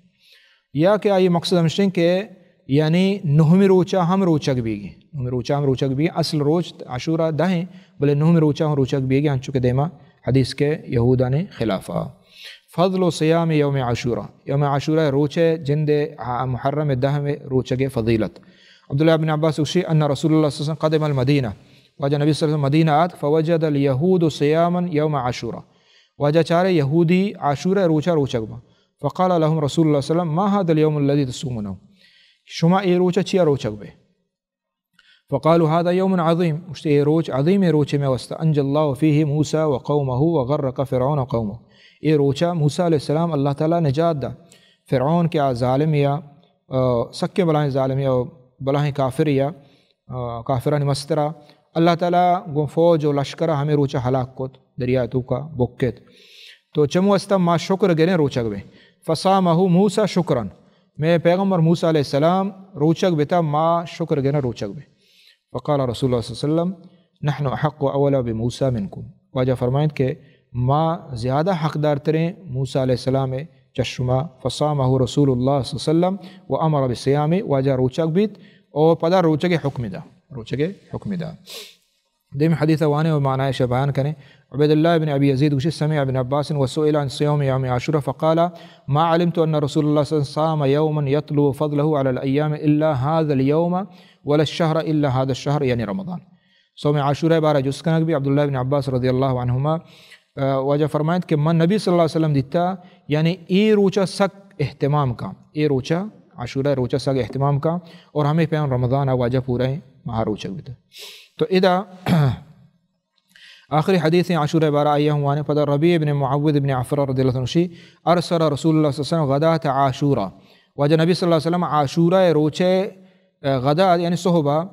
A: یا کہ آئی مقصد ہمشہ کہ یعنی 9 روچہ ہم روچک بھی گئے 9 روچہ ہم روچک بھی اصل روچ عاشورہ 10 ہیں بلے 9 روچہ ہم روچک بھی گئے ہن چکے دیما حدیث کے یہودہ نے خلافہ. فضل و صیام یوم عاشورہ روچے جند محرم 10 میں روچک فضیلت. عبداللہ بن عباس وشی ان رسول اللہ صلی اللہ علیہ وسلم قدم المدینہ واجہ نبی صلی اللہ علیہ وسلم مدینہ آت فوجد الیہود صیاما یوم عاشورہ واجہ چارے یہودی عاشورہ روچک با. فقال لهم رسول اللہ صلی اللہ علیہ وسلم ما هذا اليوم الذي تصومونه شما ای روچہ چیا روچک بے. فقالوا هذا يوم عظیم مشتے روچ عظیم روچے میں وسط انجى الله فيه موسى وقومه وغرق فرعون قومه. یہ روچہ موسیٰ علیہ السلام اللہ تعالیٰ نجات دا فرعون کے ظالم یا سکے بلائیں ظالم یا بلائیں کافر یا کافران مسترہ اللہ تعالیٰ گو فوج و لشکرہ ہمیں روچہ ہلاک کت دریا تو کا بکت. تو چمو استا ما شکر گنے روچک بے. فصامہ موسیٰ شکرن میں پیغمبر موسیٰ علیہ السلام روچک بیتا ما شکر گنا روچک بے. فقال رسول اللہ صلی اللہ علیہ وسلم نحن احق اولا بموسیٰ منکم واجہ فرمائیں کہ ما زیادہ حقدار تریں موسیٰ علیہ السلام چشمہ. فصامہ رسول اللہ صلی اللہ علیہ وسلم و امر بصیام واجہ روچک بیت اور پدا روچک حکم دا دیم حدیث وانے و معنی سے بیان کریں. عبید اللہ بن ابی یزید وشی سمع ابن عباس وسئل عن صيام يوم عاشوراء فقال ما علمت ان رسول الله صلى الله عليه وسلم صام يوما يطلب فضله على الايام الا هذا اليوم ولا الشهر الا هذا الشهر یعنی رمضان. صوم عاشوراء بارہ جس کا بھی عبداللہ بن عباس رضی اللہ عنہما واجہ فرمائند کہ من نبی صلی اللہ علیہ وسلم دیتا یعنی ای روچہ سک اہتمام کا، ای روچہ عاشوراء روچہ سک اہتمام کا، اور ہمیں پیان رمضان واجہ پورا ہے مہا روچہ بھی تھا. تو ادا آخری حدیث عاشوراء بارہ آئیہ ہوا نے پتہ ربیع بن معوذ بن عفرہ رضی اللہ عنہ شی ارسل رسول اللہ صلی اللہ علیہ وسلم غداۃ عاشوراء، واجہ نبی صلی اللہ علیہ وسلم عاشوراء روچے غدا یعنی صحبہ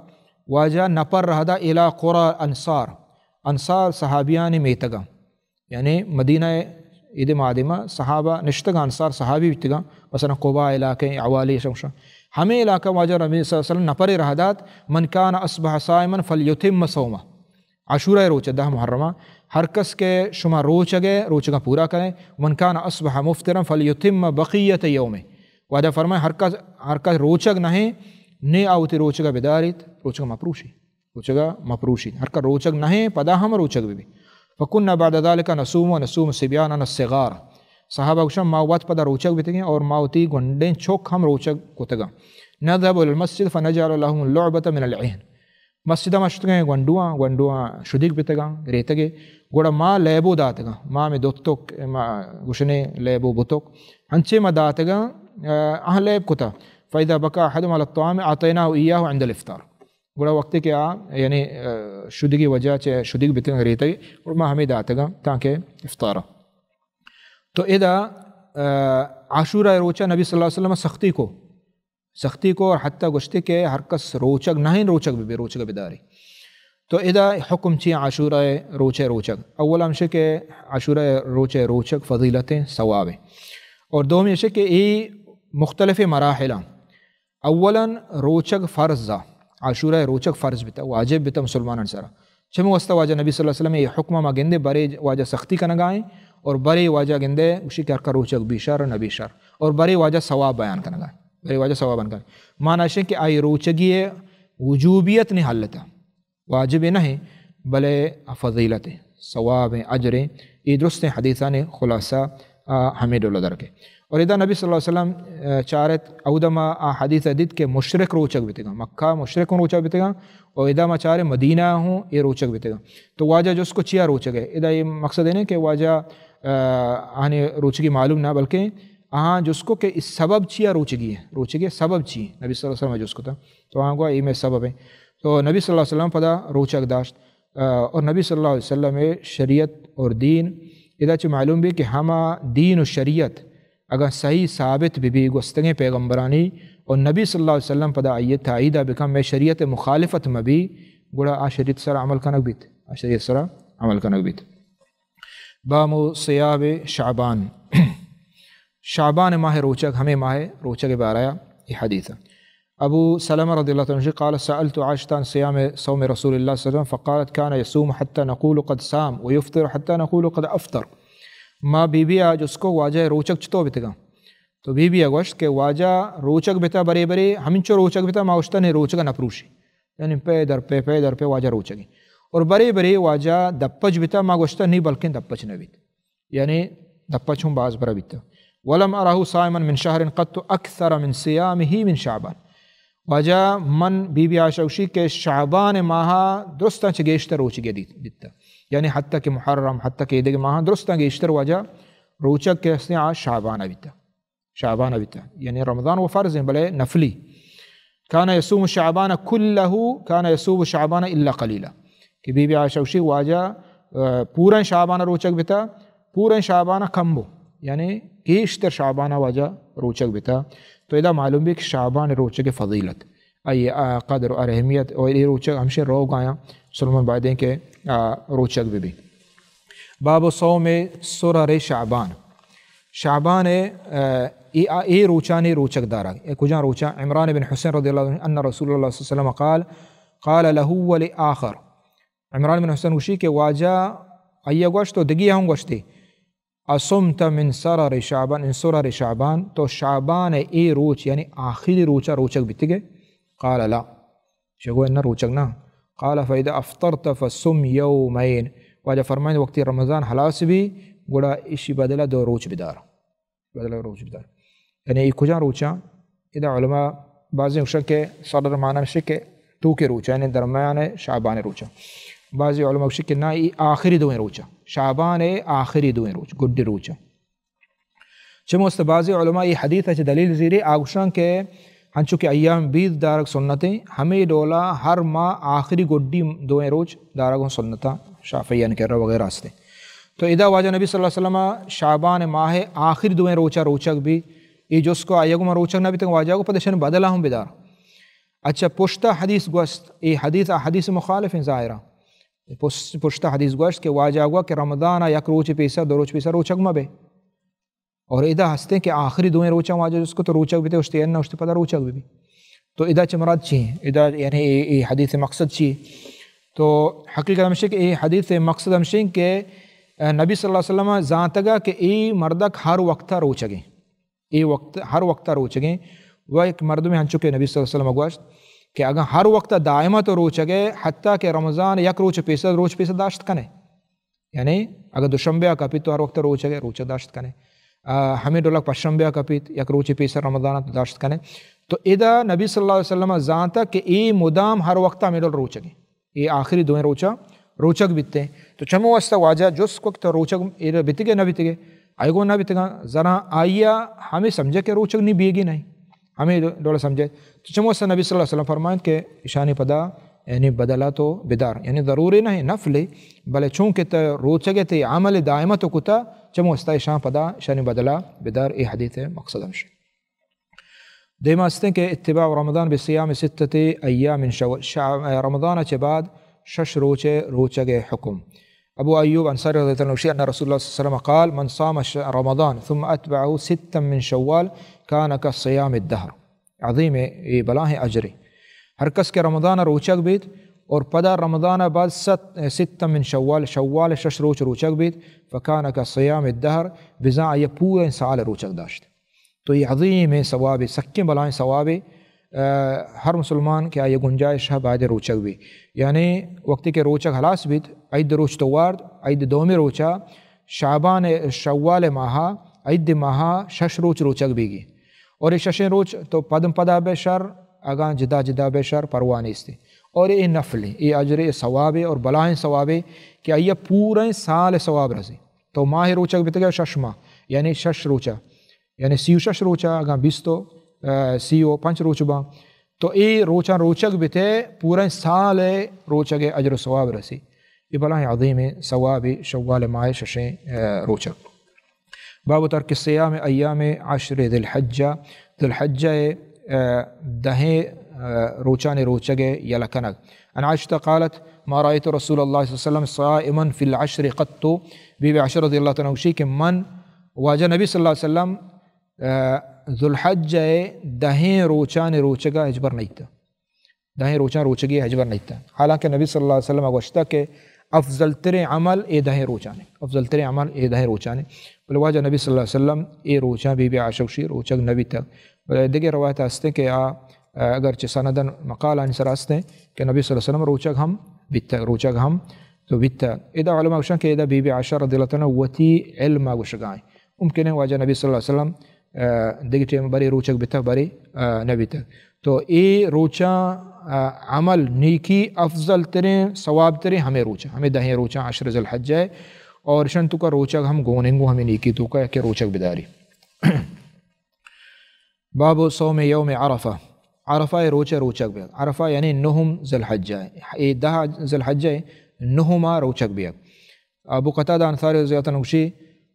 A: واجہ نپر رہدا الى قرى انصار، انصار صحابیان میتگا یعنی مدینہ عید معدمہ صحابہ نشتگا انصار صحابی بتگا مثلا قباء علاقے عوالی شمشا ہمیں علاقہ واجہ نبی صلی اللہ علیہ وسلم نپر رہدات من کان اصبح صائما فلیتم صومہ عاشوراء روچہ دہ محرمہ ہر کس کے شما روچگے روچگا پورا کریں. من کان اصبح مفطرا فلیتم بقیت یوم، واجہ فرمائے ہر کس روچگ نہیں نے آوتی روچگا بداریت روچگا مپروشی، روچگا مپروشی ہر کا روچگ نہیں پدا ہم روچگ بھی. فکننا بعد ذلك نصوم صبیاننا الصغار، صحابہ کشم ماوات پدا روچگ بھی تگیں اور ماوتی گنڈیں چوک ہم روچگ کو تگا. نذهب الى المسجد فنجعل لهم اللعبة من العين، مسجدہ مشتگیں گنڈواں شدیق بھی تگا ریتگے گوڑا ما لیبو داتگا ما میں دوتوک گشنے لیبو بطوک ہنچے ما داتگا اہل لیب کتا. فإذا بقى أحدهم على الطعام أعطيناه إياه عند الإفطار، گوڑا وقت کہ یعنی شدگی وجہ چے شدیق بھی تگا ریتگے اور ما ہمیں داتگا تاکہ افطارا. تو ادا عاشوراء روچہ نبی صلی اللہ علیہ وسلم سختی کو اور حتیٰ گشتے کہ ہر کس روچگ نہیں روچگ بھی روچگ بداری. تو ادا حکم چی عاشوراء روچگ اولا ہمشہ کہ عاشوراء روچگ فضیلتیں ثوابیں، اور دوم یہ کہ ای مختلف مراحل. اولا روچگ فرض عاشوراء روچگ فرض بتا واجب بتا مسلمان سرا چم واسطہ واجہ نبی صلی اللہ علیہ وسلم یہ حکمہ ما گندے برے واجہ سختی کا نگائیں اور برے واجہ گندے اسی کہ ہر کا روچگ بیشار نبی شار اور برے واجہ ثواب بیان کا نگائیں برے واجہ ثواب بیان کریں. معنی ہے کہ آئی روچگی وجوبیت نہیں حالتا واجب نہیں بلے فضیلت ثواب اجریں یہ درست حدیثان خلاصہ ہمیں دولدر کے. اور ادا نبی صلی اللہ علیہ وسلم چارت اودما حدیث دید کہ مشرق روچک بیتگا مکہ مشرق روچک بیتگا اور ادا ما چارے مدینہ ہوں یہ روچک بیتگا. تو واجہ جو اس کو چیا روچک ہے ادا یہ مقصد ہے کہ واجہ آنے روچگی معلوم نہ بلکہ جس کو کہ اس سبب چیا روچگی ہے روچگی سبب چی نبی صلی اللہ علیہ وسلم جس کو تھا تو کو یہ میں سبب ہے. تو نبی صلی اللہ علیہ وسلم پدا روچک داشت اور نبی صلی اللہ علیہ وسلم شریعت اور دین ادا چ معلوم بھی کہ ہما دین و شریعت اگر صحیح ثابت بھی گستگیں پیغمبرانی اور نبی صلی اللہ علیہ وسلم پدا آئیت تعیدہ بکم میں شریعت مخالفت میں بھی گوڑا شریعت سرا عمل کنک بیت شریعت سرا عمل کنک بیت. بامو صیاب شعبان شعبان ماہ روچک ہمیں ماہ روچک بارایا یہ حدیث. ابو سلمہ رضی اللہ عنہ قال سألت عائشة عن صيام صوم رسول الله صلی اللہ علیہ وسلم فقالت كان يصوم حتى نقول قد صام ويفطر حتى نقول قد افطر. ما بی بی جس کو واجہ روچک چتو بتگا تو بی بی گوشت کہ واجہ روچک بتا برے برے ہمیں چو روچک بتا ماوشتا نے روچک نپروشی یعنی پے در پہ واجہ روچگی اور برے برے واجہ دپچ بتا ما گوشتا نہیں بلکہ دپچ نہ بیت یعنی دپچ ہوں باز برا بیتا. ولم اراه صائما من شهر قط اکثر من صيامه من شعبان. واجہ من بی بی عائشہ کہ شعبان ماہ درستاں چگیشتر روچگی دیتا یعنی حتیٰ کہ محرم حتیٰ کہ عید ماہ درستاں گیشتر واجہ روچک کے حسن شعبان بیتا یعنی رمضان وہ فرض ہیں بلے نفلی. کان یصوم شعبان کلہ کان یصوم شعبان الا قلیلا کہ بی بی عائشہ واجہ پورا شعبان روچک بیتا پورا شعبان کمبو یعنی گیشتر شعبان واجہ روچک بیتا. تو ادا معلوم بھی کہ شعبان روچک فضیلت آئیے قدر اور اہمیت اور یہ روچک ہمشہ روگ آیا سلمان بائدیں کے روچک بھی. باب صوم سرر شعبان اے روچانی روچک دارا کجا روچا. عمران بن حسین رضی اللہ عنہ ان رسول اللہ صلی اللہ علیہ وسلم قال له ولآخر. عمران بن حسین وشی کہ واجہ آئیے گوشت تو دگی ہوں گوشتی اصمت من سرر شعبان ان سرر شعبان تو شعبان ای روچ یعنی آخری روچا روچک بیتی گئے. قال لا شگو انہ روچک نا قال فإذا أفطرت فصم يومين واجہ فرمائیں وقتی رمضان حلاس بھی گوڑا اسی بدلہ دو روچ بدار یعنی ای کجا روچا اذا علماء بعضی اوشن کے صدر معنی نشے کہ تو کے روچا یعنی درمیان شعبان روچا بعضی علماء اوشن کہ نا ای آخری دویں روچا شعبان آخری دویں روچ گڈی روچا چمو است بعضی علماء ای حدیث ہے دلیل زیرے آگوشن کے ہنچو کہ ایام بیت دارک سنتیں ہمیں ڈولا ہر ماہ آخری گڈی دویں روچ دارگوں سنتا شافعیان کہہ رہا وغیرہ ہستے تو ادا واجہ نبی صلی اللہ علیہ وسلم شعبان ماہ آخری دویں روچک بھی یہ جس کو آئیگو میں روچک نہ بھی تک واجہ کو پتہ بدلا ہوں بدار اچھا پشتہ حدیث گوشت یہ حدیث مخالف ہیں ظاہرہ پشتہ حدیث گوشت کہ واجہ ہوا کہ رمضان یک روچ پیسہ دو روچ پیسہ روچک میں بے اور ادا ہستے کہ آخری دویں روچا واجہ جس کو تو روچک بھی تھے اشتے نہ اشتے پتہ روچک بھی تو ادا چمراد چاہیے ادا یعنی یہ حدیث مقصد چاہیے تو حقیقت ہمشہ کہ یہ حدیث مقصد ہمشہ کہ نبی صلی اللہ علیہ وسلم زانتگا کہ ای مردک ہر وقتہ روچگیں ای وقت ہر وقتہ روچگیں وہ ایک مرد میں ہن چکے نبی صلی اللہ علیہ وسلم گوشت کہ اگر ہر وقتہ دائمہ تو روچگے حتیٰ کہ رمضان یک روچ پیسہ داشت کنے یعنی اگر دوشنبہ کا پیت تو ہر وقت روچگے روچہ داشت کنے ہمیں ڈولک پشنبہ کا پیت یک روچ پیسہ رمضان تو داشت کنے تو ادا نبی صلی اللہ علیہ وسلم زانتا کہ ای مدام ہر وقتہ ہمیں ڈول روچگیں یہ آخری دویں روچک بیتے ہیں تو چمو واسطہ واجہ جس وقت روچک بیتگے نہ بیتگے آئیگو نہ بیتگا ذرا آئیا ہمیں سمجھے کہ روچک نہیں بیگی نہیں ہمیں ڈولا سمجھے تو چمو واسطہ نبی صلی اللہ علیہ وسلم فرمائیں کہ اشانی پدا یعنی بدلا تو بدار یعنی ضروری نہیں نفل بلے چونکہ تو روچگے تے عمل دائمہ تو کتا چمو واسطہ اشان پدا اشانی بدلا بدار یہ حدیث مقصد ہمشہ دیما ہستے کہ اتباع رمضان بصیام ستۃ ایام من شوال رمضان کے بعد شش روچگ حکم ابو ایوب انصاری رضی اللہ عنہ ان رسول اللہ صلی اللہ علیہ وسلم قال من صام رمضان ثم اتبعه ستا من شوال كان كصيام الدهر عظیم یہ بلا ہے اجر ہر کس کے رمضان روچک بیت اور پدا رمضان بعد ستا من شوال شش روچک بیت فكان كصيام الدهر بزا یہ پورے سال روچک داشت تو یہ عظیم ثواب سکیں بلائیں ثواب ہر مسلمان کیا یہ گنجائش ہے بعد روچک بھی یعنی وقتی کے روچک حلاس بیت عید روچ توارد عید دومی روچا شعبان شوال ماہا عید ماہا شش روچک بھی گی اور یہ شش روچ تو پدم پدا بے شر اگاں جدا بے شر پروانی استی اور یہ نفل یہ اجر ثواب اور بلائیں ثواب کہ یہ پورے سال ثواب رسی تو ماہ روچک بیت گیا شش ماہ یعنی شش روچا یعنی سیو شش روچا اگاں بیستو سیو پنچ روچ با تو ای روچک بیتے پورے سال روچک اجر و ثواب رسی یہ بلا عظیم ثواب شوال ماہ ششیں روچک باب ترک صیام ایام عشر ذی الحجہ دہیں روچک یلکنک ان عائشہ قالت ما رأیت رسول اللہ صلی اللہ علیہ وسلم صائما فی العشر قط بی عائشہ رضی اللہ عنہ کہ من واجہ نبی صلی اللہ علیہ وسلم ذوالحجہ دہیں روچگا اجبر نہیں تھا دہیں روچگی اجبر نہیں تھا حالانکہ نبی صلی اللہ علیہ وسلم گوشتا کہ افضل تر عمل اے دہیں روچانے افضل تر عمل اے دہیں روچانے بل واجہ نبی صلی اللہ علیہ وسلم اے روچاں بی عائشہ روچگ نبی تک دیگر روایت ہستے کہ اگرچہ سندن مقال انسر ہستے کہ نبی صلی اللہ علیہ وسلم روچگ ہم تو بیتا ادا علماء وشن کہ ادا بی عائشہ رضی اللہ عنہ وتی علم گوشگائیں ممکن ہے واجہ نبی صلی اللہ علیہ وسلم دیکھ ٹیم بری روچک بیتا بری نبی تک تو ای روچا عمل نیکی افضل ترین ثواب ترین ہمیں روچا ہمیں دہیں روچا عشر ذی الحجہ ہے اور شن تو کا روچک ہم گوننگو ہمیں نیکی تو کا کہ روچک بداری باب صوم یوم عرفہ روچک بیگ عرفہ یعنی نہم ذی الحجہ ہے 10 ذی الحجہ نہما روچک بیگ ابو قتادہ انصاری رضی اللہ عنہ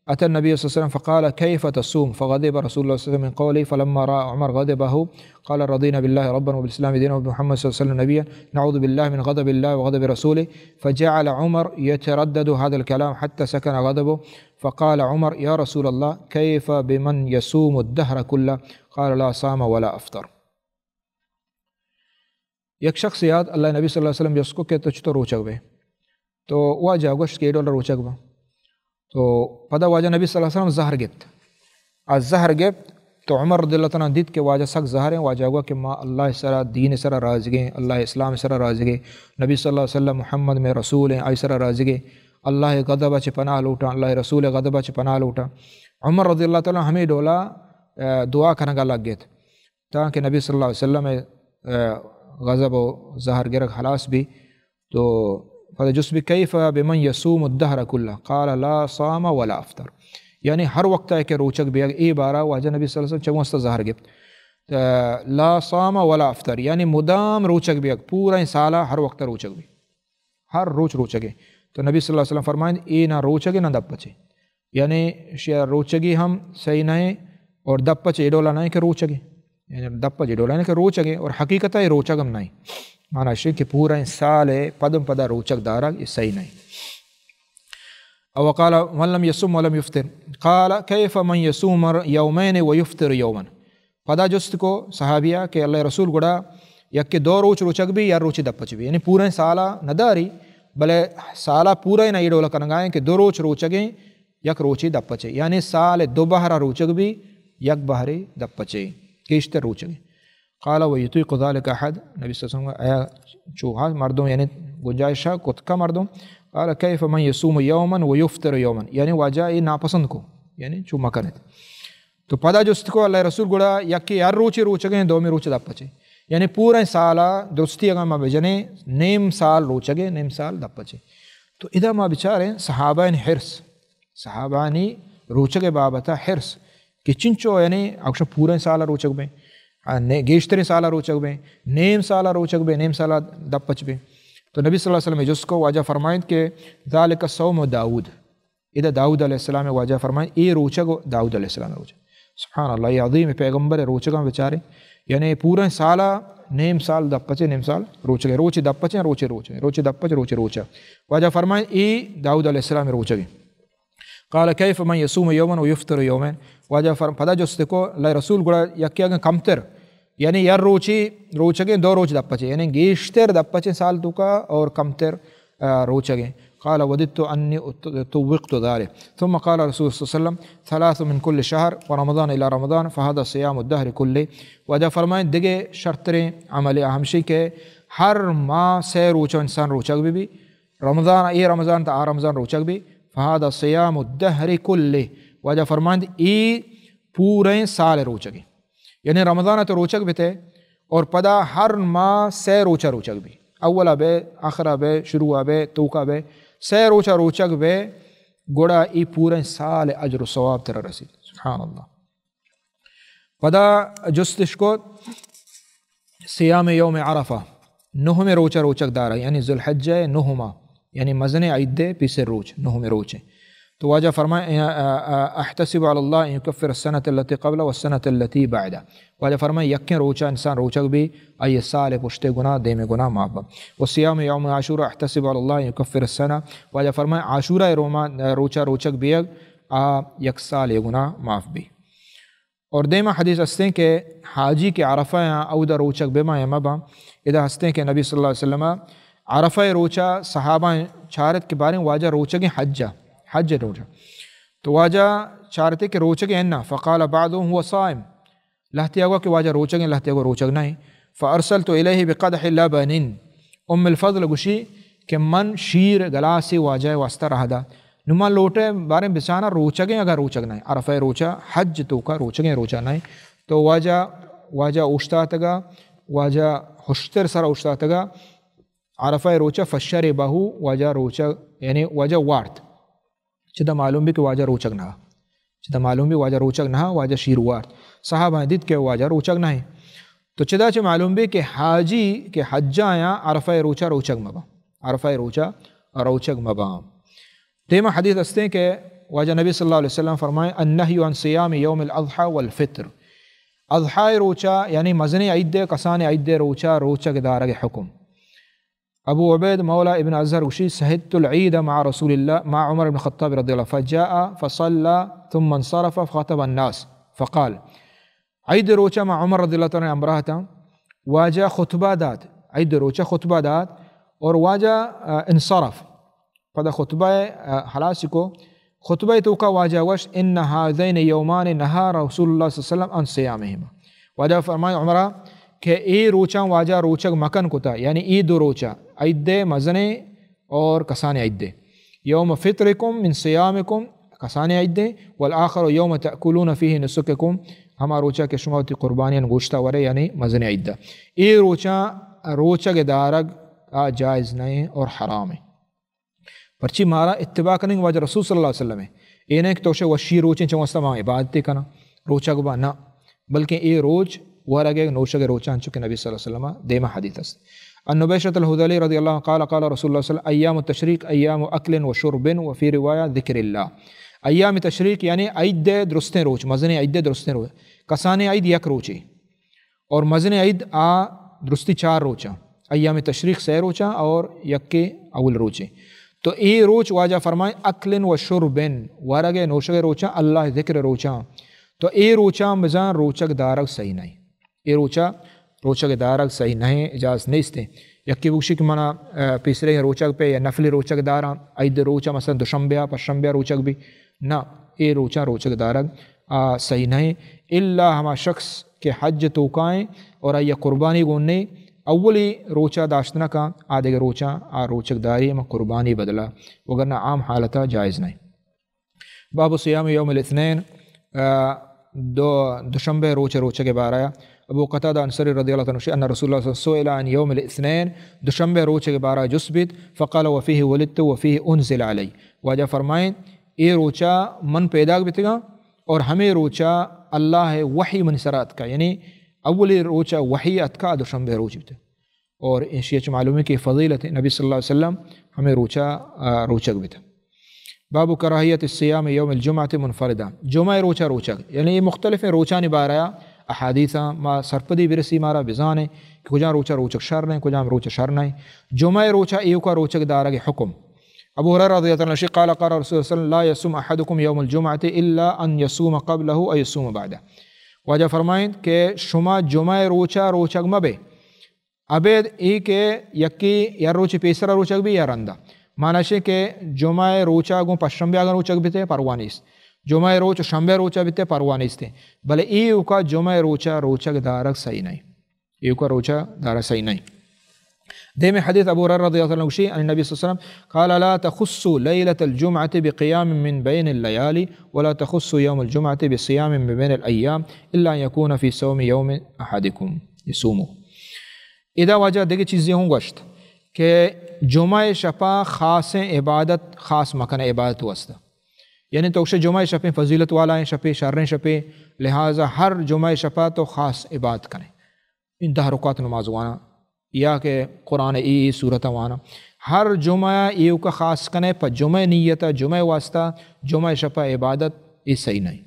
A: أتى النبي صلى الله عليه وسلم فقال كيف تصوم فغضب رسول الله صلى الله عليه وسلم من قوله فلما رأى عمر غضبه قال رضينا بالله ربا وبالإسلام دينا وبمحمد صلى الله عليه وسلم نبيا نعوذ بالله من غضب الله وغضب رسوله فجعل عمر يتردد هذا الكلام حتى سكن غضبه فقال عمر يا رسول الله كيف بمن يصوم الدهر كله قال لا صام ولا أفطر یک شخص یاد اللہ نبی صلی اللہ علیہ وسلم جس کو کہ تجھ تو روچک بے تو واجہ گوشت کے ڈالر روچک با تو پدا واجہ نبی صلی اللہ علیہ وسلم زہر گفت از زہر گفت تو عمر رضی اللہ تعالیٰ دید کہ واجہ سخت ظاہر ہیں، واجہ ہوا کہ ما اللہ سرا دین سرا رازگیں، اللہ اسلام سرا رازگیں، نبی صلی اللہ علیہ وسلم محمد میں رسول ہیں آئی سرا رازگیں، اللہ غضب چ پناہ لوٹا، اللہ رسول غضب چ پناہ لوٹا. عمر رضی اللہ تعالیٰ ہمیں ڈولا دعا کرنے لگ گئے تھے تاکہ نبی صلی اللہ علیہ وسلم غضب و ظہر گرگ حلاس بھی. تو فجس بھی کیف بمن یصوم الدہر کلہ قال لا صام ولا افطر، یعنی ہر وقت ہے کہ روچک بھی ای بارہ واجہ نبی صلی اللہ علیہ وسلم چوست ظہر گفت لا صام ولا افطر، یعنی مدام روچک بھی پورا سالہ ہر وقت روچک بھی ہر روچ روچگے. تو نبی صلی اللہ علیہ وسلم فرمائیں ای نہ روچگے نہ دب پچے، یعنی روچگی ہم صحیح نہیں اور دب پچے ایڈولا نہیں کہ روچگے، یعنی دب پچے ایڈولا نہیں کہ روچگے، اور حقیقت ہے روچگ ہم نہیں، مانا شریف کہ پورا سال پدم پدا روچک دارا یہ صحیح نہیں. وقال من لم يصم ولم يفطر قال كيف من يصوم يومين ويفطر يوما. پدا جست کو صحابیہ کہ اللہ رسول گڑا یک کہ دو روچ روچک بھی یا روچی دب پچ بھی، یعنی پورا سالہ نہ داری بلے سالہ پورا ہی نہ ڈولا کنگائیں کہ دو روچ روچگیں یک روچی دب پچے، یعنی سال دو بہرہ روچک بھی یک بہری دب پچے کیشتر روچگیں. قال ویطیق ذلک احد، نبی صلی اللہ علیہ وسلم ایا چوہا مردوں یعنی گنجائشہ کتکا مردوں. قال کیف من یصوم یوما ویفطر یوما، یعنی واجہ یہ ناپسند کو یعنی چو مکنت. تو پدا جست کو اللہ رسول گڑا یکی یار روچی روچگیں دو میں روچ دب پچے، یعنی پورا سالہ درستی اگر ما بجنے نیم سال روچگے نیم سال دب پچے. تو ادھا ما بچاریں صحابین حرس، صحابانی روچگے بابتا حرس کہ چنچو یعنی اکشا پورا سالہ روچگ بیں گیشتر سالہ روچگ بیں نیم سالہ روچگ بیں نیم سالہ دب پچ بیں. تو نبی صلی اللہ علیہ وسلم جس کو واجہ فرمائیں کہ ذالک صوم داود، ادھا داود علیہ السلام واجہ فرمائیں اے روچگ داود علیہ السلام روچگ. سبحان اللہ، یہ عظیم پیغمبر روچگاں بیچارے، یعنی پورا سالہ نیم سال دب پچے نیم سال روچگے، روچی دب پچے روچے روچے روچے دب پچے روچے روچا. واجہ فرمائیں اے داود علیہ السلام روچگے. قال کیف من یصوم یوما ویفطر یوما، واجہ پدا جس کو اللہ رسول گڑا یکی اگر کمتر یعنی یار روچی روچگیں دو روچ دب پچے، یعنی گیشتر دب پچے سال تو کا اور کمتر روچگیں. قال وددت انی طوقت ذلك ثم قال رسول صلی اللہ علیہ وسلم ثلاث من كل شهر ورمضان الى رمضان فهذا صيام الدهر كله. واجہ فرمائیں دیگے شرطیں عمل ہمشی کے ہر ماہ سے روچو انسان روچگ بھی رمضان ای رمضان تا رمضان روچگ بھی فهذا صيام الدهر كله. واجہ فرمائیں ای پورے سال روچگے، یعنی رمضان تو روچگ بھی تھے اور پدا ہر ماہ سے روچا روچگ بھی، اولا بے آخرہ بے شروع بے توکا بے سے روچا روچگ بے گوڑا ای پورے سال اجر و ثواب تر رسید. سبحان اللہ. پدا جستش کو سیام یوم عرفہ نہم روچا روچک دارا، یعنی ذوالحجہ نہما یعنی مزن عیدے پیسے روچ نہم روچے. تو واجہ فرمائیں احتسب علی اللہ ان یکفر السنۃ التی قبل والسنۃ التی بعد. واجہ فرمائیں یکیں روچا انسان روچک بھی ای سال پشتے گناہ دے میں گناہ معاف. والصیام یوم عاشورہ احتسب علی اللہ ان یکفر السنہ. واجہ فرمائیں عاشورہ روچا روچک بھی یک سال یہ گناہ معاف بھی. اور دیمہ حدیث ہستے کہ حاجی کے عرفہ یا اودہ روچک بیما یا مبا ادھا ہستے کہ نبی صلی اللہ علیہ وسلم عرفہ روچا صحابہ چارت کے بارے میں واجہ روچک حج روچا. تو واجہ چارتے کہ روچک انا فقال بعضهم هو صائم، لہتیا گوا کہ واجہ روچک لہتیا گوا روچک نہیں. فارسلت الیہ بقدح لبن، ام الفضل گوشی کہ من شیر گلاسی واجہ واسطہ رہا دا نما لوٹے بارے بچانا روچگیں اگر روچگ نہیں عرفہ روچا حج تو کا روچگیں روچا نہیں. تو واجہ اوشتا تگا واجہ حشتر سر اوشتا تگا عرفہ روچا فشر بہو واجہ روچا یعنی واجہ وارت چدہ معلوم بھی کہ واجہ روچگ نہ چدہ معلوم بھی واجہ روچگ نہ واجہ شیر وارت. صحابہ دید کہ واجہ روچگ نہ تو چدہ چھ معلوم بھی کہ حاجی کے حجہ یا عرفہ روچا روچگ مبا عرفہ روچا روچگ مبا. دیمہ حدیث ہستے ہیں کہ واجہ نبی صلی اللہ علیہ وسلم فرمائیں النہی عن صیام یوم الاضحی والفطر. اضحی روچا یعنی مزنی عید کسان عید روچا روچگ دارگ حکم. ابو عبید مولا ابن ازہر وشی سہدت العید مع رسول اللہ مع عمر بن خطاب رضی اللہ فجاء فصلى ثم انصرف فخطب الناس فقال. عید روچا مع عمر رضی اللہ تعالیٰ امراہ تھا، واجہ خطبہ داد عید روچا خطبہ داد اور واجہ انصرف پدا خطبہ حلاسی کو خطبہ تو کا واجہ وش ان ہذین یومان نہا رسول اللہ صلی اللہ علیہ وسلم عن صیامہما، واجہ فرمائے عمرہ کہ ای روچاں واجہ روچک مکن کتا، یعنی ای دو روچا عید مزنے اور کسان عید، یوم فطرکم من صیامکم کسان عید، والآخر یوم تأکلون فیہ نسککم ہما روچا کہ شما تی قربانیاں گوشتا ورے یعنی مزن عید، ای روچا روچک دارگ جائز نہیں اور حرام ہے، پرچی مارا اتباع کرنے واجہ رسول صلی اللہ علیہ وسلم ہے، یہ نہیں کہ توشے وشی روچیں چونستا ماں عبادتی کنا روچا گبا نہ، بلکہ یہ روچ ورگے نوشگ روچان چکے نبی صلی اللہ علیہ وسلم دیما حدیث است۔ النبیشۃ الہذلی رضی اللہ قال قال رسول اللہ صلی اللہ علیہ وسلم ایام التشریق ایام اکل و شرب و فی روایہ ذکر اللہ، ایام تشریق یعنی عید درستیں روچ، مزن عید درستیں روچ، کسان عید یک روچی اور مزن عید درستی 4 روچا، ایام تشریق 6 روچا اور یک کے اول روچے، تو ای روچ واجہ فرمائیں اکل و شرب ورگے نوشگ روچا اللہ ذکر روچا، تو ای روچا مزان روچک دارگ صحیح نہیں، ای روچک دارگ صحیح نہیں اجازت نہیں استے، یکی بوشی کہ منا پیسرے روچک پہ یا نفلی روچک دارا عید روچا مثلا دوشنبہ پشنبہ روچک بھی نہ، ای روچک دارگ صحیح نہیں، الا ہما شخص کے حج توکائیں اور یا قربانی گوننے اولی روچا داشتنا کا آدھے روچا روچک داری اما قربانی بدلا، وگرنہ عام حالتا جائز نہیں۔ باب صیام یوم الاثنین، دوشنبہ روچہ کے بارے ابو قتادہ انصاری رضی اللہ عنہ ان رسول اللہ صلی اللہ علیہ وسلم سئل عن یوم الاثنین، دوشنبہ روچہ کے بارے جسبت فقال وفیہ ولدت وفیہ انزل علی، واجہ فرمائیں اے روچہ من پیدا بتگا اور ہمیں روچہ اللہ وحی من سرات کا، یعنی اولی روچہ وحی اتکا دوشنبہ روچ بتا، اور انشیچ معلوم ہے کہ فضیلت نبی صلی اللہ علیہ وسلم ہمیں روچک بتا۔ باب کراہیت الصیام یوم الجمعہ منفردہ، جمعہ روچک یعنی یہ مختلف روچہ نبارایا احادیثہ ما سرپدی برسی مارا بزانے کہ کجا روچک شر نہیں، کجا روچہ شر نہیں، جمعہ روچہ ایو کا روچک دارگ حکم۔ ابو ہریرہ رضی اللہ عنہ قال قال رسول اللہ صلی اللہ علیہ وسلم لا یصوم احدکم یوم الجمعہ الا ان یصوم قبلہ او یصوم بعدہ، واجہ فرمائیں کہ شما جمعہ روچک مبے ابید ای کہ یکی یا روچ پیسرا روچک بھی یا رندہ، معنی کہ جمعہ روچہ گوں پشنبہ اگر روچک بھی تے پروانیس، جمعہ روچ شنبہ روچہ بھی تے پروانیس تے، بلے ایو کا جمعہ روچک دارک صحیح نہیں، ایو کا روچہ دارک صحیح نہیں۔ دیم حدیث ابو ہریرہ رضی اللہ عنہ عن النبی صلی اللہ علیہ وسلم قال لا تخصوا ليلة الجمعة بقيام من بين الليالي ولا تخصوا يوم الجمعة بصيام من بين الأيام إلا أن يكون في صوم يوم أحدكم يصومه۔ اذا وجہ دیکھ چیزیں ہوں گشت کہ جمعہ شپا خاص عبادت خاص مکان عبادت واسطہ، یعنی تو جمعہ شپیں فضیلت والا ہیں شپے شریں شپے، لہٰذا ہر جمعہ شپا تو خاص عبادت کریں، انتہا رکعت نماز وانا یا کہ قرآن ای صورت وانا، ہر جمعہ ایو کا خاص کنے پر جمعہ نیتا جمعہ واسطہ جمعہ شپا عبادت یہ صحیح نہیں۔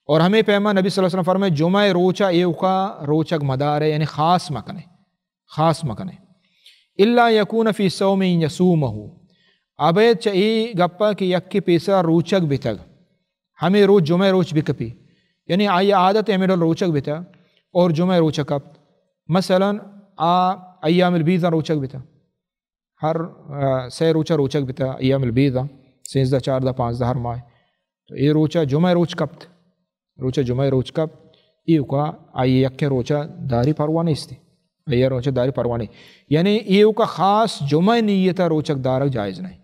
A: اور ہمیں پیما نبی صلی اللہ علیہ وسلم فرمائے جمعہ روچہ ایو کا روچک مدار ہے، یعنی خاص مکنے الا یکون فی صوم یصومہ، ابے چاہی گپا کہ یکی پیسا روچک بتگ ہمیں روز جمعہ روچ بکپی، یعنی آئی عادت ہمیں روچک بتا اور جمعہ روچک اب مثلا ایام البیضہ روچک بتا، ہر 6 روچہ روچک بتا ایام البیضہ 13 14 15 ہر ماہ، تو یہ روچہ جمعہ روچ کبت روچہ جمعہ روچ کب ایو کا آئی یک روچہ داری پروانی استی، یہ روچہ داری پروانی، یعنی ایو کا خاص جمعہ نیتا روچک دارک جائز نہیں،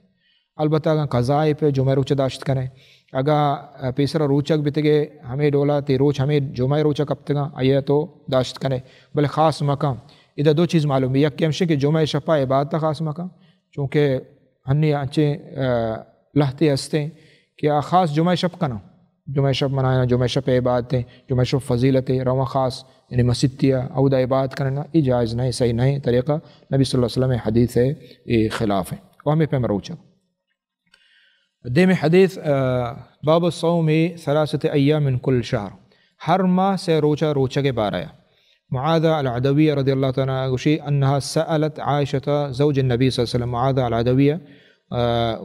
A: البتہ اگر قضاء پہ جمعہ روچہ داشت کریں، اگر پیسرا روچک بتگے ہمیں ڈولا تی روچ ہمیں جمعہ روچہ کب تگا آئیے تو داشت کریں، بلے خاص مقام ادھر 2 چیز معلوم ہے، یک کہ ہمشہ کہ جمعہ شپا عبادت خاص مقام، چونکہ ہنی انچے لہتے ہستے کہ خاص جمعہ شپ کنا، جمعہ شپ منانا، جمعہ شپ عبادتیں، جمعہ شپ فضیلتیں رواں خاص یعنی مسجدیہ عودہ عبادت کرنا یہ جائز نہیں، صحیح نہیں طریقہ، نبی صلی اللہ علیہ وسلم حدیث ہے یہ خلاف ہے، وہ ہمیں پہ مروچہ۔ دیم حدیث باب الصوم 3 ایام من کل شہر، ہر ماہ سے روچہ کے بارے معاذہ العدویہ رضی اللہ تعالیٰ گوشی انہا سألت عائشہ زوج النبی صلی اللہ علیہ وسلم، معاذہ العدویہ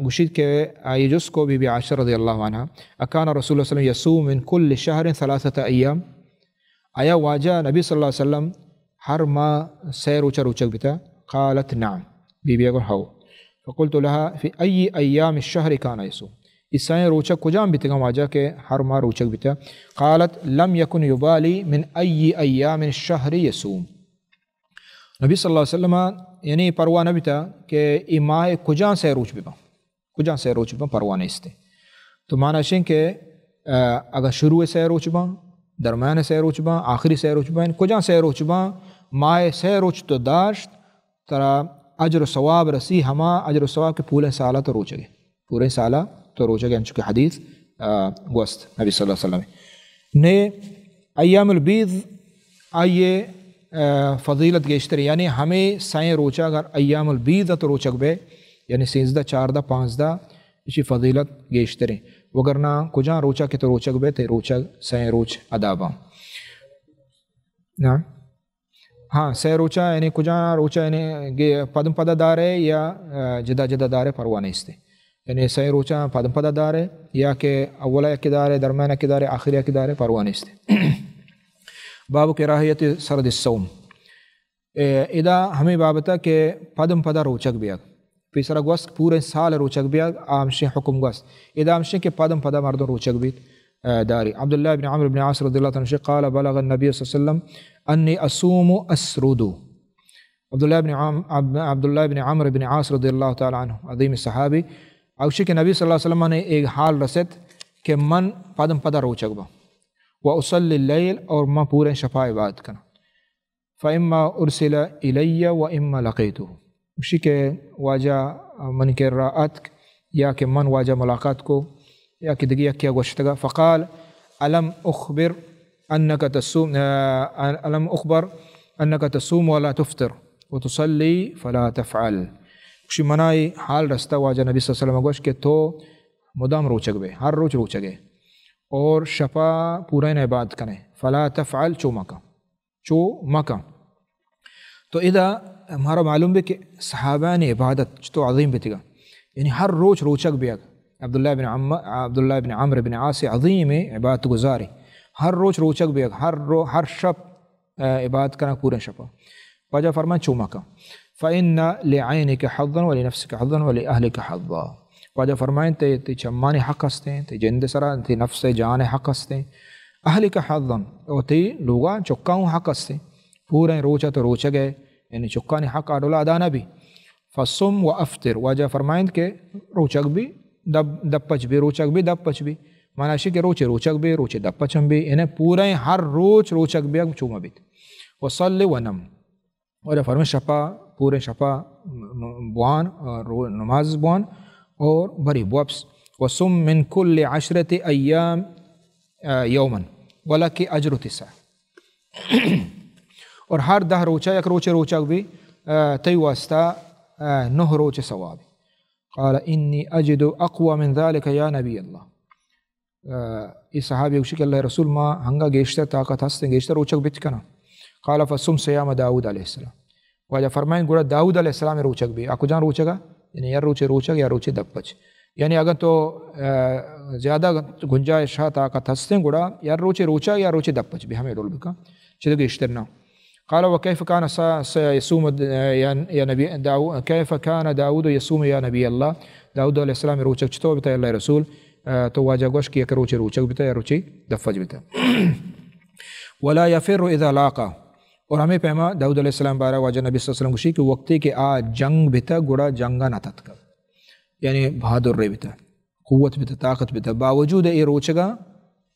A: گوشید کہ آئی جس کو بی عائشہ رضی اللہ عنہ اکان رسول اللہ صلی اللہ علیہ وسلم یصوم من کل شہر 3 ایام، آیا واجہ نبی صلی اللہ علیہ وسلم ہر ماہ 6 روچک بتا؟ قالت نعم، بی اگر ہو، فقلت لها فی ای ایام الشہر کانا یصوم، عیسائیں روچک کجام بیتگا واجہ کہ ہر ماہ روچک بیتا. قالت لم یکن یبالی من ای ایام الشہر یصوم. نبی صلی اللہ علیہ وسلم یعنی پرواہ نہ بیتا کہ ای ماہ کجاں سے روچ بیپا، کجاں سے روچ بیپا پرواہ نہیں استے. تو معنی شیں کہ اگر شروع سے روچ با، درمیان سے روچ با، آخری سے روچ با، کجاں سے روچ با ماہ سے روچ تو داشت ترا اجر و ثواب رسی ہما اجر و ثواب کے پورے سالہ تو روچ گئے، پورے سالہ تو روچ گئے. انچو کہ حدیث گوست نبی صلی اللہ علیہ وسلم نے ایام البیض آئیے فضیلت گیشتر، یعنی ہمیں سائیں روچا اگر ایام البیض تو روچک بے یعنی 13 14 15 اسی فضیلت گیشتریں، وگرنہ کجاں روچا کہ تو روچک بے تے روچک سائیں روچ ادا با. ہاں سہ روچا یعنی کجاں روچا یعنی پدم پدہ دار ہے یا جدا جدا دار ہے پرواہ نہیں استے. یعنی سہ روچا پدم پدہ دار ہے یا کہ اولا کی دار ہے، درمیانہ کی دار ہے، آخریہ کی دار ہے، پرواہ نہیں استے. باب کراہیت سرد الصوم. ادا ہمیں بابتا کہ پدم پدہ روچک بیاگ پیسرا گوست پورے سال روچک بیاگ آمشی حکم گوست. ادا آمشی کہ پدم پدہ مردوں روچک بیت داری. عبداللہ بن عمرو بن عاص رضی اللہ عنہ قال بلغ النبی صلی اللہ علیہ وسلم انی اصوم اسرد. عبداللہ بن عمرو بن عاص رضی اللہ تعالی عنہ عظیم صحابی اوشی کہ نبی صلی اللہ علیہ وسلم نے ایک حال رسد کہ من پدم پدہ روچک با وأصلي الليل اور میں پورے شفا عبادت کرنا. فإما أرسل إلي وإما لقيته. اسی کہ واجہ من کے رات یا کہ من واجہ ملاقات کو یا کہ دگیا کیا گوشتگا. فقال ألم أخبر أنك تصوم ولا تفطر وتصلي فلا تفعل. اسی منائی حال رستہ واجہ نبی صلی اللہ علیہ وسلم گوشت کہ تو مدام روچک بے، ہر روچ روچگے اور شفا پورا عبادت کریں. فلا تفعل چو مکہ. تو ادا ہمارا معلوم ہے کہ صحابہ نے عبادت تو عظیم بھی تھا، یعنی ہر روچ روچک بھی. عبداللہ بن عمرو بن عاص عظیم عبادت گزاری، ہر روچ روچک بھی، ہر شب عبادت کرنا پورے شفا. وجہ فرمائیں چو مکہ. فإن لعینک حظا ولنفسک حظا ولأہلک حظا. واجہ فرمائیں تے چمانی حق ہستے تے جند سرا تے نفس جان حق ہستے، اہل کا حظن اور تے لوگا چکاؤں حق ہستے. پورے روچا تو روچا گئے یعنی چکا نے حق آڈولا ادا نہ بھی. فصم و افطر. واجہ فرمائیں کہ روچک بھی دب پچ بھی، روچک بھی دب پچ بھی. معنی کہ روچے روچک بھی، روچے دب پچم بھی، یعنی پورے ہر روچ روچک بھی چوما بھی. وصلی ونم. واجہ فرمائیں شفا پورے شفا بوان نماز بوان اور بری بوپس. وسم من کل 10 ایام یومن ولکی اجر 9. اور ہر 10 روچہ یک روچے روچک بھی تی واسطہ 9 روچے ثواب. قال انی اجد اقوى من ذلك یا نبی اللہ. اس صحابی اوشی کہ اللہ رسول ما ہنگا گیشتر طاقت ہستے گیشتر روچک بیت کنا. قال فصم صیام داود علیہ السلام. واجہ فرمائیں گوڑا داود علیہ السلام روچک بھی. آکو جان روچگا یعنی یا روچے روچک یا روچے دب پچ. یعنی اگر تو زیادہ گنجائش طاقت ہستے گوڑا یا روچے روچا یا روچے دب پچ بھی ہمیں رول بکا چیز گیشتر نہ. قال وكيف كان يصوم يا نبي داود، كيف كان داود يصوم يا نبي الله. داود علیہ السلام روچک چطور بتا اللہ رسول. تو واجہ گوش کیا کہ روچے روچک بتا یا روچے دفج بتا. ولا يفر اذا لاقى. اور ہمیں پیما داود علیہ السلام بارہ واجہ نبی صلی اللہ علیہ وسلم گوشی کہ وقتی کہ آ جنگ بتا گوڑا جنگا نہ تتکا، یعنی بہادر رہ بتا، قوت بتا، طاقت بتا. باوجود اے روچگا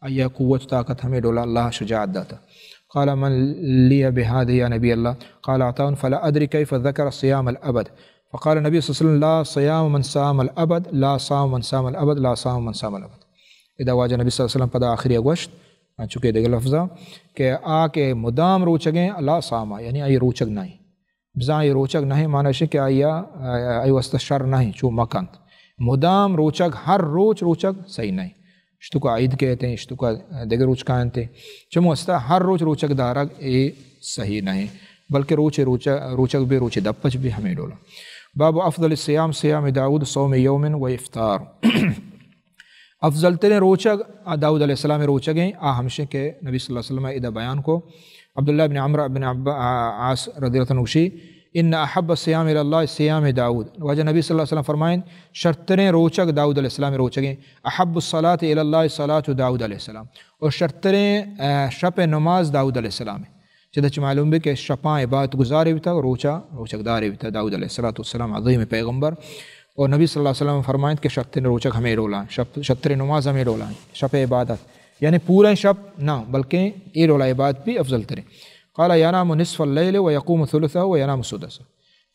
A: ایا قوت طاقت ہمیں ڈولا اللہ شجاعت داتا. قال من لي بهذه يا نبي الله. قال عطاء فلا أدري كيف ذكر صيام الأبد. فقال النبي صلى الله عليه وسلم لا صيام من صام الأبد، لا صام من صام الأبد، لا صام من صام الأبد. اذا واجہ نبی صلی اللہ علیہ وسلم پدا آخری گوشت چکے دیگر لفظہ کہ آ کے مدام روچگیں لا صاما یعنی آئی روچگ نہیں بزاں آئی روچگ نہیں معنی ہے کہ آئی وسط شر نہیں چو مکانت مدام روچگ ہر روچ روچگ صحیح نہیں. اشتو کا عید کہتے ہیں، اشتو کا دیگر روچ کہتے ہیں چمو استا ہر روچ روچک دارگ اے صحیح نہیں بلکہ روچک بھی روچ دپچ بھی ہمیں ڈولا. باب افضل الصیام صیام داود صوم یوم و افطار. افضل ترین روچک داود علیہ السلام روچگیں آ ہمشے کے نبی صلی اللہ علیہ وسلم ادا بیان کو. عبداللہ بن عمرو بن عاص رضی اللہ عنہ ان احب الصیام الی اللہ صیام داؤد وجہ نبی صلی اللہ علیہ وسلم فرمائیں شرطریں روچک داؤد علیہ السلام روچگیں احب الصلاۃ الی اللہ صلاۃ داؤد علیہ السلام اور شرطریں شپ نماز داؤد علیہ السلام چدچ معلوم بھی کہ شپاں عبادت گزارے بھی تھا روچک دارے بھی تھا داؤد علیہ السلام عظیم پیغمبر اور نبی صلی اللہ علیہ وسلم فرمائیں کہ شرطریں روچک ہمیں ڈولائیں شرطریں نماز ہمیں ڈولائیں شپ عبادت یعنی پورا شپ نہ بلکہ یہ ڈولا عبادت بھی افضل تریں قال ینام نصف اللیل و یقوم ثلثہ و ینام سدسہ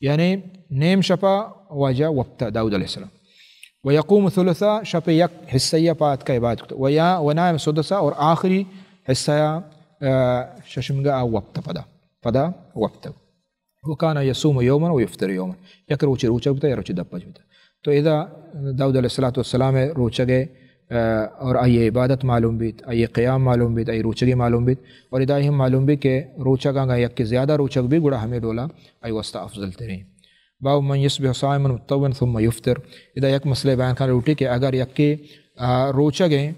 A: یعنی نیم شپا واجہ وقتا داؤد علیہ السلام و یقوم ثلثہ شپ یک حصہ پات کا عبادت و نائم سدسہ اور آخری حصہ ششمگا وقت پدا وقت وکانا یصوم یوما و یفطر یوما یک روچی روچہ بتا یا روچی دپج بتا تو اذا داؤد علیہ السلام روچگے اور آئی عبادت معلوم بیت آئی قیام معلوم بیت آئی روچگی معلوم بیت اور ادا ہم معلوم بھی کہ روچگا گا یک زیادہ روچگ بھی گڑا ہمیں ڈولا آئی وسطہ افضل ترین باب من یصبح صائما مطوعا ثم یفطر ادا یک مسئلہ بیان کھانا روٹی کہ اگر یک کے روچگیں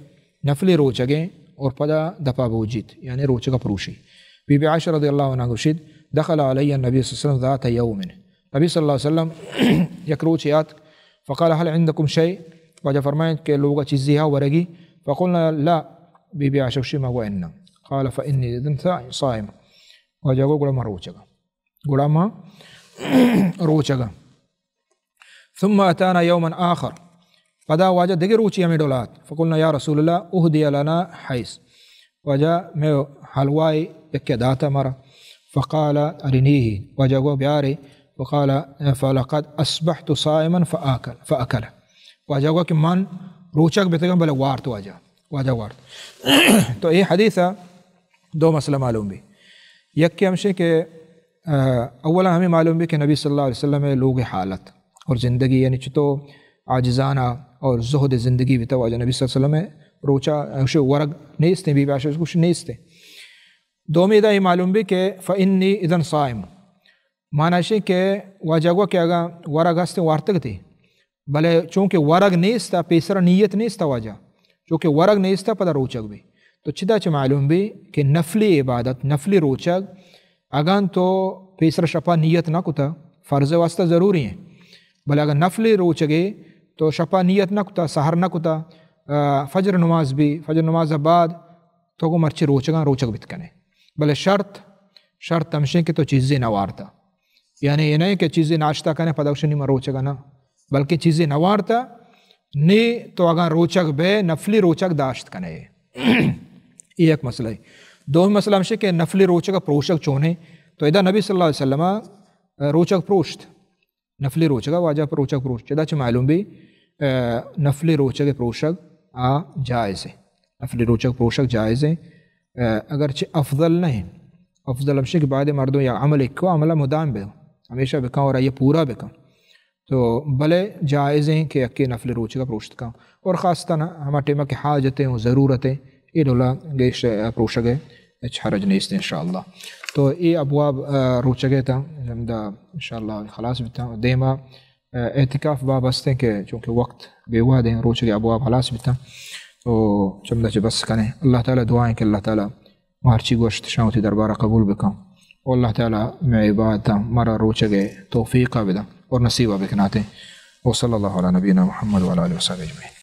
A: نفلی روچگیں اور پدا دپا بوجیت یعنی روچگا پروشی بی بی عائشہ رضی اللہ عنہ گوشید دخل علی النبی صلی اللہ علیہ وسلم ذات یوم نبی صلی اللہ علیہ وسلم یک روچیات فقال هل عندكم شيء واجہ فرمائیں کہ لوگا چیزی ہاں ورگی فقلنا لا بی بی عائشہ شما و انم قال فانی اذن صائم واجہ کو گڑا ما روچگا ثم اتانا یوما آخر پدا واجہ دیگر روچی ہمیں ڈولات فقلنا یا رسول اللہ اہدی لنا حیث واجہ میں حلوائی یک داتا مرا فقال ارنیہی واجہ کو بیارے وقال فلقد اصبحت صائما فاکل واجہ کو کہ من روچک بتگم بلے وارت واجہ وارت تو یہ حدیث دو مسئلہ معلوم بھی یک کہ ہمشے کہ اولا ہمیں معلوم بھی کہ نبی صلی اللہ علیہ وسلم لوگ حالت اور زندگی یعنی چھتو عاجزانہ اور زہد زندگی بھی تو واجہ نبی صلی اللہ علیہ وسلم روچا ورگ نیستے بی باشا کچھ نیستے دومی دا یہ معلوم بھی کہ فإنی اذن صائم معنی کہ واجہ کو کہ اگر ورگ ہستے وارتک تھی بلے چونکہ ورگ نیستا پیسرا نیت نیستا واجہ چونکہ ورگ نیستا پدا روچک بھی تو چدا چھ معلوم بھی کہ نفلی عبادت نفلی روچک اگان تو پیسرا شپا نیت نہ کتا فرض واسطہ ضروری ہیں بلے اگر نفلی روچگے تو شپا نیت نہ کتا سحر نہ کتا فجر نماز بھی فجر نماز بعد تو کو مرچی روچک بیت کنے بلے شرط تمشیں کہ تو چیزیں نوارتا یعنی یہ نہیں کہ چیزیں ناشتہ کنے پدوشنی میں روچگا نہ بلکہ چیزیں نوارتا نی تو اگر روچک بے نفلی روچک داشت کنے یہ ایک مسئلہ ہے دو مسئلہ ہمشہ کہ نفلی روچک پروشک چونے تو ادا نبی صلی اللہ علیہ وسلم روچک پروشت نفلی روچک واجہ روچک پروشت چدا چھ معلوم بھی نفلی روچک پروشک جائز ہے نفلی روچک پروشک جائز ہے اگرچہ افضل نہیں افضل ہمشہ کہ بعد مردوں یا عمل ایک کو عملہ مدام بے ہمیشہ بکاں اور یہ پورا بکاں تو بلے جائز ہیں کہ اکی نفل روچہ کا پروشت کا اور خاص طرح ہمارے ٹیمہ کی حاجتیں و ضرورتیں یہ ڈولا گیش پروشہ گئے حرج نہیں اس انشاءاللہ تو یہ ابواب روچہ گئے تھا جمدہ انشاءاللہ خلاص بھی تھا دیما اعتکاف باب ہستے کہ چونکہ وقت بے ہوا دیں روچہ گئے ابواب خلاص بھی تھا تو جمدہ چھ بس کریں اللہ تعالیٰ دعائیں کہ اللہ تعالیٰ مارچی گوشت شاوتی دربارہ قبول بکاں اور اللہ تعالیٰ میں عبادت مرا روچہ گئے توفیقہ بدا اور نصیبہ بکناتے وصلی اللہ علیہ نبینا محمد وعلی آلہ وصحبہ اجمعین.